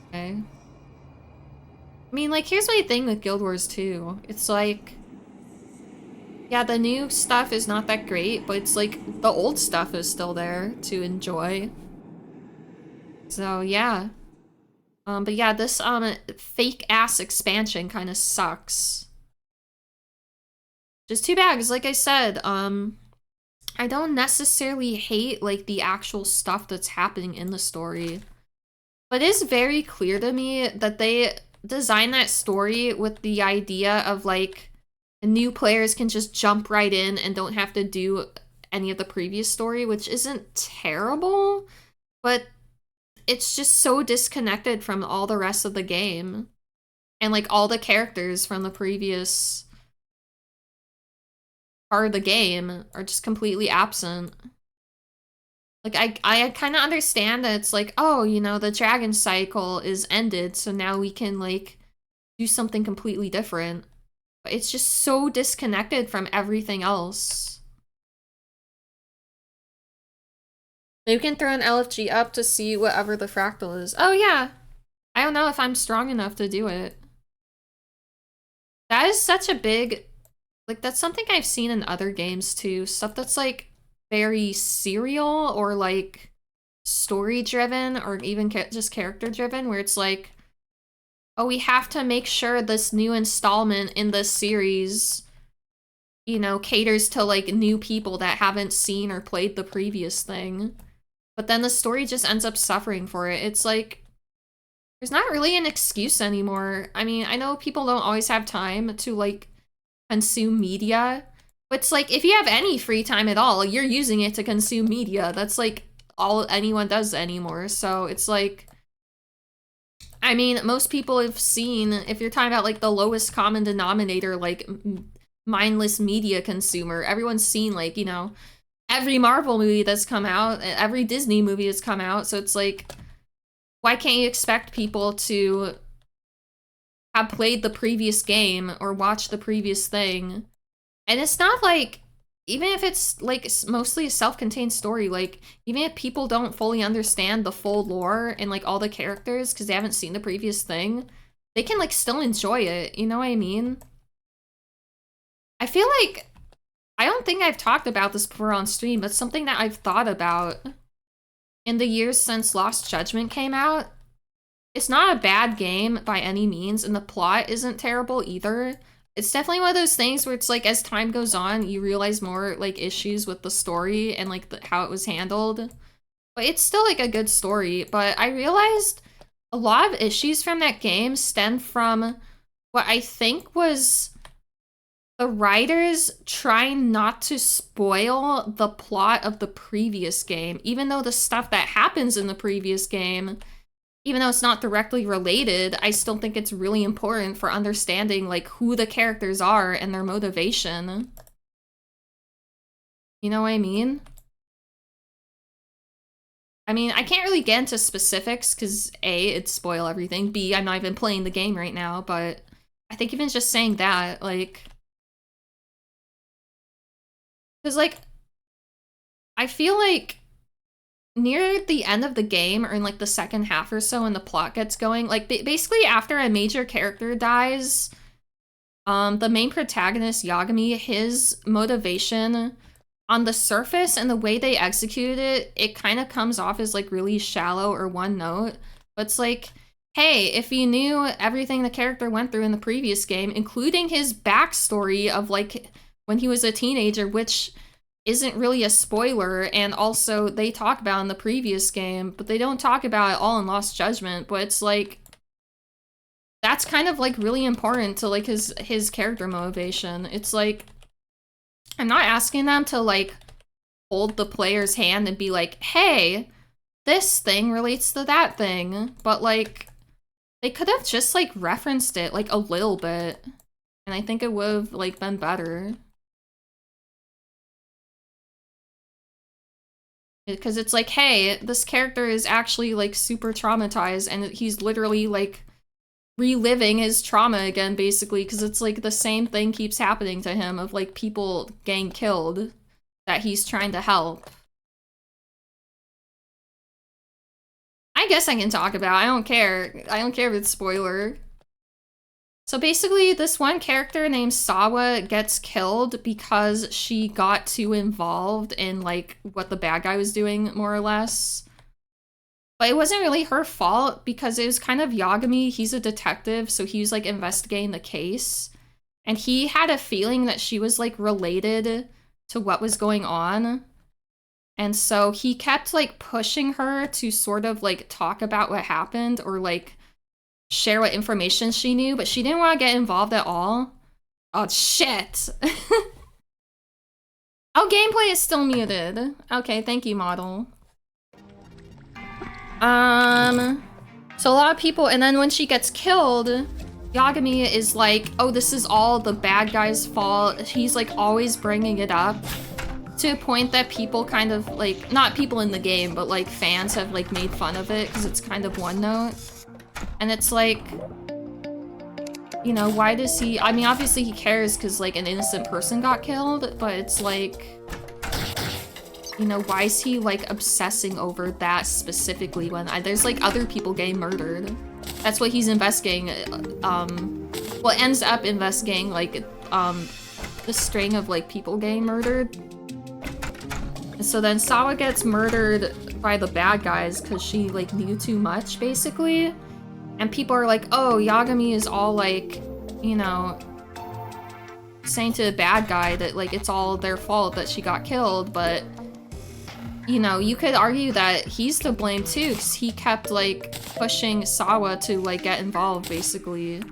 Speaker 1: Okay. I mean, like, here's my thing with Guild Wars 2. It's like, Yeah, the new stuff is not that great, but it's like the old stuff is still there to enjoy. So yeah. But yeah, this fake ass expansion kind of sucks. Just too bad, because like I said, I don't necessarily hate like the actual stuff that's happening in the story. But it is very clear to me that they designed that story with the idea of like new players can just jump right in and don't have to do any of the previous story, which isn't terrible, but it's just so disconnected from all the rest of the game. And like all the characters from the previous part of the game are just completely absent. Like, I kind of understand that it's like, oh, you know, the dragon cycle is ended, so now we can, like, do something completely different. But it's just so disconnected from everything else. Maybe we can throw an LFG up to see whatever the fractal is. Oh, yeah. I don't know if I'm strong enough to do it. That is such a big... Like, that's something I've seen in other games, too. Stuff that's, like, very serial or like story driven or even just character driven, where it's like, oh, we have to make sure this new installment in this series, you know, caters to like new people that haven't seen or played the previous thing. But then the story just ends up suffering for it. It's like, there's not really an excuse anymore. I mean, I know people don't always have time to like consume media. But it's like, if you have any free time at all, you're using it to consume media. That's like all anyone does anymore. So it's like, I mean, most people have seen, if you're talking about like the lowest common denominator, like mindless media consumer, everyone's seen like, you know, every Marvel movie that's come out, every Disney movie that's come out. So it's like, why can't you expect people to have played the previous game or watched the previous thing? And it's not like, even if it's like mostly a self-contained story, like even if people don't fully understand the full lore and like all the characters because they haven't seen the previous thing, they can like still enjoy it, you know what I mean? I feel like, I don't think I've talked about this before on stream, but something that I've thought about in the years since Lost Judgment came out. It's not a bad game by any means, and the plot isn't terrible either. It's definitely one of those things where it's like, as time goes on, you realize more like issues with the story and like how it was handled. But it's still like a good story. But I realized a lot of issues from that game stemmed from what I think was the writers trying not to spoil the plot of the previous game, even though the stuff that happens in the previous game, even though it's not directly related, I still think it's really important for understanding like who the characters are and their motivation. You know what I mean? I mean, I can't really get into specifics because A, it'd spoil everything. B, I'm not even playing the game right now, but I think even just saying that, like... Because, like, I feel like near the end of the game, or in like the second half or so when the plot gets going, like basically after a major character dies, the main protagonist, Yagami, his motivation on the surface and the way they execute it, it kind of comes off as like really shallow or one note. But it's like, hey, if you knew everything the character went through in the previous game, including his backstory of like when he was a teenager, which isn't really a spoiler, and also they talk about in the previous game, but they don't talk about it all in Lost Judgment, but it's like, that's kind of like really important to like his character motivation. It's like, I'm not asking them to like hold the player's hand and be like, hey, this thing relates to that thing, but like, they could have just like referenced it like a little bit, and I think it would have like been better. Because it's like, hey, this character is actually like super traumatized and he's literally like reliving his trauma again, basically, because it's like the same thing keeps happening to him of like people getting killed that he's trying to help. I guess I can talk about it. I don't care. I don't care if it's spoiler. So basically, this one character named Sawa gets killed because she got too involved in, like, what the bad guy was doing, more or less. But it wasn't really her fault because it was kind of Yagami. He's a detective, so he was, like, investigating the case. And he had a feeling that she was, like, related to what was going on. And so he kept, like, pushing her to sort of, like, talk about what happened or, like, share what information she knew, but she didn't want to get involved at all. Oh, shit. Oh, gameplay is still muted. Okay, thank you, model. So a lot of people, and then when she gets killed, Yagami is like, oh, this is all the bad guy's fault. He's, like, always bringing it up to a point that people kind of, like, not people in the game, but, like, fans have, like, made fun of it because it's kind of one note. And it's like, you know, why does he... I mean, obviously he cares because, like, an innocent person got killed, but it's like... You know, why is he, like, obsessing over that specifically when there's, like, other people getting murdered? That's what he's investigating. Well, ends up investigating, like, the string of, like, people getting murdered. And so then Sawa gets murdered by the bad guys because she, like, knew too much, basically. And people are like, oh, Yagami is all, like, you know, saying to the bad guy that, like, it's all their fault that she got killed, but, you know, you could argue that he's to blame too, because he kept, like, pushing Sawa to, like, get involved, basically.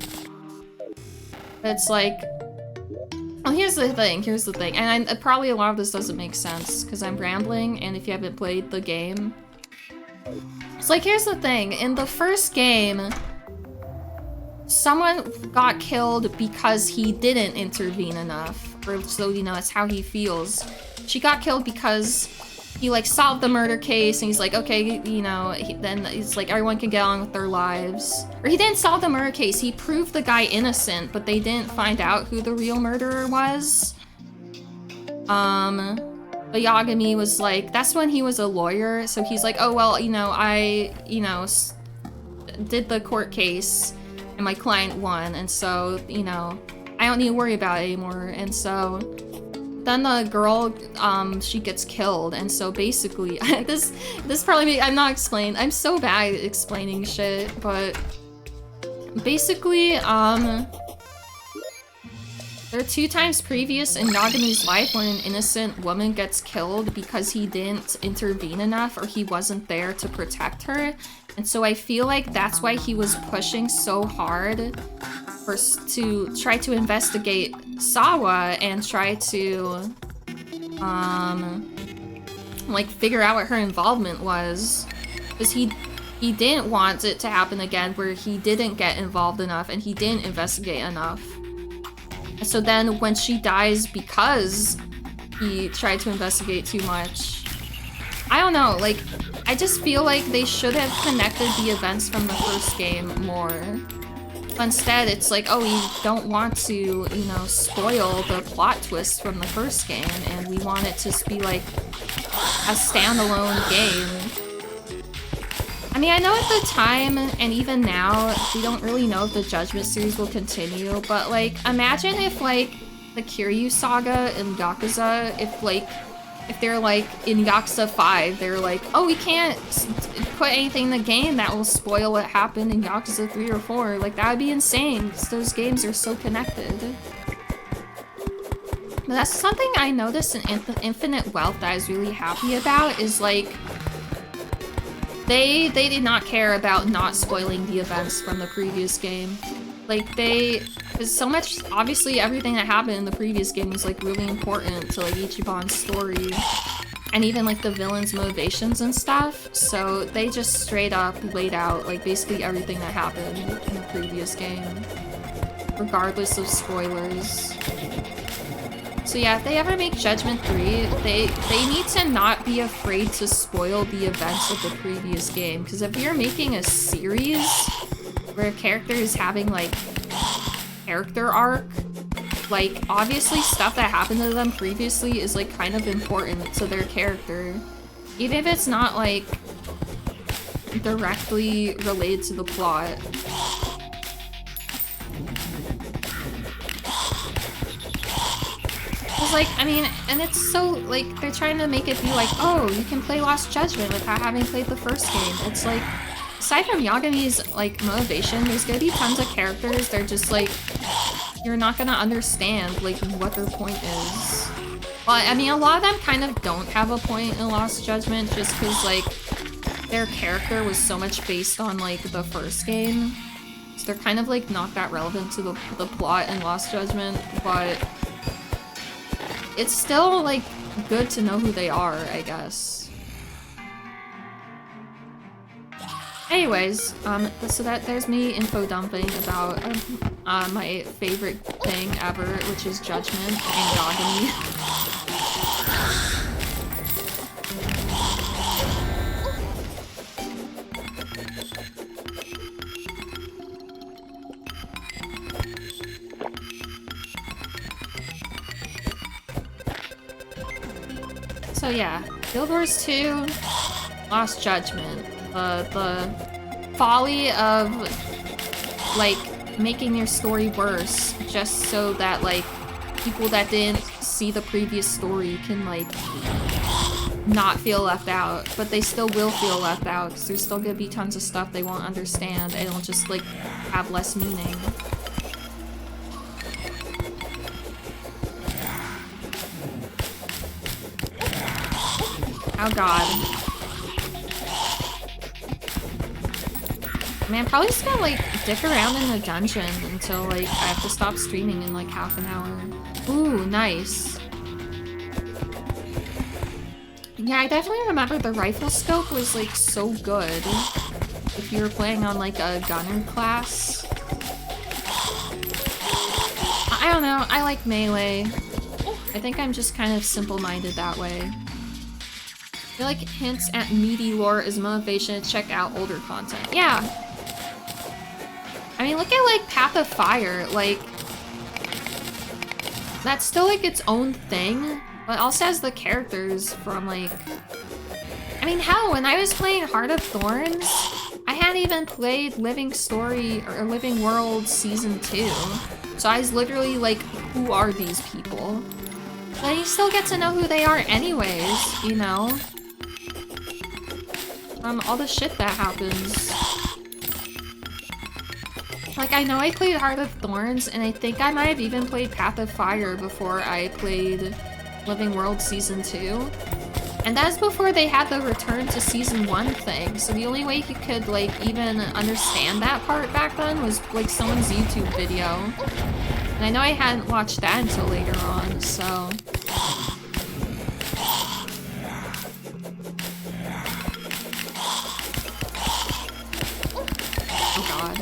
Speaker 1: It's like... Well, here's the thing, and probably a lot of this doesn't make sense, because I'm rambling, and if you haven't played the game... It's like, here's the thing, in the first game, someone got killed because he didn't intervene enough, or so, you know, that's how he feels. She got killed because he, like, solved the murder case, and he's like, okay, you know, then he's like, everyone can get on with their lives. Or he didn't solve the murder case, he proved the guy innocent, but they didn't find out who the real murderer was. But Yagami was like, that's when he was a lawyer, so he's like, oh, well, you know, I, you know, did the court case, and my client won, and so, you know, I don't need to worry about it anymore, and so... Then the girl, she gets killed, and so basically, this probably, I'm not explaining, I'm so bad at explaining shit, but... Basically, there are 2 times previous in Yagami's life when an innocent woman gets killed because he didn't intervene enough or he wasn't there to protect her. And so I feel like that's why he was pushing so hard to try to investigate Sawa and try to, like, figure out what her involvement was. Because he didn't want it to happen again where he didn't get involved enough and he didn't investigate enough. So then when she dies because he tried to investigate too much, I don't know, like, I just feel like they should have connected the events from the first game more. But instead, it's like, oh, we don't want to, you know, spoil the plot twist from the first game, and we want it to be like a standalone game. I mean, I know at the time, and even now, we don't really know if the Judgment series will continue, but, like, imagine if, like, the Kiryu saga in Yakuza, if they're, like, in Yakuza 5, they're like, oh, we can't put anything in the game that will spoil what happened in Yakuza 3 or 4. Like, that would be insane, because those games are so connected. But that's something I noticed in Infinite Wealth that I was really happy about, is, like, They did not care about not spoiling the events from the previous game. Like, there's so much, obviously everything that happened in the previous game was, like, really important to, like, Ichiban's story. And even, like, the villain's motivations and stuff. So they just straight up laid out, like, basically everything that happened in the previous game. Regardless of spoilers. So yeah, if they ever make Judgment 3, they need to not be afraid to spoil the events of the previous game. Because if you're making a series where a character is having, like, character arc, like, obviously stuff that happened to them previously is, like, kind of important to their character. Even if it's not, like, directly related to the plot. Cause like, I mean, and it's so, like, they're trying to make it be like, oh, you can play Lost Judgment without having played the first game. It's like, aside from Yagami's, like, motivation, there's gonna be tons of characters, they're just like, you're not gonna understand, like, what their point is. Well, I mean, a lot of them kind of don't have a point in Lost Judgment, just cause, like, their character was so much based on, like, the first game. So they're kind of, like, not that relevant to the plot in Lost Judgment, but it's still, like, good to know who they are, I guess. Anyways, so there's me info dumping about my favorite thing ever, which is Judgment and Yagami. So yeah, Guild Wars 2, Lost Judgment. The folly of, like, making your story worse just so that, like, people that didn't see the previous story can, like, not feel left out. But they still will feel left out because there's still gonna be tons of stuff they won't understand and it'll just, like, have less meaning. Oh god. I mean, I'm probably just gonna, like, dick around in the dungeon until, like, I have to stop streaming in, like, half an hour. Ooh, nice. Yeah, I definitely remember the rifle scope was, like, so good. If you were playing on, like, a gunner class. I don't know, I like melee. I think I'm just kind of simple-minded that way. I feel like hints at meaty lore is motivation to check out older content. Yeah. I mean, look at, like, Path of Fire, like, that's still, like, its own thing, but also has the characters from, like, I mean, hell, when I was playing Heart of Thorns, I hadn't even played Living Story, or Living World Season 2, so I was literally like, who are these people? But you still get to know who they are anyways, you know? All the shit that happens. Like, I know I played Heart of Thorns, and I think I might have even played Path of Fire before I played Living World Season 2. And that's before they had the Return to Season 1 thing, so the only way you could, like, even understand that part back then was, like, someone's YouTube video. And I know I hadn't watched that until later on, so... Oh god.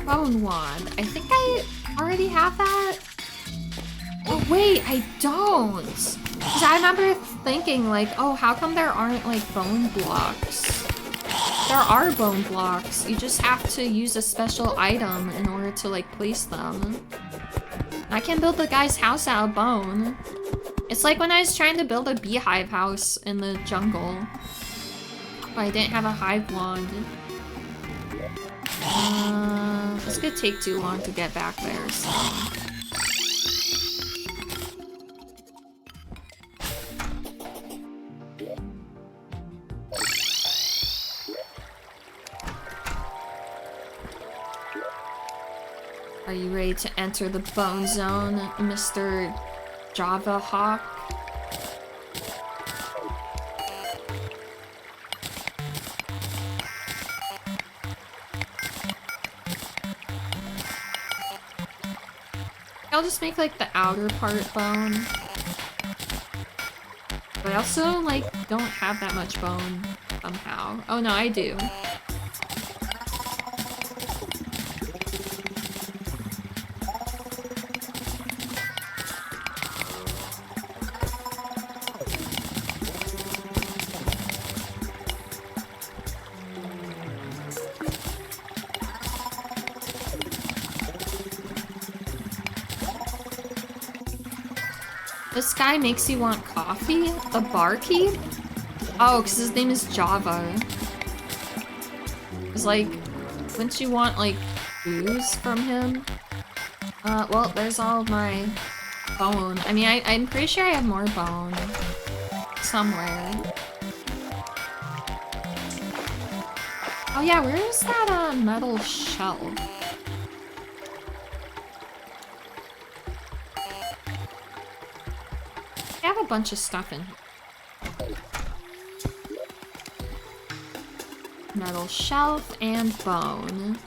Speaker 1: Bone wand. I think I already have that. Oh wait, I don't. Because I remember thinking like, oh, how come there aren't like bone blocks? There are bone blocks. You just have to use a special item in order to like place them. I can build the guy's house out of bone. It's like when I was trying to build a beehive house in the jungle. But I didn't have a hive wand. It's gonna take too long to get back there, so... Are you ready to enter the bone zone, Mr. Java Hawk? I'll just make like the outer part bone. But I also like don't have that much bone somehow. Oh no, I do. This guy makes you want coffee? The barkeep? Oh, because his name is Java. It's like, wouldn't you want, like, booze from him? Well, there's all my bone. I mean, I'm pretty sure I have more bone. Somewhere. Oh yeah, where is that, metal shelf? I have a bunch of stuff in here. Metal shelf and bone.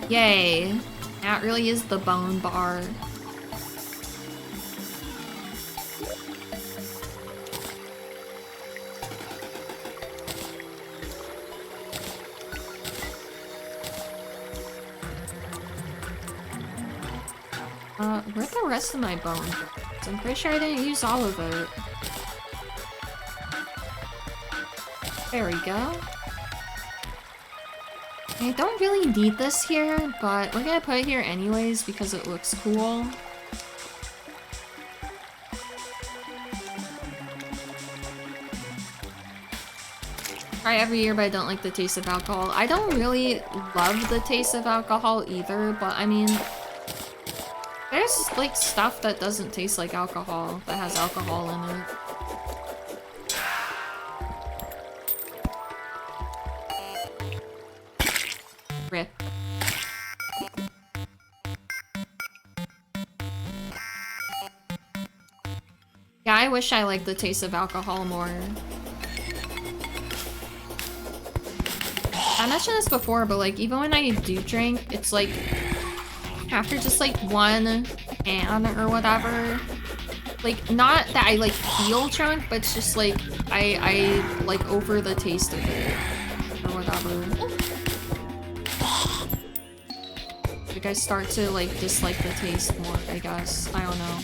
Speaker 1: Yay. That really is the bone bar. Where'd the rest of my bone go? I'm pretty sure I didn't use all of it. There we go. I don't really need this here, but we're gonna put it here anyways because it looks cool. Try every year, but I don't like the taste of alcohol. I don't really love the taste of alcohol either, but I mean, there's like stuff that doesn't taste like alcohol, that has alcohol in it. Rip. Yeah, I wish I liked the taste of alcohol more. I mentioned this before, but like even when I do drink, it's like after just like one can or whatever, like not that I like feel drunk, but it's just like I like over the taste of it or whatever. Like I start to like dislike the taste more, I guess. I don't know.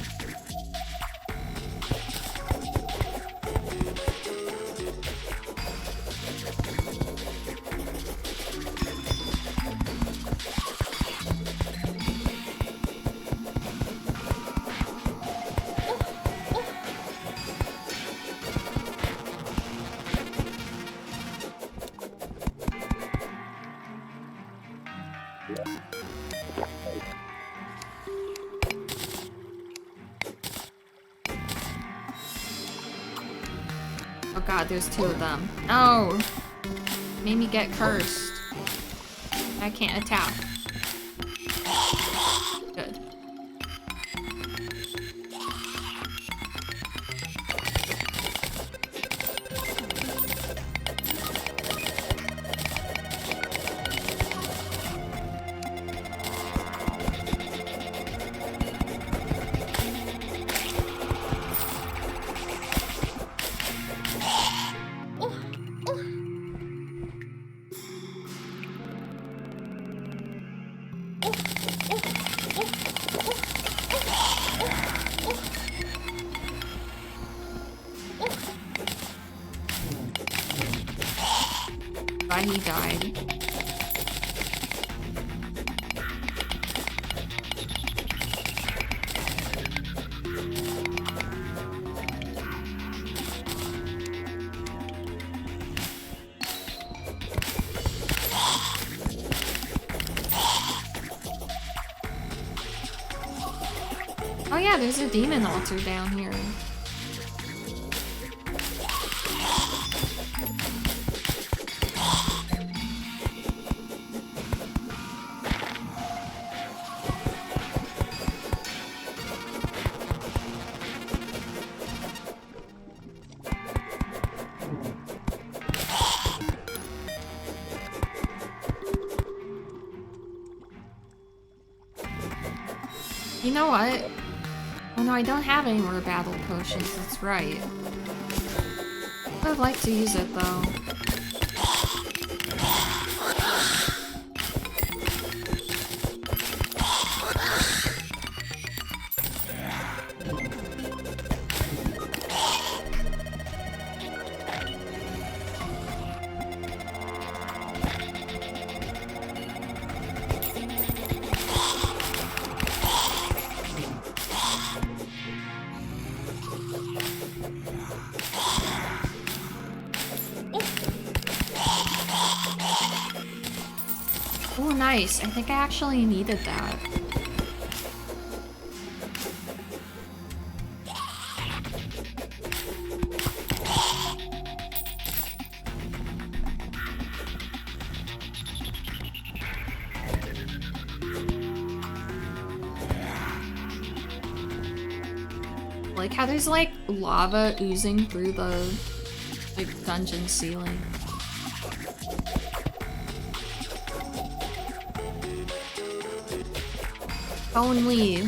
Speaker 1: Oh god, there's two of them. Oh! Made me get cursed. I can't attack. Good. Why he died. Oh yeah, there's a demon altar down here. You know what? Oh no, I don't have any more battle potions, that's right. I'd like to use it though. nice. I think I actually needed that. Like how there's like lava oozing through the like dungeon ceiling. Only.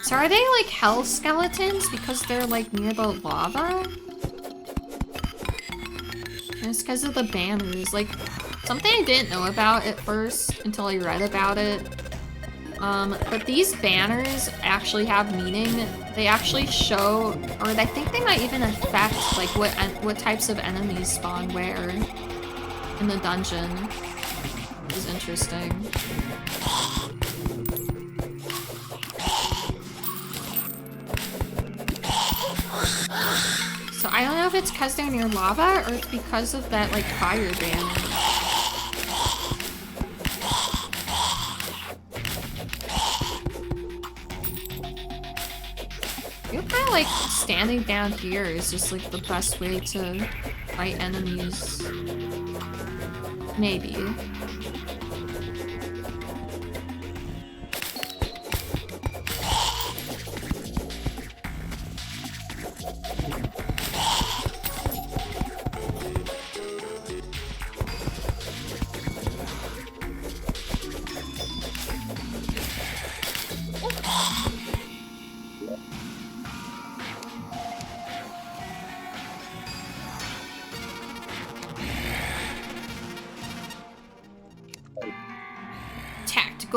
Speaker 1: So are they like hell skeletons because they're like near the lava? And it's because of the banners. Like something I didn't know about at first until I read about it. But these banners actually have meaning. They actually show, or I think they might even affect like what types of enemies spawn where in the dungeon. Which is interesting. So I don't know if it's because they're near lava or it's because of that like fire banner. I feel kind of like standing down here is just like the best way to fight enemies. Maybe.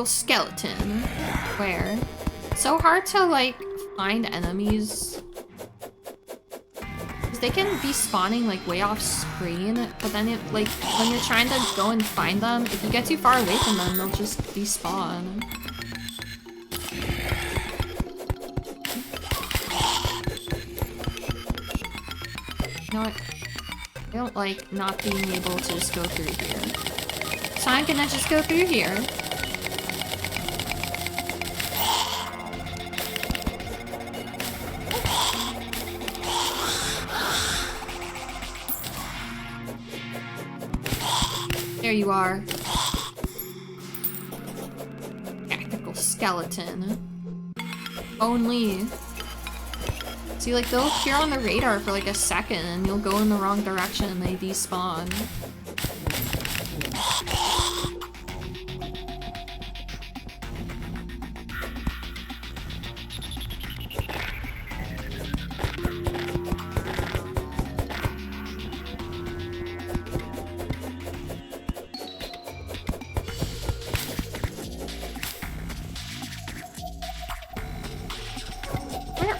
Speaker 1: Skeleton. Where? So hard to like find enemies. Because they can be spawning like way off screen, but then it like when you're trying to go and find them, if you get too far away from them, they'll just despawn. You know what? I don't like not being able to just go through here. So I'm gonna just go through here. There you are. Tactical skeleton. Only. See, like, they'll appear on the radar for like a second and you'll go in the wrong direction and they despawn.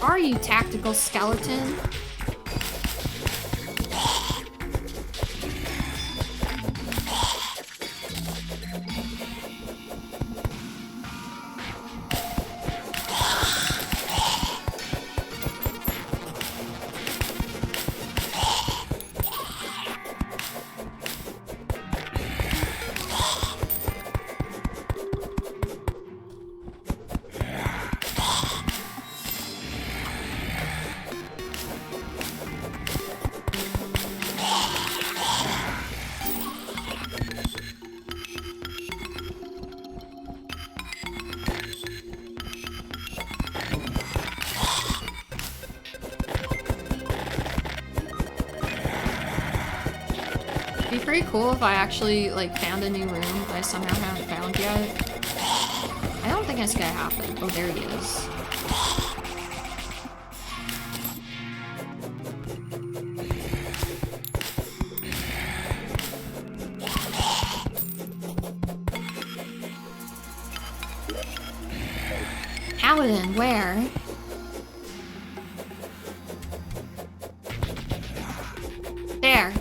Speaker 1: Are you, tactical skeleton? It'd be pretty cool if I actually like found a new room that I somehow haven't found yet. I don't think it's gonna happen. Oh, there he is. Paladin, where? There.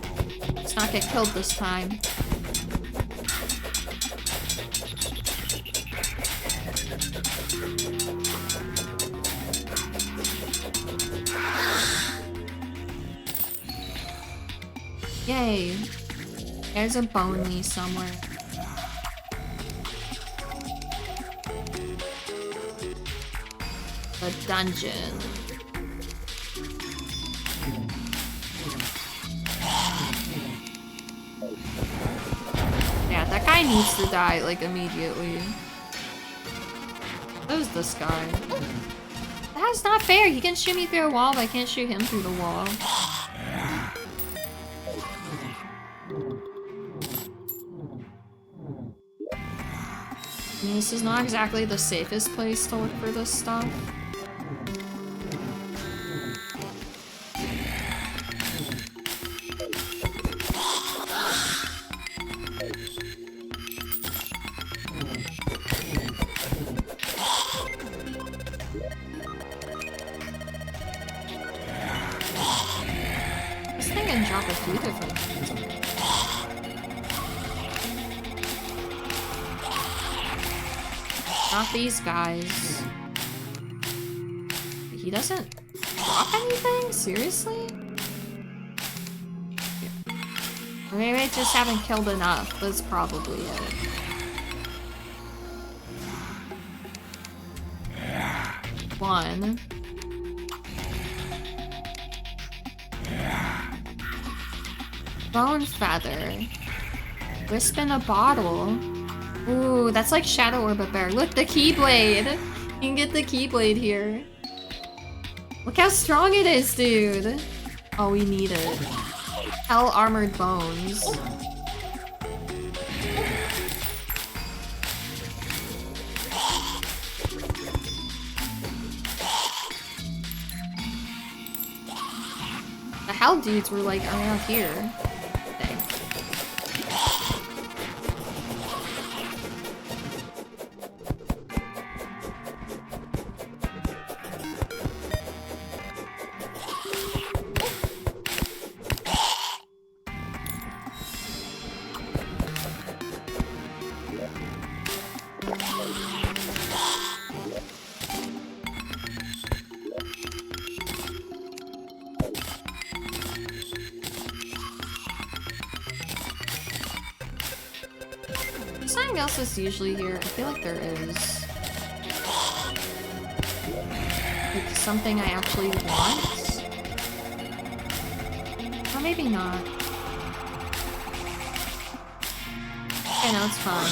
Speaker 1: Let's not get killed this time. Yay. There's a bony somewhere. The dungeon. Yeah, that guy needs to die, like, immediately. Who's this guy? That's not fair! He can shoot me through a wall, but I can't shoot him through the wall. I mean, this is not exactly the safest place to look for this stuff. This thing can drop a few different things. Not these guys. He doesn't drop anything? Seriously? Or maybe I just haven't killed enough. That's probably it. One. Bone feather. Wisp in a bottle. Ooh, that's like Shadow Orb of Bear. Look, the Keyblade! You can get the Keyblade here. Look how strong it is, dude! Oh, we need it. Hell Armored Bones. The Hell dudes were like around here. Something else is usually here. I feel like there is. Like something I actually want? Or maybe not. Okay, no, it's fine.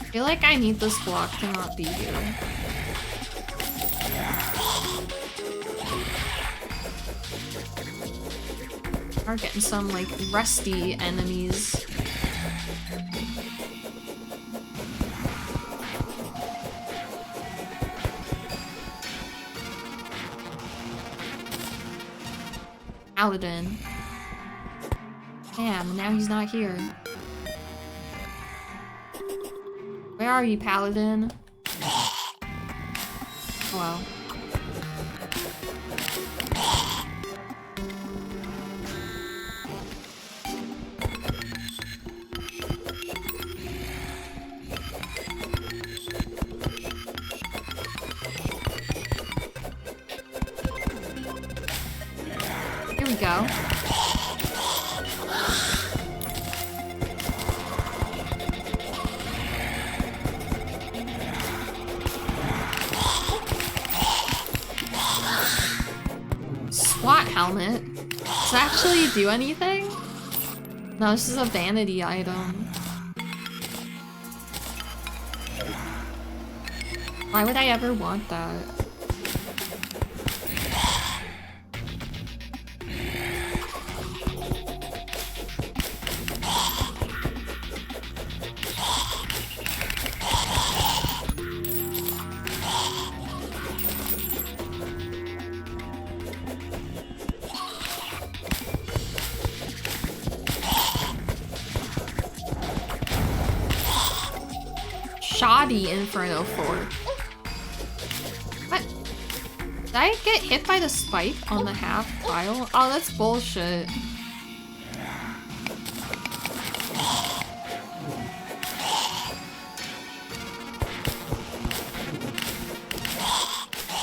Speaker 1: I feel like I need this block to not be here. We're getting some, like, rusty enemies. Paladin. Damn, now he's not here. Where are you, Paladin? Oh well. Here we go. SWAT helmet? Does it actually do anything? No, this is a vanity item. Why would I ever want that? Shoddy Inferno 4. What? Did I get hit by the spike on the half tile? Oh, that's bullshit.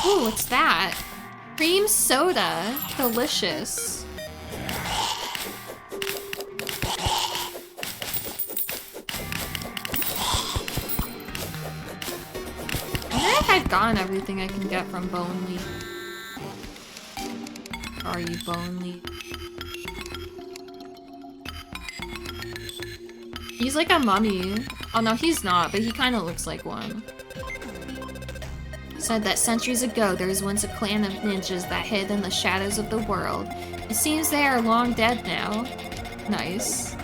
Speaker 1: Ooh, what's that? Cream soda. Delicious. I've gotten everything I can get from Bonely. Are you Bonely? He's like a mummy. Oh no, he's not, but he kind of looks like one. Said that centuries ago there was once a clan of ninjas that hid in the shadows of the world. It seems they are long dead now. Nice.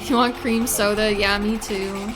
Speaker 1: You want cream soda? Yeah, me too.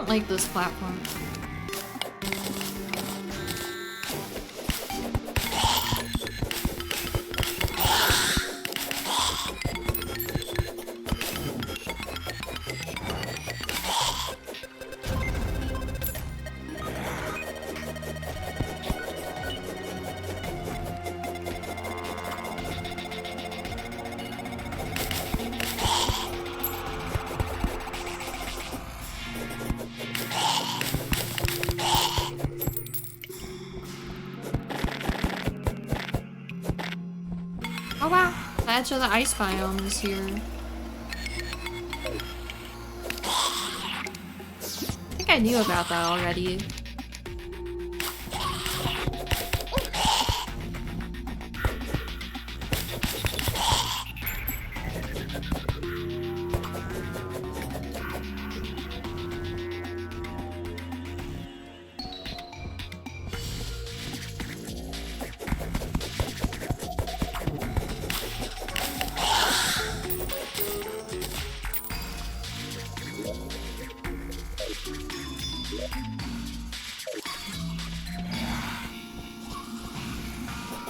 Speaker 1: Like this platform. Oh wow, the edge of the ice biome is here. I think I knew about that already.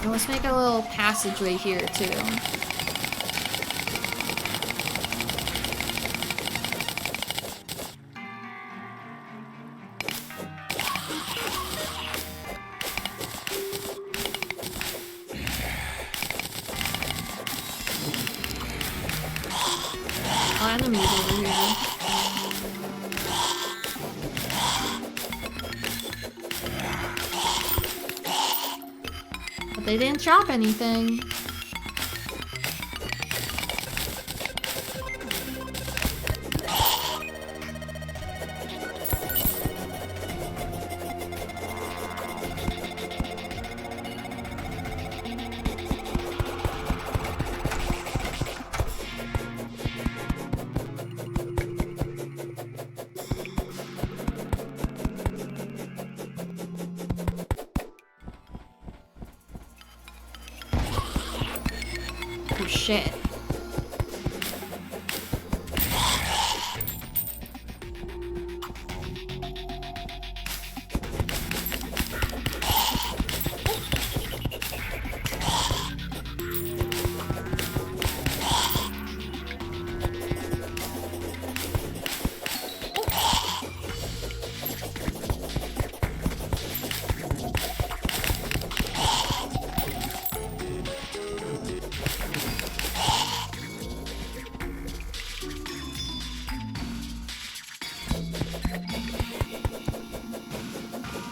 Speaker 1: Let's make a little passageway here too. Oh, enemies over here. They didn't drop anything. shit.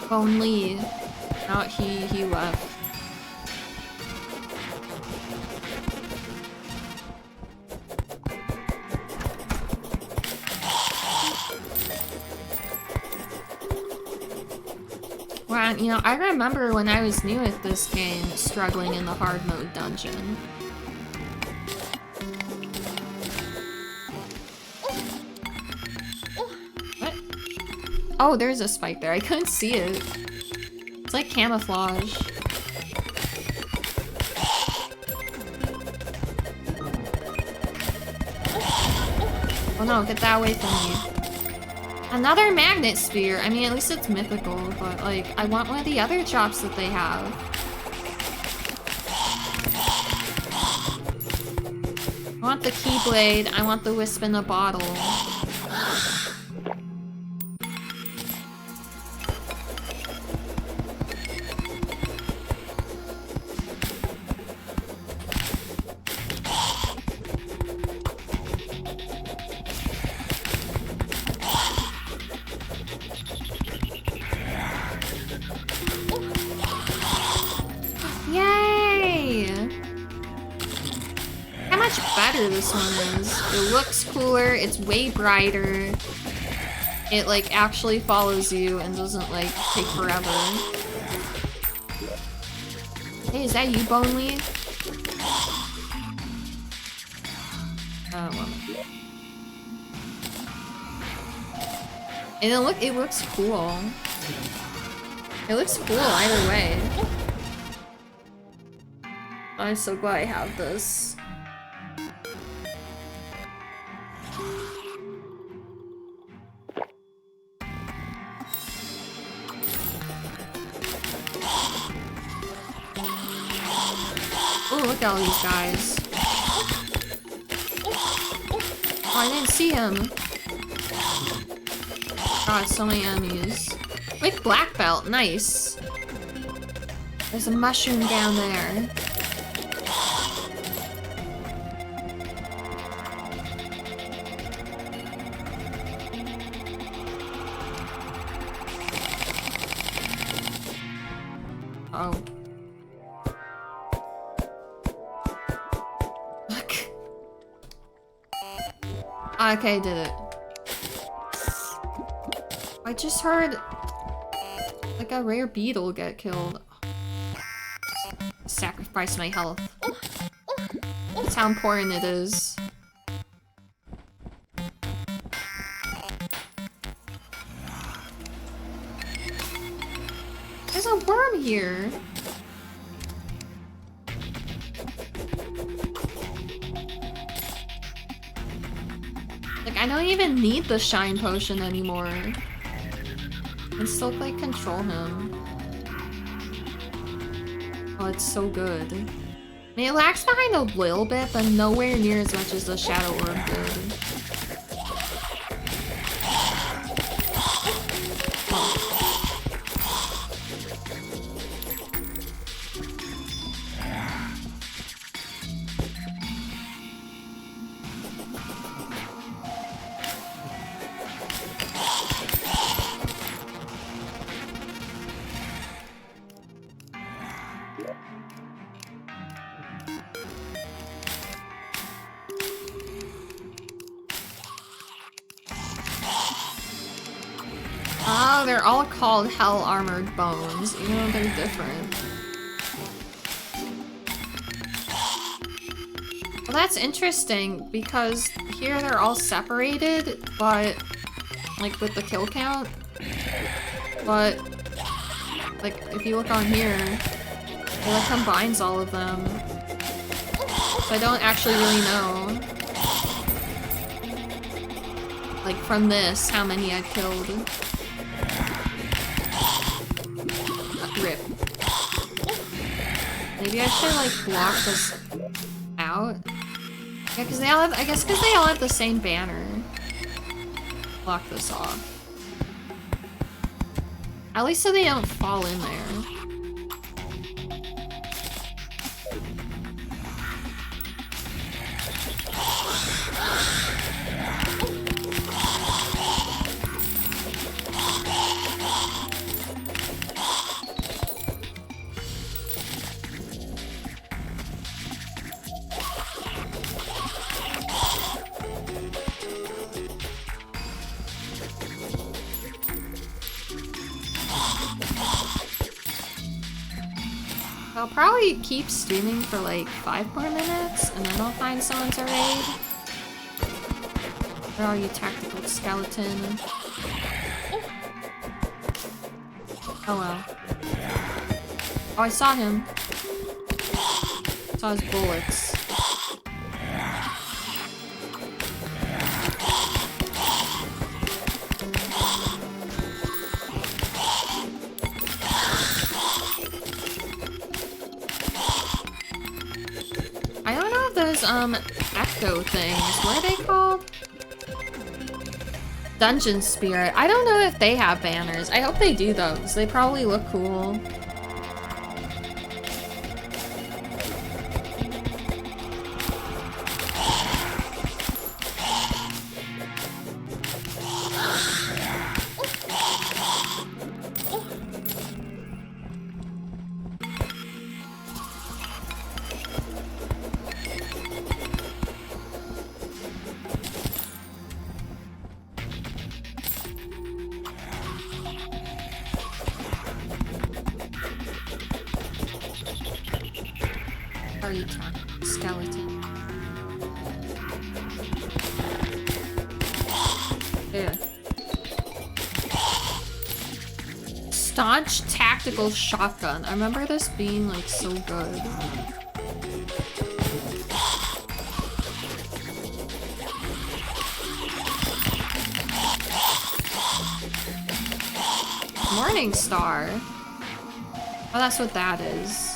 Speaker 1: Only not he left. Well, you know, I remember when I was new at this game, struggling in the hard mode dungeon. Oh, there's a spike there. I couldn't see it. It's like camouflage. Oh no, get that away from me. Another magnet spear. I mean, at least it's mythical, but like, I want one of the other chops that they have. I want the keyblade. I want the wisp in a bottle. This one is. It looks cooler, it's way brighter. It like actually follows you and doesn't like take forever. Hey, is that you, Bonely? Well. And it looks cool. It looks cool either way. I'm so glad I have this. Look at all these guys. Oh, I didn't see him. God, so many enemies. Wait, black belt, nice. There's a mushroom down there. Oh. Okay, did it. I just heard like a rare beetle get killed. Sacrifice my health. That's how important it is. There's a worm here. I don't even need the shine potion anymore. I can still like control him. Oh, it's so good. I mean, it lags behind a little bit, but nowhere near as much as the Shadow Orb did. They're all called Hell Armored Bones, even though they're different. Well, that's interesting, because here they're all separated, but, like, with the kill count. But, like, if you look on here, it like, combines all of them. So I don't actually really know. Like from this, how many I've killed. Rip. Maybe I should like block this out. Yeah, because they all have, I guess because they all have the same banner. Block this off. At least so they don't fall in there. I'll probably keep streaming for like 5 more minutes, and then I'll find someone to raid. Where are you, tactical skeleton? Oh well. Oh, I saw him. Saw his bullets. Echo things. What are they called? Dungeon Spirit. I don't know if they have banners. I hope they do though, because they probably look cool. Skeleton. Yeah. Staunch tactical shotgun. I remember this being like so good. Morning Star. Oh, that's what that is.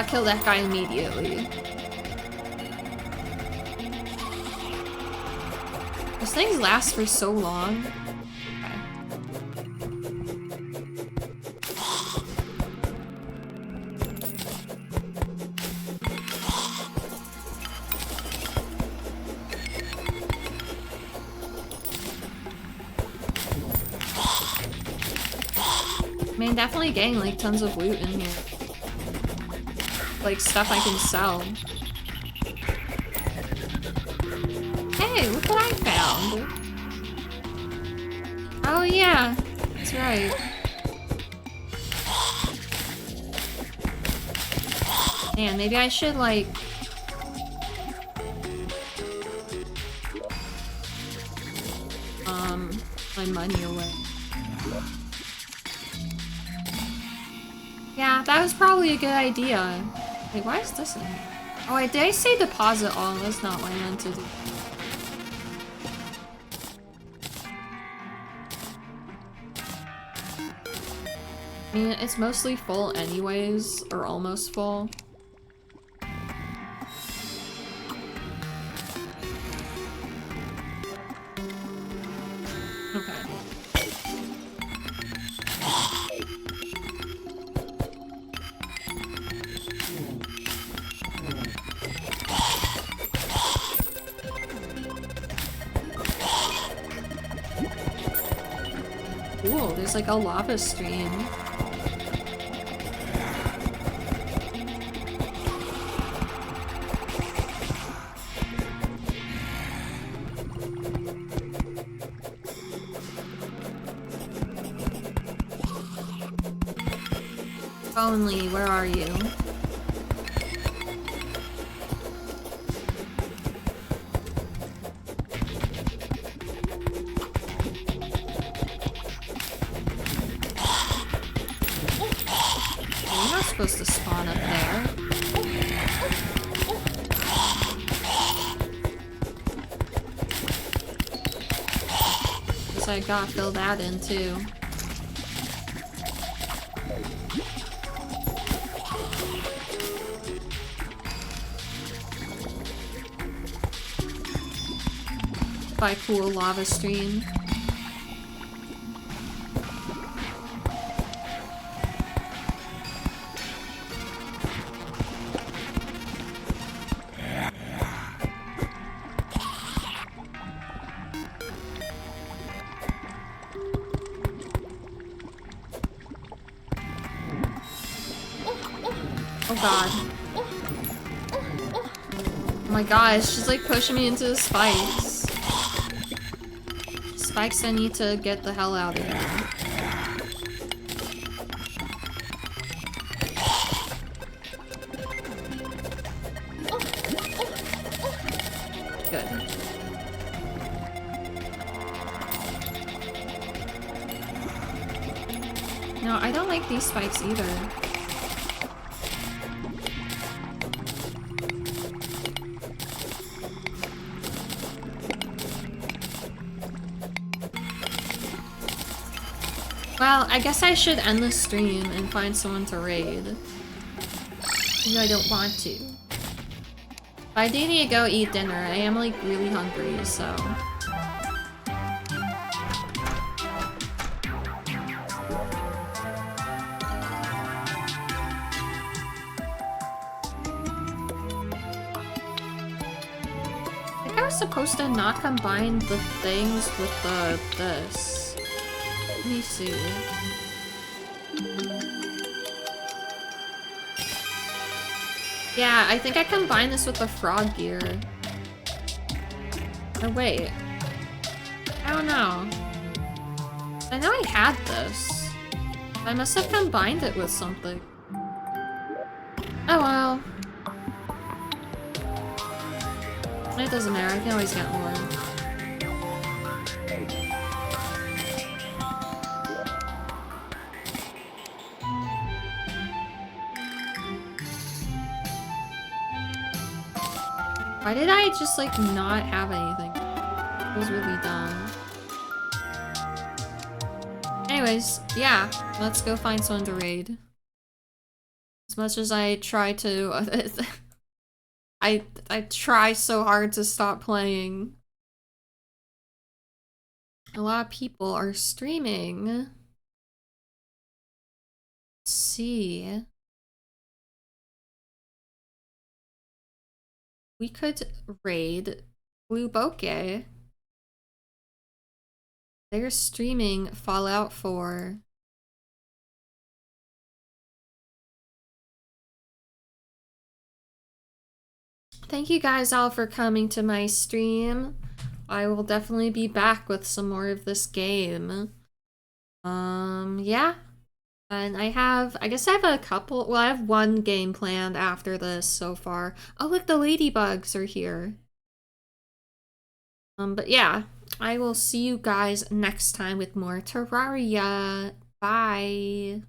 Speaker 1: Kill that guy immediately. These things last for so long. I mean, definitely getting like tons of loot in here. Like stuff I can sell. Hey, look what I found! Oh yeah, that's right. Man, maybe I should like... my money away. Yeah, that was probably a good idea. Wait, why is this in here? Oh, did I say deposit all? That's not what I meant to do. I mean, it's mostly full anyways, or almost full. Okay. cool. There's like a lava stream. Only, where are you? You're not supposed to spawn up there. Guess I gotta fill that in too. By cool lava stream. Oh god. Oh my gosh, she's like pushing me into the spikes. Spikes, I need to get the hell out of here. Good. No, I don't like these spikes either. Well, I guess I should end the stream and find someone to raid. Even though I don't want to. But I do need to go eat dinner. I am like really hungry, so. I think I was supposed to not combine the things with the this. Let me see. Yeah, I think I combined this with the frog gear. Or wait. I don't know. I know I had this. I must have combined it with something. Oh well. It doesn't matter, I can always get more. Why did I just like not have anything? It was really dumb. Anyways, yeah, let's go find someone to raid. As much as I try to, I try so hard to stop playing. A lot of people are streaming. Let's see. We could raid Blue Bokeh. They're streaming Fallout 4. Thank you guys all for coming to my stream. I will definitely be back with some more of this game. Yeah. And I guess I have a couple, well, I have one game planned after this so far. Oh, look, the ladybugs are here. But yeah, I will see you guys next time with more Terraria. Bye.